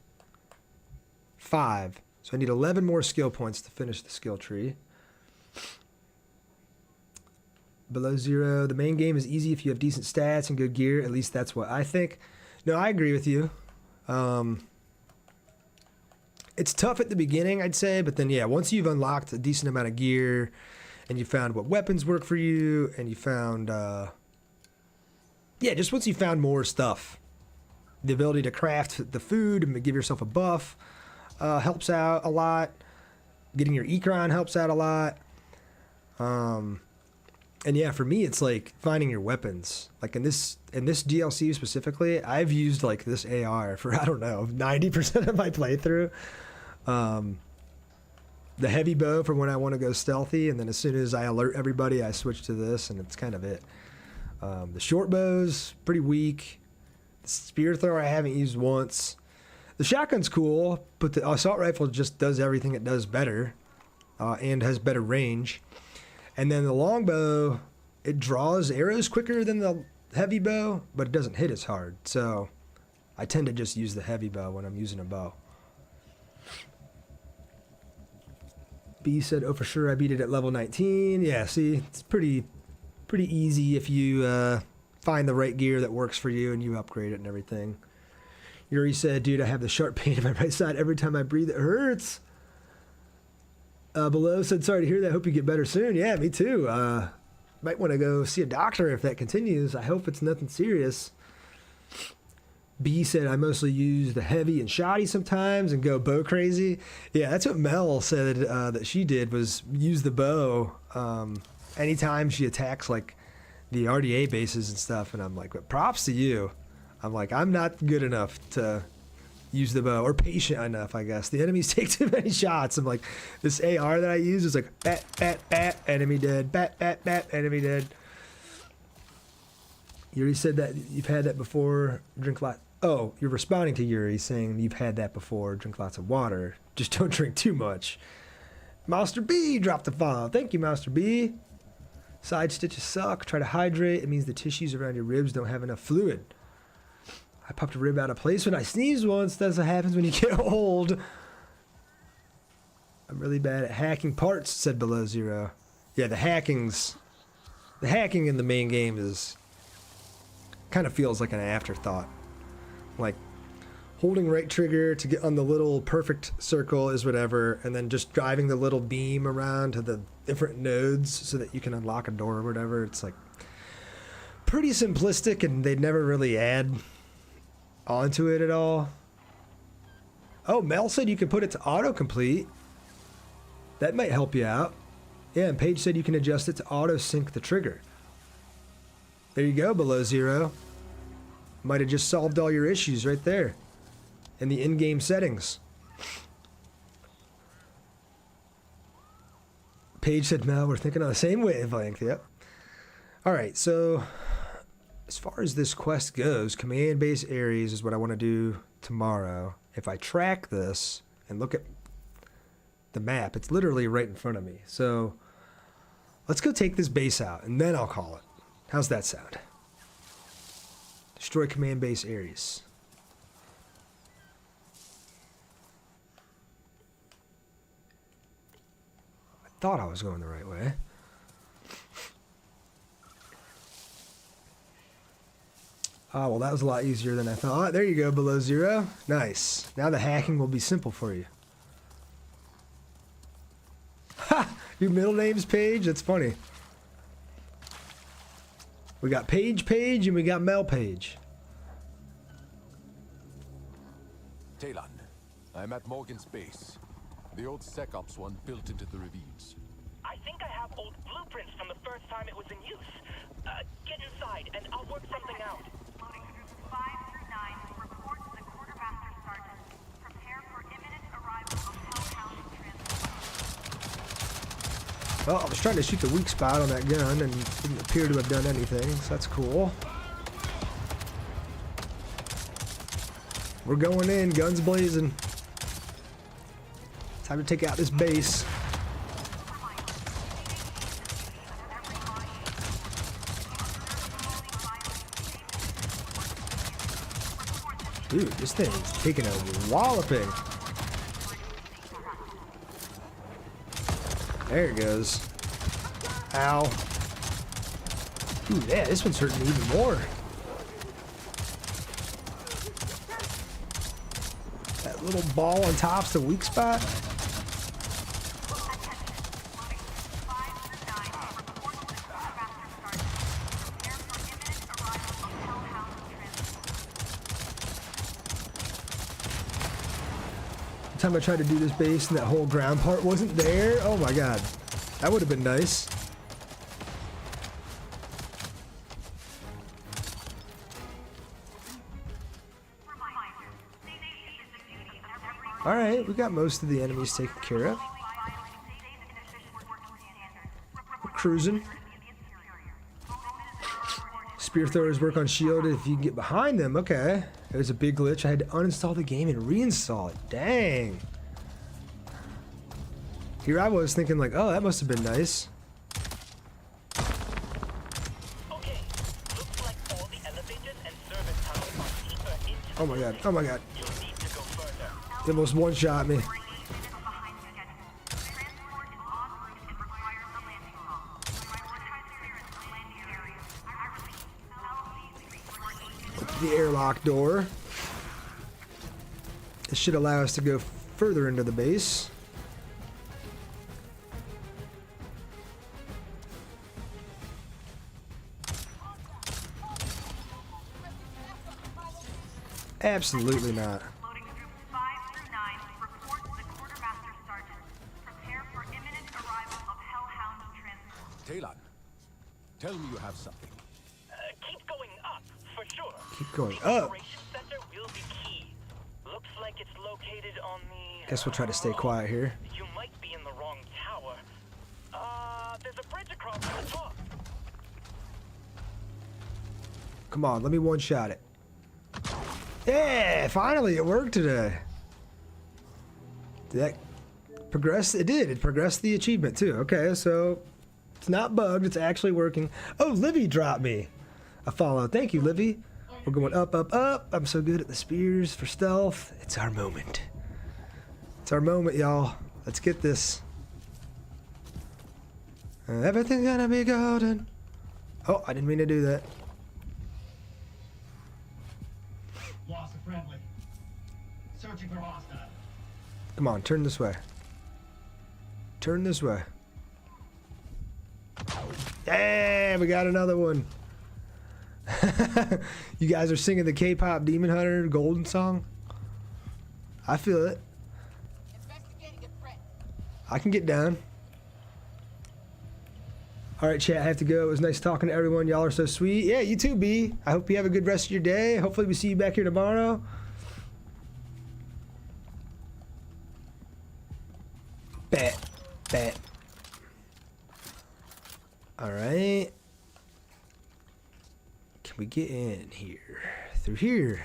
5. So I need 11 more skill points to finish the skill tree. Below 0. The main game is easy if you have decent stats and good gear. At least that's what I think. No, I agree with you. It's tough at the beginning, I'd say. But then, yeah, once you've unlocked a decent amount of gear and you found what weapons work for you and you found... yeah, just once you found more stuff, the ability to craft the food and give yourself a buff helps out a lot. Getting your Ecron helps out a lot. And yeah, for me, it's like finding your weapons. Like in this DLC specifically, I've used like this AR for, I don't know, 90% of my playthrough. The heavy bow for when I want to go stealthy, and then as soon as I alert everybody, I switch to this, and it's kind of it. The short bow's pretty weak. The spear thrower I haven't used once. The shotgun's cool, but the assault rifle just does everything it does better, and has better range. And then the longbow, it draws arrows quicker than the heavy bow, but it doesn't hit as hard. So I tend to just use the heavy bow when I'm using a bow. B said, oh, for sure, I beat it at level 19. Yeah, see, it's pretty easy if you find the right gear that works for you and you upgrade it and everything. Yuri said, dude, I have the sharp pain in my right side. Every time I breathe, it hurts. Below said, sorry to hear that. Hope you get better soon. Yeah, me too. Might want to go see a doctor if that continues. I hope it's nothing serious. B said, I mostly use the heavy and shoddy sometimes and go bow crazy. Yeah, that's what Mel said that she did, was use the bow anytime she attacks like the RDA bases and stuff. And I'm like, but props to you. I'm like, I'm not good enough to use the bow, or patient enough, I guess. The enemies take too many shots. I'm like, this AR that I use is like, bat, bat, bat, enemy dead, bat, bat, bat, enemy dead. Yuri said that you've had that before, drink lot. Oh, you're responding to Yuri saying you've had that before, drink lots of water. Just don't drink too much. Master B dropped the follow. Thank you, Master B. Side stitches suck. Try to hydrate. It means the tissues around your ribs don't have enough fluid. I popped a rib out of place when I sneezed once. That's what happens when you get old. I'm really bad at hacking parts, said Below Zero. Yeah, the hacking in the main game is kind of feels like an afterthought. Like holding right trigger to get on the little perfect circle is whatever, and then just driving the little beam around to the different nodes so that you can unlock a door or whatever. It's like pretty simplistic, and they never really add onto it at all. Oh, Mel said you can put it to autocomplete. That might help you out. Yeah, and Paige said you can adjust it to auto sync the trigger. There you go, Below Zero. Might have just solved all your issues right there in the in-game settings. Paige said, Mel, we're thinking on the same wavelength. Yep. All right, so as far as this quest goes, command base Ares is what I want to do tomorrow. If I track this and look at the map, it's literally right in front of me. So let's go take this base out, and then I'll call it. How's that sound? Destroy command base Ares. I thought I was going the right way. Oh, well, that was a lot easier than I thought. There you go, Below Zero. Nice. Now the hacking will be simple for you. Ha! Your middle name's Paige? That's funny. We got Paige and we got Mel Page. Talon, I'm at Morgan's base. The old SecOps one built into the ravines. I think I have old blueprints from the first time it was in use. Get inside, and I'll work something out. Loading groups 5 through 9, report to the quartermaster sergeant. Prepare for imminent arrival of Hellhound transport. Well, I was trying to shoot the weak spot on that gun and didn't appear to have done anything, so that's cool. We're going in, guns blazing. Time to take out this base. Dude, this thing's taking a walloping. There it goes. Ow. Ooh, yeah, this one's hurting even more. That little ball on top's the weak spot. Time I tried to do this base and that whole ground part wasn't there. Oh my god. That would have been nice. Alright, we got most of the enemies taken care of. We're cruising. Spear throwers work on shield if you can get behind them. Okay. It was a big glitch. I had to uninstall the game and reinstall it. Dang. Here I was thinking like, oh, that must have been nice. Oh my god. Oh my god. They almost one-shot me. The airlock door. It should allow us to go further into the base. Absolutely not. Talon, tell me you have something. Keep going up, for sure. Keep going The up. operations center will be key. Looks like it's located on the... Guess we'll try to stay quiet here. You might be in the wrong tower. There's a bridge across the top. Come on, let me one-shot it. Yeah, finally it worked today. Did that progress? It did. It progressed the achievement too. Okay, so it's not bugged. It's actually working. Oh, Livy dropped me a follow. Thank you, Livy. We're going up, up, up. I'm so good at the spears for stealth. It's our moment. It's our moment, y'all. Let's get this. Everything's gonna be golden. Oh, I didn't mean to do that. Lost a friendly. Searching for hostile. Come on, turn this way. Turn this way. Yeah, we got another one. You guys are singing the K-pop Demon Hunter Golden song? I feel it. I can get down. Alright, chat, I have to go. It was nice talking to everyone. Y'all are so sweet. Yeah, you too, B. I hope you have a good rest of your day. Hopefully we see you back here tomorrow. Bet. Bet. Alright. Can we get in here? Through here.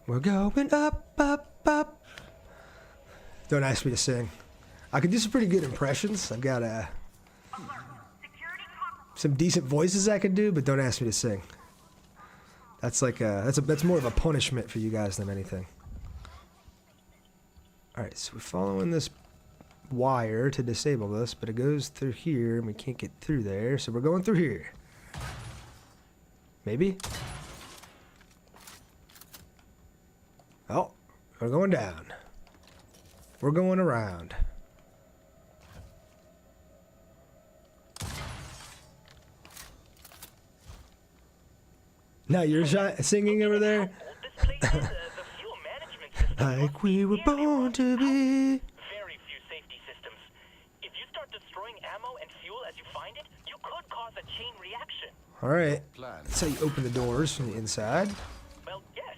We're going up, up, up. Don't ask me to sing. I can do some pretty good impressions. I've got some decent voices I can do, but don't ask me to sing. That's like that's more of a punishment for you guys than anything. All right, so we're following this wire to disable this, but it goes through here and we can't get through there, so we're going through here. Maybe? Oh, we're going down. We're going around. Now you're singing over there? Like we were born to be. Very few safety systems. If you start destroying ammo and fuel as you find it, you could cause a chain reaction. Alright. That's how you open the doors from the inside. Well, yes.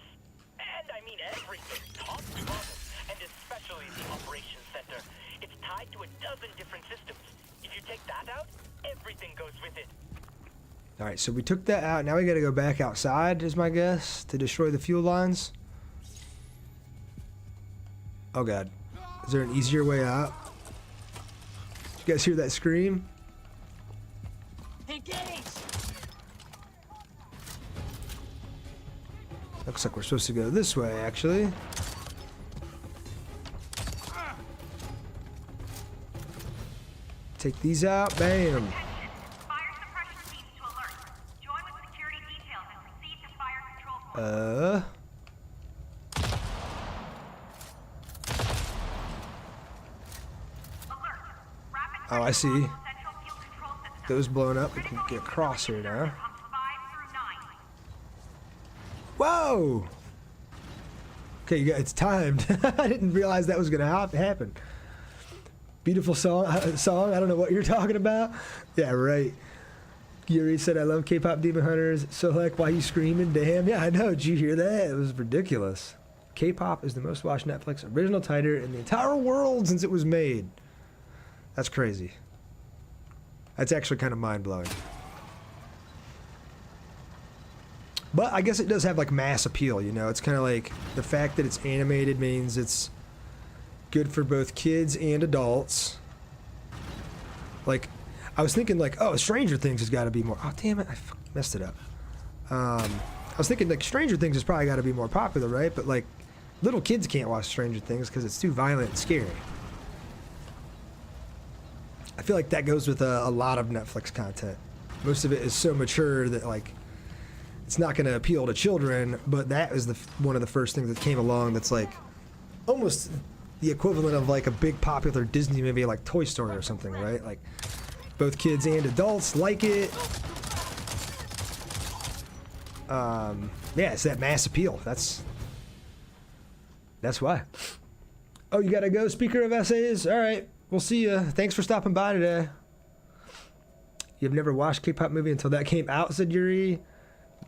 And I mean everything, top to bottom, and especially the operations center. It's tied to a dozen different systems. If you take that out, everything goes with it. Alright, so we took that out. Now we gotta go back outside, is my guess, to destroy the fuel lines. Oh god. Is there an easier way out? Did you guys hear that scream? Engage! Looks like we're supposed to go this way, actually. Take these out. Bam. Oh, I see. Those blown up. We can get across here now. Whoa! Okay, it's timed. I didn't realize that was gonna happen. Beautiful song. I don't know what you're talking about. Yeah, right. Yuri said, I love K-pop Demon Hunters. So, like, why you screaming? Damn. Yeah, I know. Did you hear that? It was ridiculous. K-pop is the most watched Netflix original title in the entire world since it was made. That's crazy. That's actually kind of mind-blowing. But I guess it does have, like, mass appeal, you know? It's kind of like the fact that it's animated means it's good for both kids and adults. Like, I was thinking, like, oh, Stranger Things has got to be more... Oh, damn it. I messed it up. I was thinking, like, Stranger Things has probably got to be more popular, right? But, like, little kids can't watch Stranger Things because it's too violent and scary. I feel like that goes with a lot of Netflix content. Most of it is so mature that, like, it's not going to appeal to children, but that is one of the first things that came along that's, like, almost the equivalent of, like, a big popular Disney movie like Toy Story or something, right? Like, both kids and adults like it. Yeah, it's that mass appeal. That's why. Oh, you gotta go, speaker of essays? All right, we'll see you. Thanks for stopping by today. You've never watched K-pop movie until that came out, said Yuri.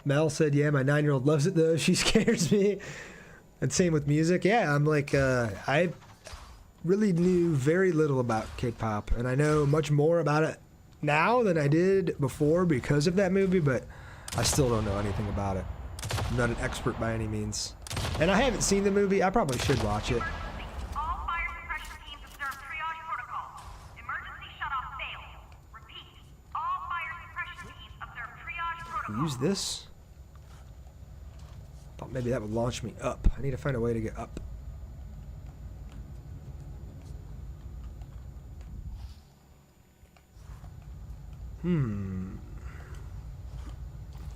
Mel said, yeah, my 9-year-old loves it though. She scares me. And same with music. Yeah, I'm like, I really knew very little about K-pop, and I know much more about it now than I did before because of that movie, but I still don't know anything about it. I'm not an expert by any means. And I haven't seen the movie. I probably should watch it. All fire suppression teams observe triage protocol. Emergency shutoff failed. Repeat. All fire suppression teams observe triage protocol. Use this? Thought maybe that would launch me up. I need to find a way to get up.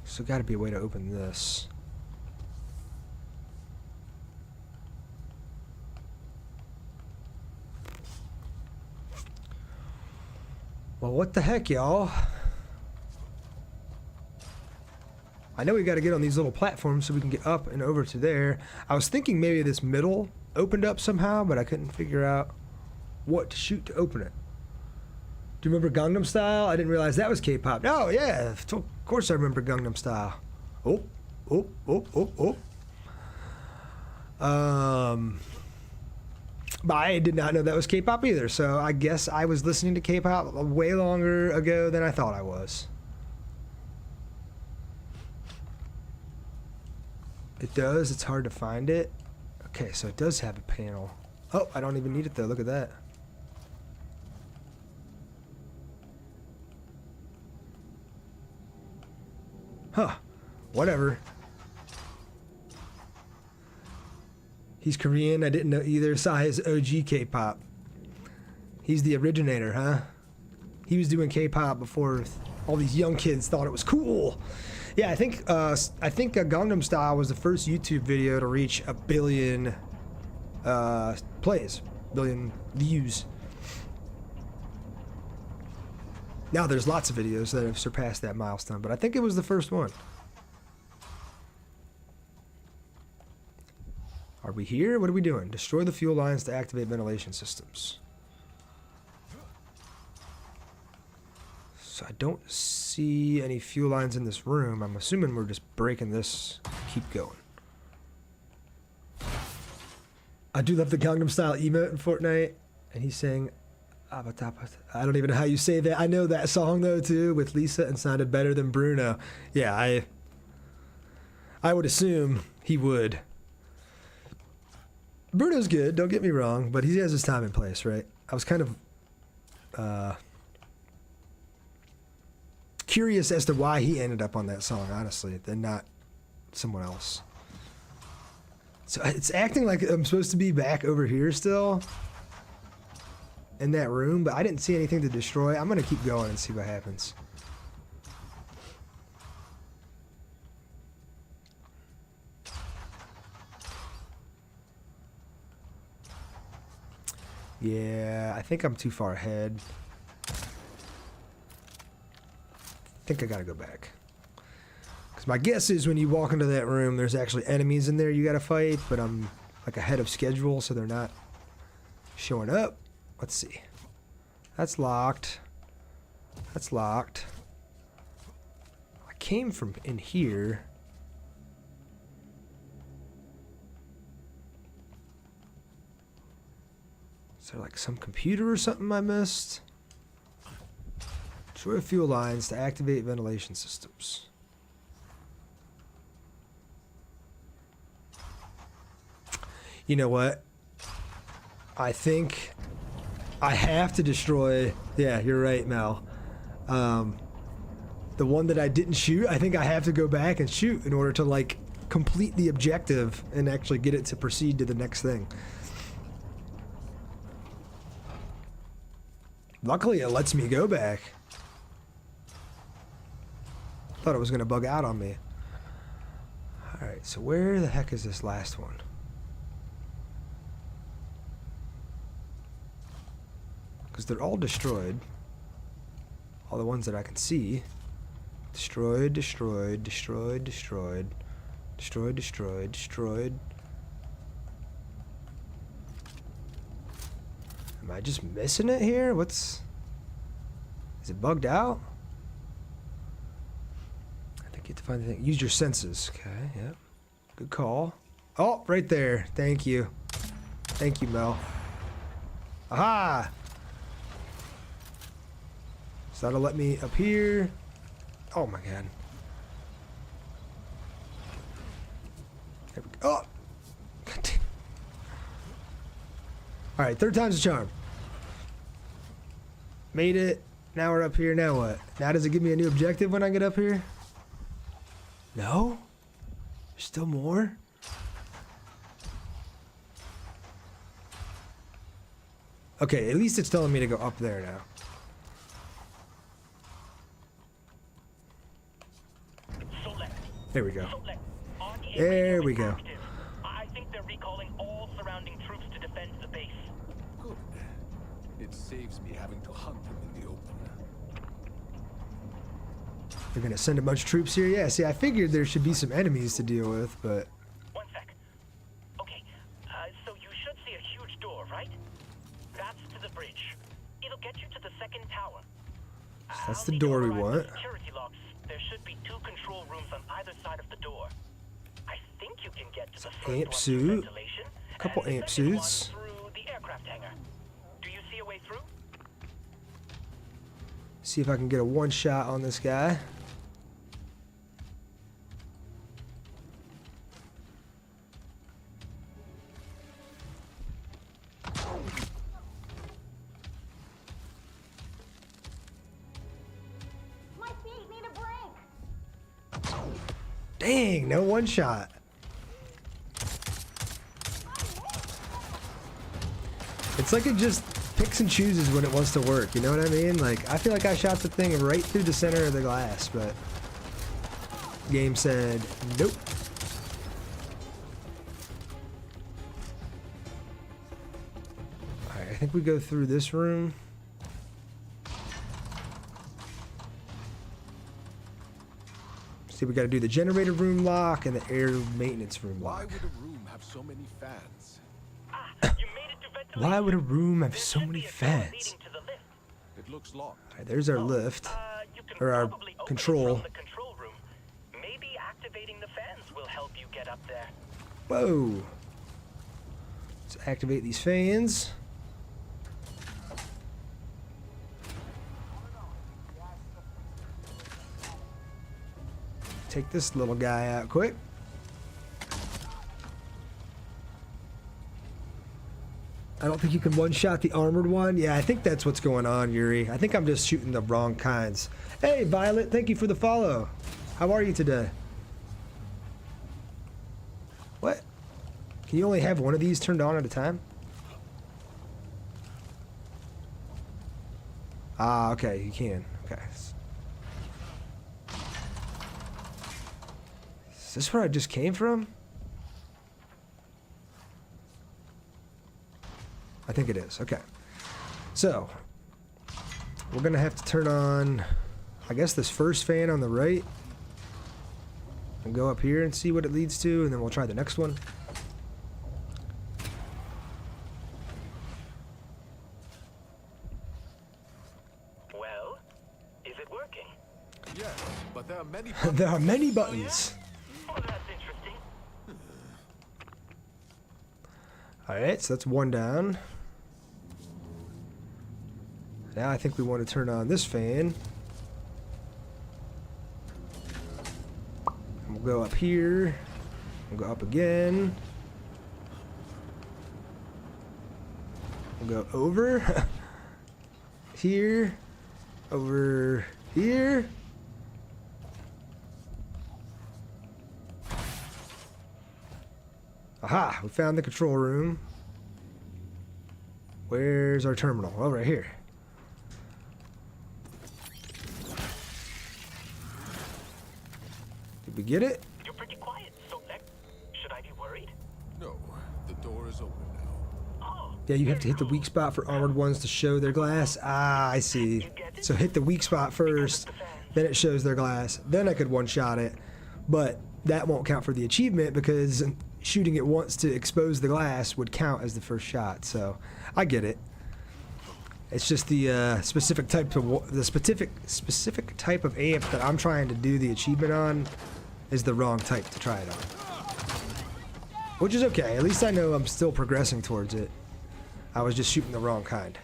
So gotta be a way to open this. Well, what the heck, y'all? I know we gotta get on these little platforms so we can get up and over to there. I was thinking maybe this middle opened up somehow, but I couldn't figure out what to shoot to open it. Do you remember Gangnam Style? I didn't realize that was K-pop. Oh, yeah. Of course I remember Gangnam Style. But I did not know that was K-pop either, so I guess I was listening to K-pop way longer ago than I thought I was. It does. It's hard to find it. Okay, so it does have a panel. Oh, I don't even need it though. Look at that. Huh. Whatever. He's Korean. I didn't know either. Saw his OG K-pop. He's the originator, huh? He was doing K-pop before all these young kids thought it was cool. Yeah, I think Gangnam Style was the first YouTube video to reach 1 billion plays, 1 billion views. Now there's lots of videos that have surpassed that milestone, but I think it was the first one. Are we here? What are we doing? Destroy the fuel lines to activate ventilation systems. So I don't see any fuel lines in this room. I'm assuming we're just breaking this. Keep going. I do love the Gangnam Style emote in Fortnite. And he's saying, I don't even know how you say that. I know that song though too with Lisa and sounded better than Bruno. Yeah, I would assume he would. Bruno's good, don't get me wrong, but he has his time and place, right? I was kind of curious as to why he ended up on that song, honestly, than not someone else. So it's acting like I'm supposed to be back over here still in that room, but I didn't see anything to destroy. I'm gonna keep going and see what happens. Yeah, I think I'm too far ahead. I think I gotta go back. Because my guess is when you walk into that room, there's actually enemies in there you gotta fight, but I'm like ahead of schedule so they're not showing up. Let's see. That's locked. That's locked. I came from in here. Is there like some computer or something I missed? Destroy fuel lines to activate ventilation systems. You know what? I think I have to destroy... Yeah, you're right, Mel. The one that I didn't shoot, I think I have to go back and shoot in order to, like, complete the objective and actually get it to proceed to the next thing. Luckily, it lets me go back. Thought it was going to bug out on me. Alright, so where the heck is this last one? Because they're all destroyed. All the ones that I can see. Destroyed, destroyed, destroyed, destroyed. Destroyed, destroyed, destroyed. Am I just missing it here? What's... Is it bugged out? I think you have to find the thing. Use your senses. Okay, yep. Good call. Oh, right there. Thank you. Thank you, Mel. Aha! So that'll let me up here. Oh my god. There we go. Oh! Alright, third time's a charm. Made it. Now we're up here. Now what? Now does it give me a new objective when I get up here? No? There's still more? Okay, at least it's telling me to go up there now. There we go. There we go. I think they're recalling all surrounding troops to defend the base. Good. It saves me having to hunt them in the open. They're gonna send a bunch of troops here? Yeah, see, I figured there should be some enemies to deal with, but... One sec. Okay, so you should see a huge door, right? That's to the bridge. It'll get you to the second tower. So that's the door we want. Security locks. There should be 2 control rooms on either side of the door. I think you can get to the first Amp one suit. through ventilation, A couple and the amp second suits. one through the aircraft hangar. Do you see a way through? See if I can get a one shot on this guy. My feet need a break. Dang, no one shot. It's like it just picks and chooses when it wants to work, you know what I mean? Like, I feel like I shot the thing right through the center of the glass, but game said nope. Alright, I think we go through this room. See, we gotta do the generator room lock and the air maintenance room Why lock. would a room have so many fans? Why would a room have so many fans? It looks locked. Alright, there's our lift. Or our control. The control room. Maybe activating the fans will help you get up there. Whoa. Let's activate these fans. Take this little guy out quick. I don't think you can one-shot the armored one. Yeah, I think that's what's going on, Yuri. I think I'm just shooting the wrong kinds. Hey, Violet, thank you for the follow. How are you today? What? Can you only have one of these turned on at a time? Ah, okay, you can. Okay. Is this where I just came from? I think it is. Okay. So, we're going to have to turn on, I guess, this first fan on the right. And go up here and see what it leads to, and then we'll try the next one. There are many buttons. Oh, that's interesting. Alright, so that's one down. Now I think we want to turn on this fan. And we'll go up here. We'll go up again. We'll go over. Here. Over here. Aha! We found the control room. Where's our terminal? Oh, right here. Did we get it? You're pretty quiet, so should I be worried? No, the door is open now. Oh, Yeah, you have to hit the weak spot for armored ones to show their glass. Ah, I see. So hit the weak spot first, then it shows their glass. Then I could one-shot it, but that won't count for the achievement because shooting it once to expose the glass would count as the first shot. So I get it. It's just the specific type of specific type of amp that I'm trying to do the achievement on is the wrong type to try it on. Which is okay. At least I know I'm still progressing towards it. I was just shooting the wrong kind.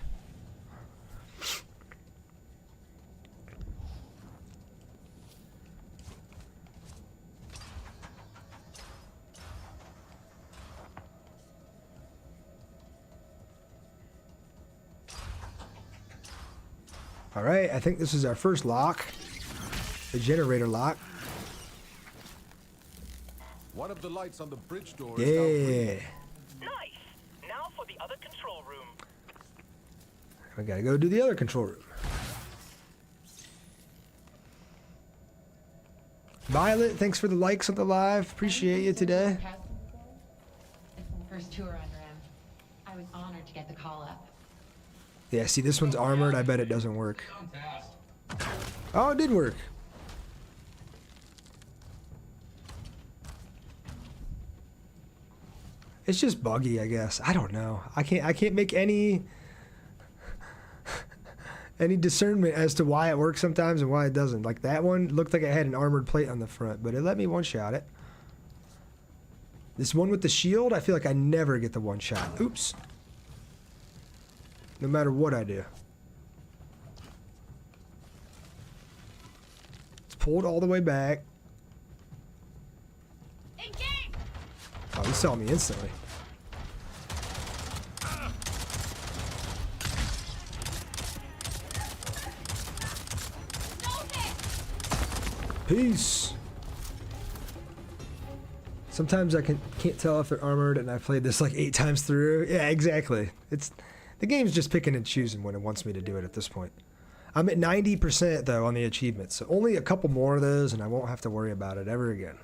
Alright, I think this is our first lock. The generator lock. One of the lights on the bridge door Yeah. is now green. Nice. Now for the other control room. I gotta go do the other control room. Violet, thanks for the likes on the live. Appreciate you today. It's my first tour under him. I was honored to get the call up. Yeah, see, this one's armored. I bet it doesn't work. Oh, it did work. It's just buggy, I guess. I don't know. I can't make any discernment as to why it works sometimes and why it doesn't. Like that one looked like it had an armored plate on the front, but it let me one-shot it. This one with the shield, I feel like I never get the one-shot. Oops. No matter what I do. It's pulled all the way back. Oh, he saw me instantly. Peace. Sometimes I can't tell if they're armored, and I've played this like 8 times through. Yeah, exactly. The game's just picking and choosing when it wants me to do it at this point. I'm at 90% though on the achievements, so only a couple more of those, and I won't have to worry about it ever again.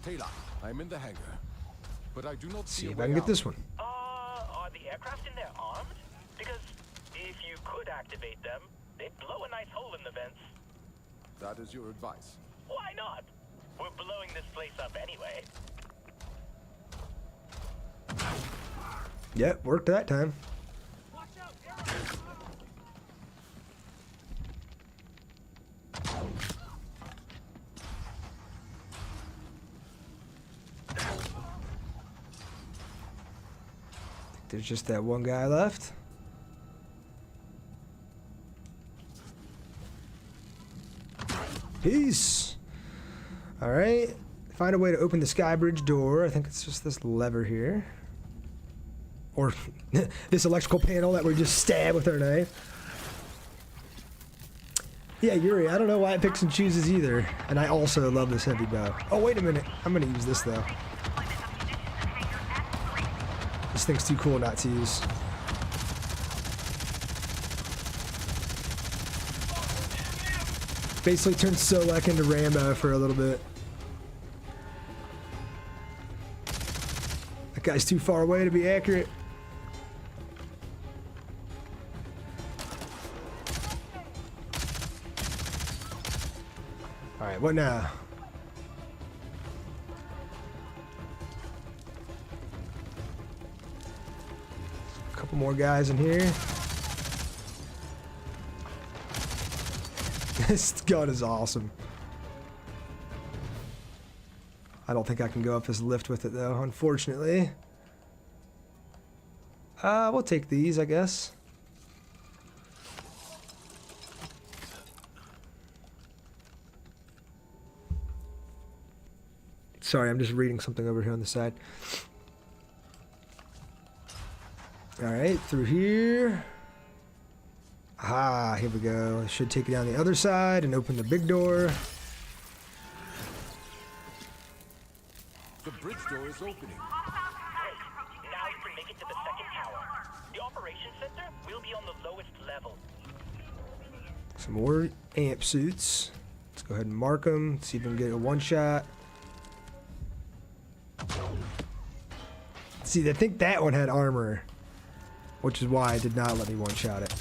Taylor, I'm in the hangar, but I do not See see if a I way can get out. this one. Are the aircraft in there armed? Because if you could activate them, they'd blow a nice hole in the vents. That is your advice. Why not? We're blowing this place up anyway. Yep, worked that time. There's just that one guy left. Peace. All right. Find a way to open the sky bridge door. I think it's just this lever here. Or this electrical panel that we just stab with our knife. Yeah, Yuri, I don't know why it picks and chooses either. And I also love this heavy bow. Oh, wait a minute. I'm going to use this, though. This thing's too cool not to use. Basically turned Solek into Rambo for a little bit. That guy's too far away to be accurate. Alright, what now? Couple more guys in here. This gun is awesome. I don't think I can go up this lift with it though, unfortunately. We'll take these, I guess. Sorry, I'm just reading something over here on the side. Alright, through here. Ah, here we go. I should take it down the other side and open the big door. The bridge door is opening. Great. Now you can make it to the second tower. The operations center will be on the lowest level. Some more amp suits. Let's go ahead and mark them. See if we can get a one-shot. See, I think that one had armor, which is why I did not let me one-shot it.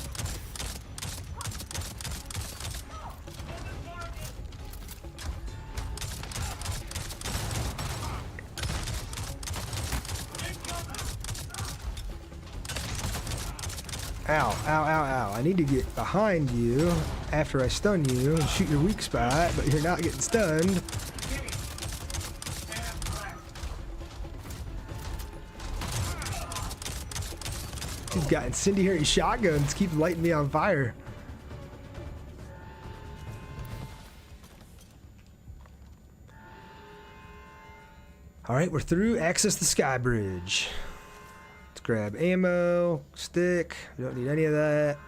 Ow, ow, ow, ow. I need to get behind you after I stun you and shoot your weak spot, but you're not getting stunned. He's got incendiary shotguns, keep lighting me on fire. Alright, we're through. Access the sky bridge. Let's grab ammo, stick. We don't need any of that.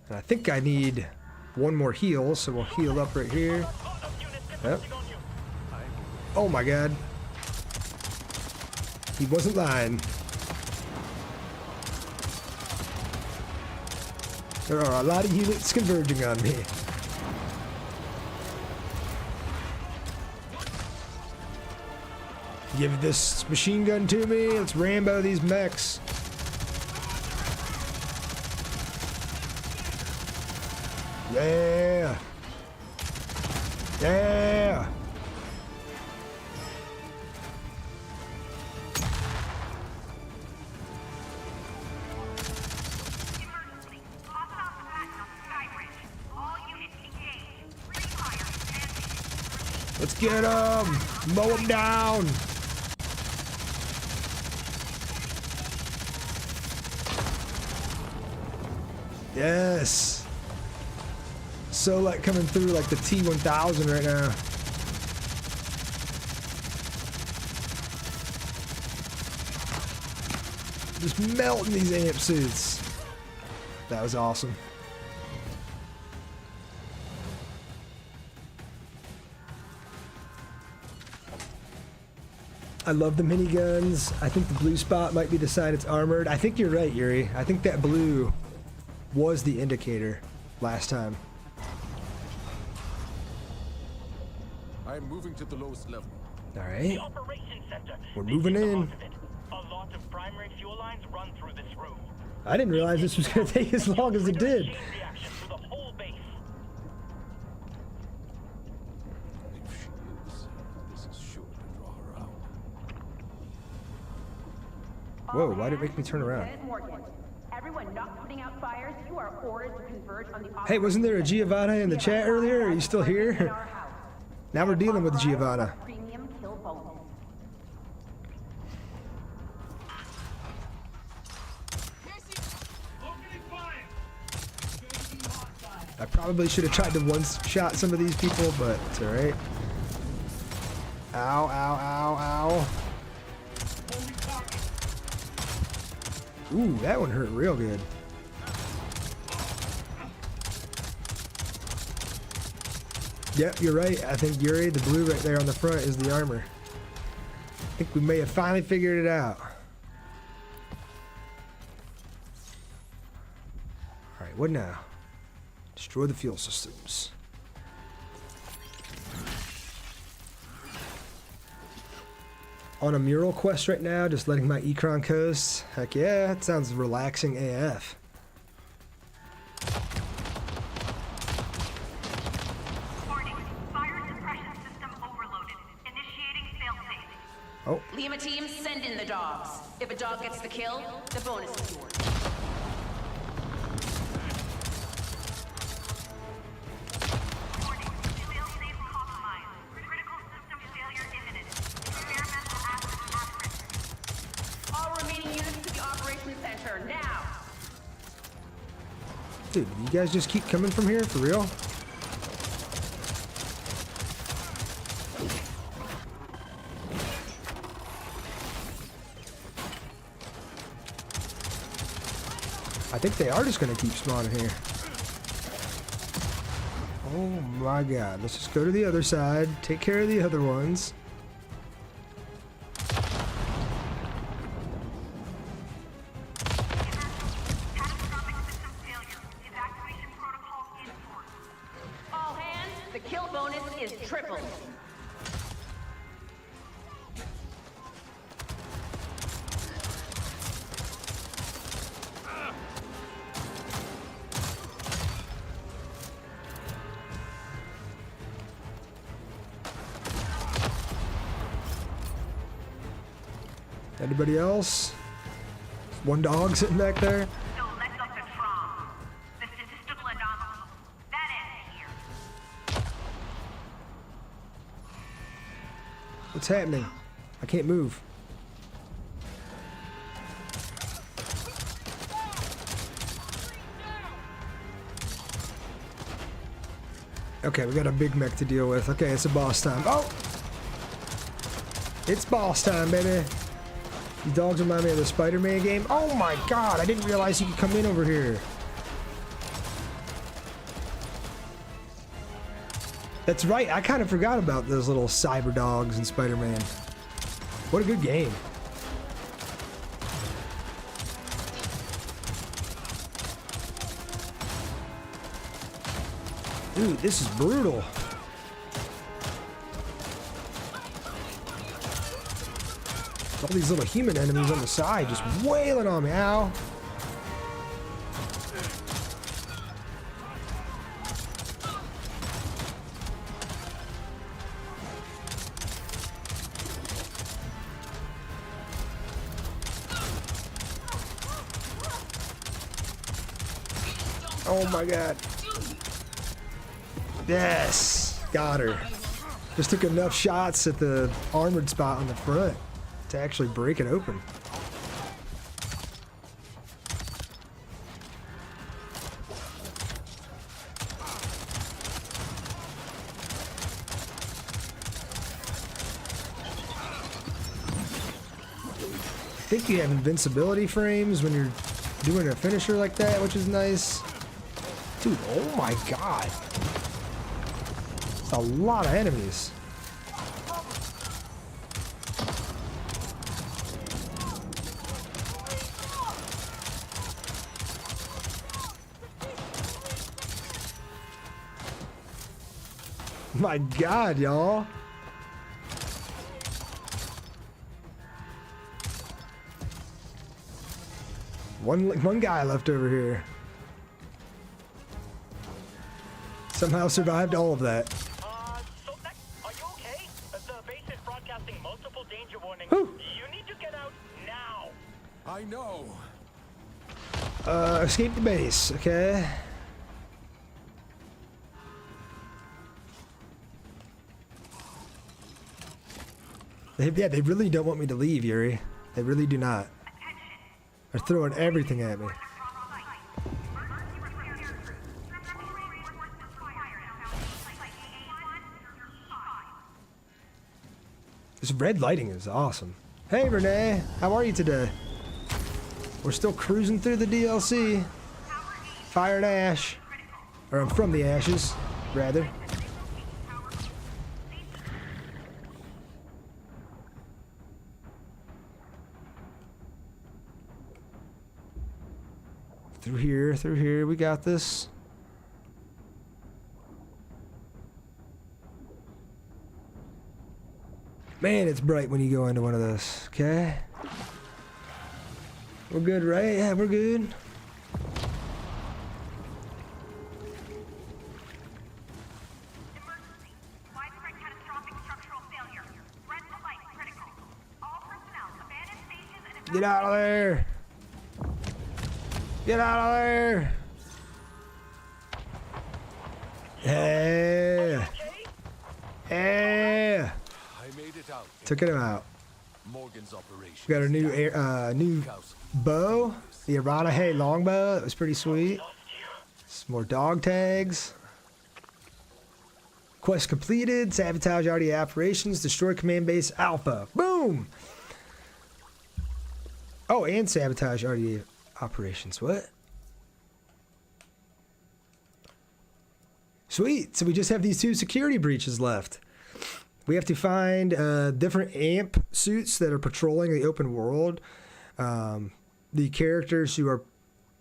And I think I need one more heal, so we'll heal up right here. Yep. Oh my god. He wasn't lying. There are a lot of units converging on me. Give this machine gun to me. Let's Rambo these mechs. Yeah. Yeah. Let's get him! Mow him down! Yes! So like coming through like the T-1000 right now. Just melting these amp suits. That was awesome. I love the miniguns. I think the blue spot might be the sign it's armored. I think you're right, Yuri. I think that blue was the indicator last time. I am moving to the lowest level. All right. The operations center. We're moving in. A lot of primary fuel lines run through this room. I didn't realize this was going to take as long as it did. Reaction to the whole base. If she is, this is sure to draw her out. Whoa, why did it make me turn around? Everyone not putting out fires, you are ordered to converge on the Hey, wasn't there a Giovanna in the chat earlier? Are you still here? Now we're dealing with Giovanna. premium kill bonus. I probably should have tried to one-shot some of these people, but it's alright. Ow, ow, ow, ow. Ooh, that one hurt real good. Yep, you're right. I think Yuri, the blue right there on the front, is the armor. I think we may have finally figured it out. Alright, what now? Destroy the fuel systems. On a mural quest right now, just letting my Ekron coast. Heck yeah, it sounds relaxing AF. Oh. Lima team, send in the dogs. If a dog gets the kill, the bonus is yours. All remaining units to the operations center now. Dude, you guys just keep coming from here for real? I think they are just gonna keep spawning here. Oh my god. Let's just go to the other side, take care of the other ones. All hands, the kill bonus is tripled. Anybody else? One dog sitting back there. What's happening? I can't move. Okay, we got a big mech to deal with. Okay, it's a boss time. Oh! It's boss time, baby. These dogs remind me of the Spider-Man game. Oh my god, I didn't realize you could come in over here. That's right, I kind of forgot about those little cyber dogs in Spider-Man. What a good game. Dude, this is brutal. All these little human enemies on the side just wailing on me. Ow. Oh my god. Yes! Got her. Just took enough shots at the armored spot on the front to actually break it open. I think you have invincibility frames when you're doing a finisher like that, which is nice. Dude, oh my god. It's a lot of enemies. My god, y'all. One guy left over here. Somehow survived all of that. Are you okay? The base is broadcasting multiple danger warnings. Whew. You need to get out now. I know. Escape the base, okay? They really don't want me to leave, Yuri. They really do not. They're throwing everything at me. This red lighting is awesome. Hey, Renee. How are you today? We're still cruising through the DLC. Fire and Ash. Or I'm from the ashes, rather. Through here, we got this. Man, it's bright when you go into one of those, okay? We're good, right? Yeah, we're good. Get out of there. Get out of there. Yeah. Yeah. I made it out. Took him out. Morgan's operation. We got a new bow, the Aranahe longbow. That was pretty sweet. Some more dog tags. Quest completed. Sabotage RD operations. Destroy command base Alpha. Boom. Oh, and sabotage RD operations. What? Sweet. So we just have these 2 security breaches left. We have to find different AMP suits that are patrolling the open world. The characters who are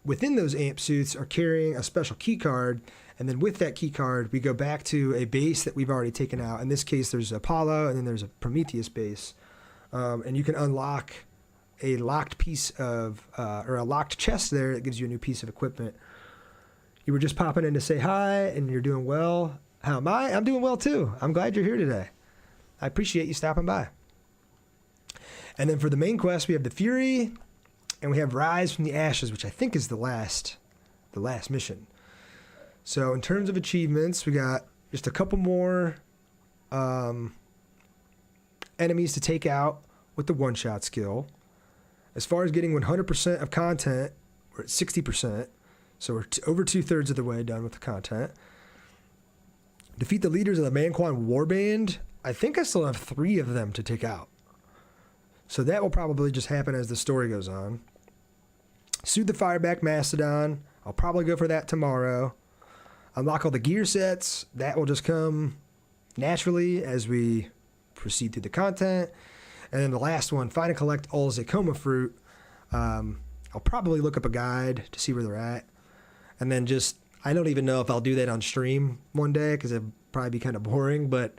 within those AMP suits are carrying a special key card, and then with that key card, we go back to a base that we've already taken out. In this case, there's Apollo, and then there's a Prometheus base. And you can unlock a locked piece of, or a locked chest there that gives you a new piece of equipment. You were just popping in to say hi, and you're doing well. How am I? I'm doing well, too. I'm glad you're here today. I appreciate you stopping by. And then for the main quest, we have the Fury, and we have Rise from the Ashes, which I think is the last mission. So in terms of achievements, we got just a couple more enemies to take out with the one-shot skill. As far as getting 100% of content, we're at 60%. So we're over 2/3 of the way done with the content. Defeat the leaders of the Manquan Warband. I think I still have 3 of them to take out. So that will probably just happen as the story goes on. Soothe the Fireback Mastodon. I'll probably go for that tomorrow. Unlock all the gear sets. That will just come naturally as we proceed through the content. And then the last one, find and collect all Zacoma fruit. I'll probably look up a guide to see where they're at. And then just, I don't even know if I'll do that on stream one day because it'd probably be kind of boring, but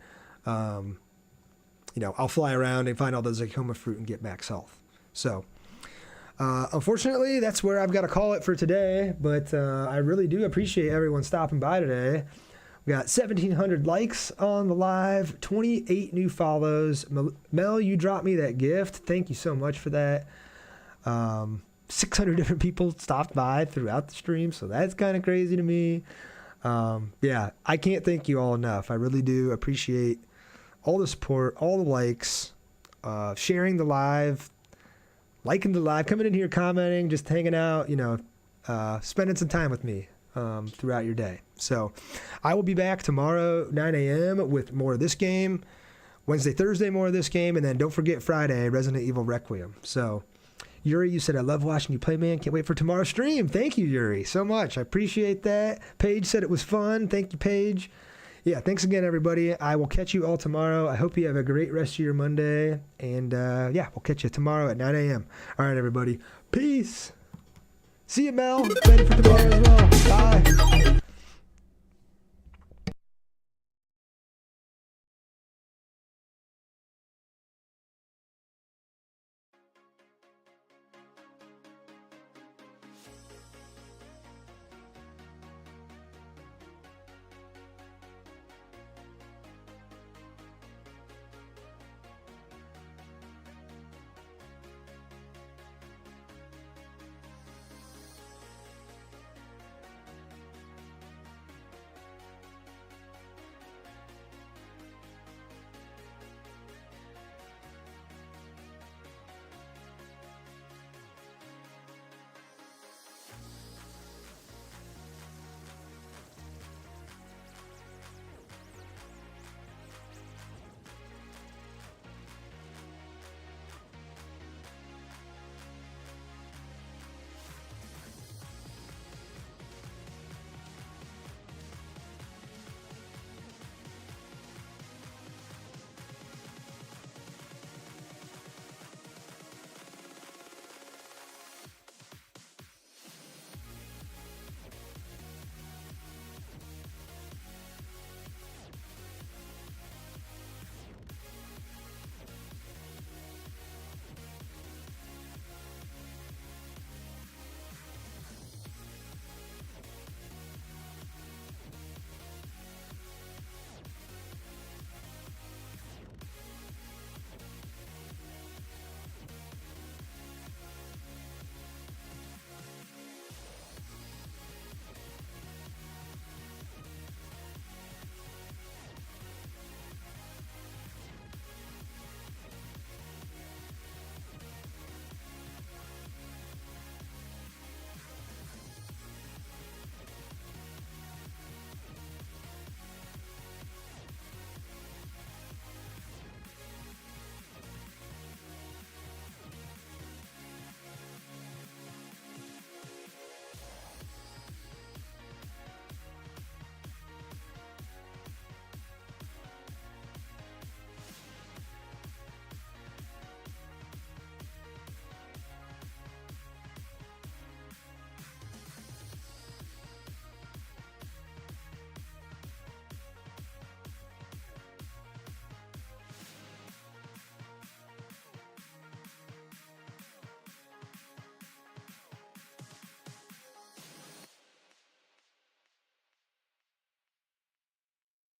you know, I'll fly around and find all the Zacoma fruit and get max health. So, unfortunately, that's where I've got to call it for today, but I really do appreciate everyone stopping by today. We got 1,700 likes on the live, 28 new follows. Mel, you dropped me that gift. Thank you so much for that. 600 different people stopped by throughout the stream, so that's kind of crazy to me. Yeah, I can't thank you all enough. I really do appreciate all the support, all the likes, sharing the live, liking the live, coming in here, commenting, just hanging out, you know, spending some time with me throughout your day. So I will be back tomorrow, 9 a.m. with more of this game. Wednesday, Thursday, more of this game. And then don't forget Friday, Resident Evil Requiem. So Yuri, you said, I love watching you play, man. Can't wait for tomorrow's stream. Thank you, Yuri, so much. I appreciate that. Paige said it was fun. Thank you, Paige. Yeah, thanks again, everybody. I will catch you all tomorrow. I hope you have a great rest of your Monday. And yeah, we'll catch you tomorrow at 9 a.m. All right, everybody. Peace. See you, Mel. Ready for tomorrow as well. Bye.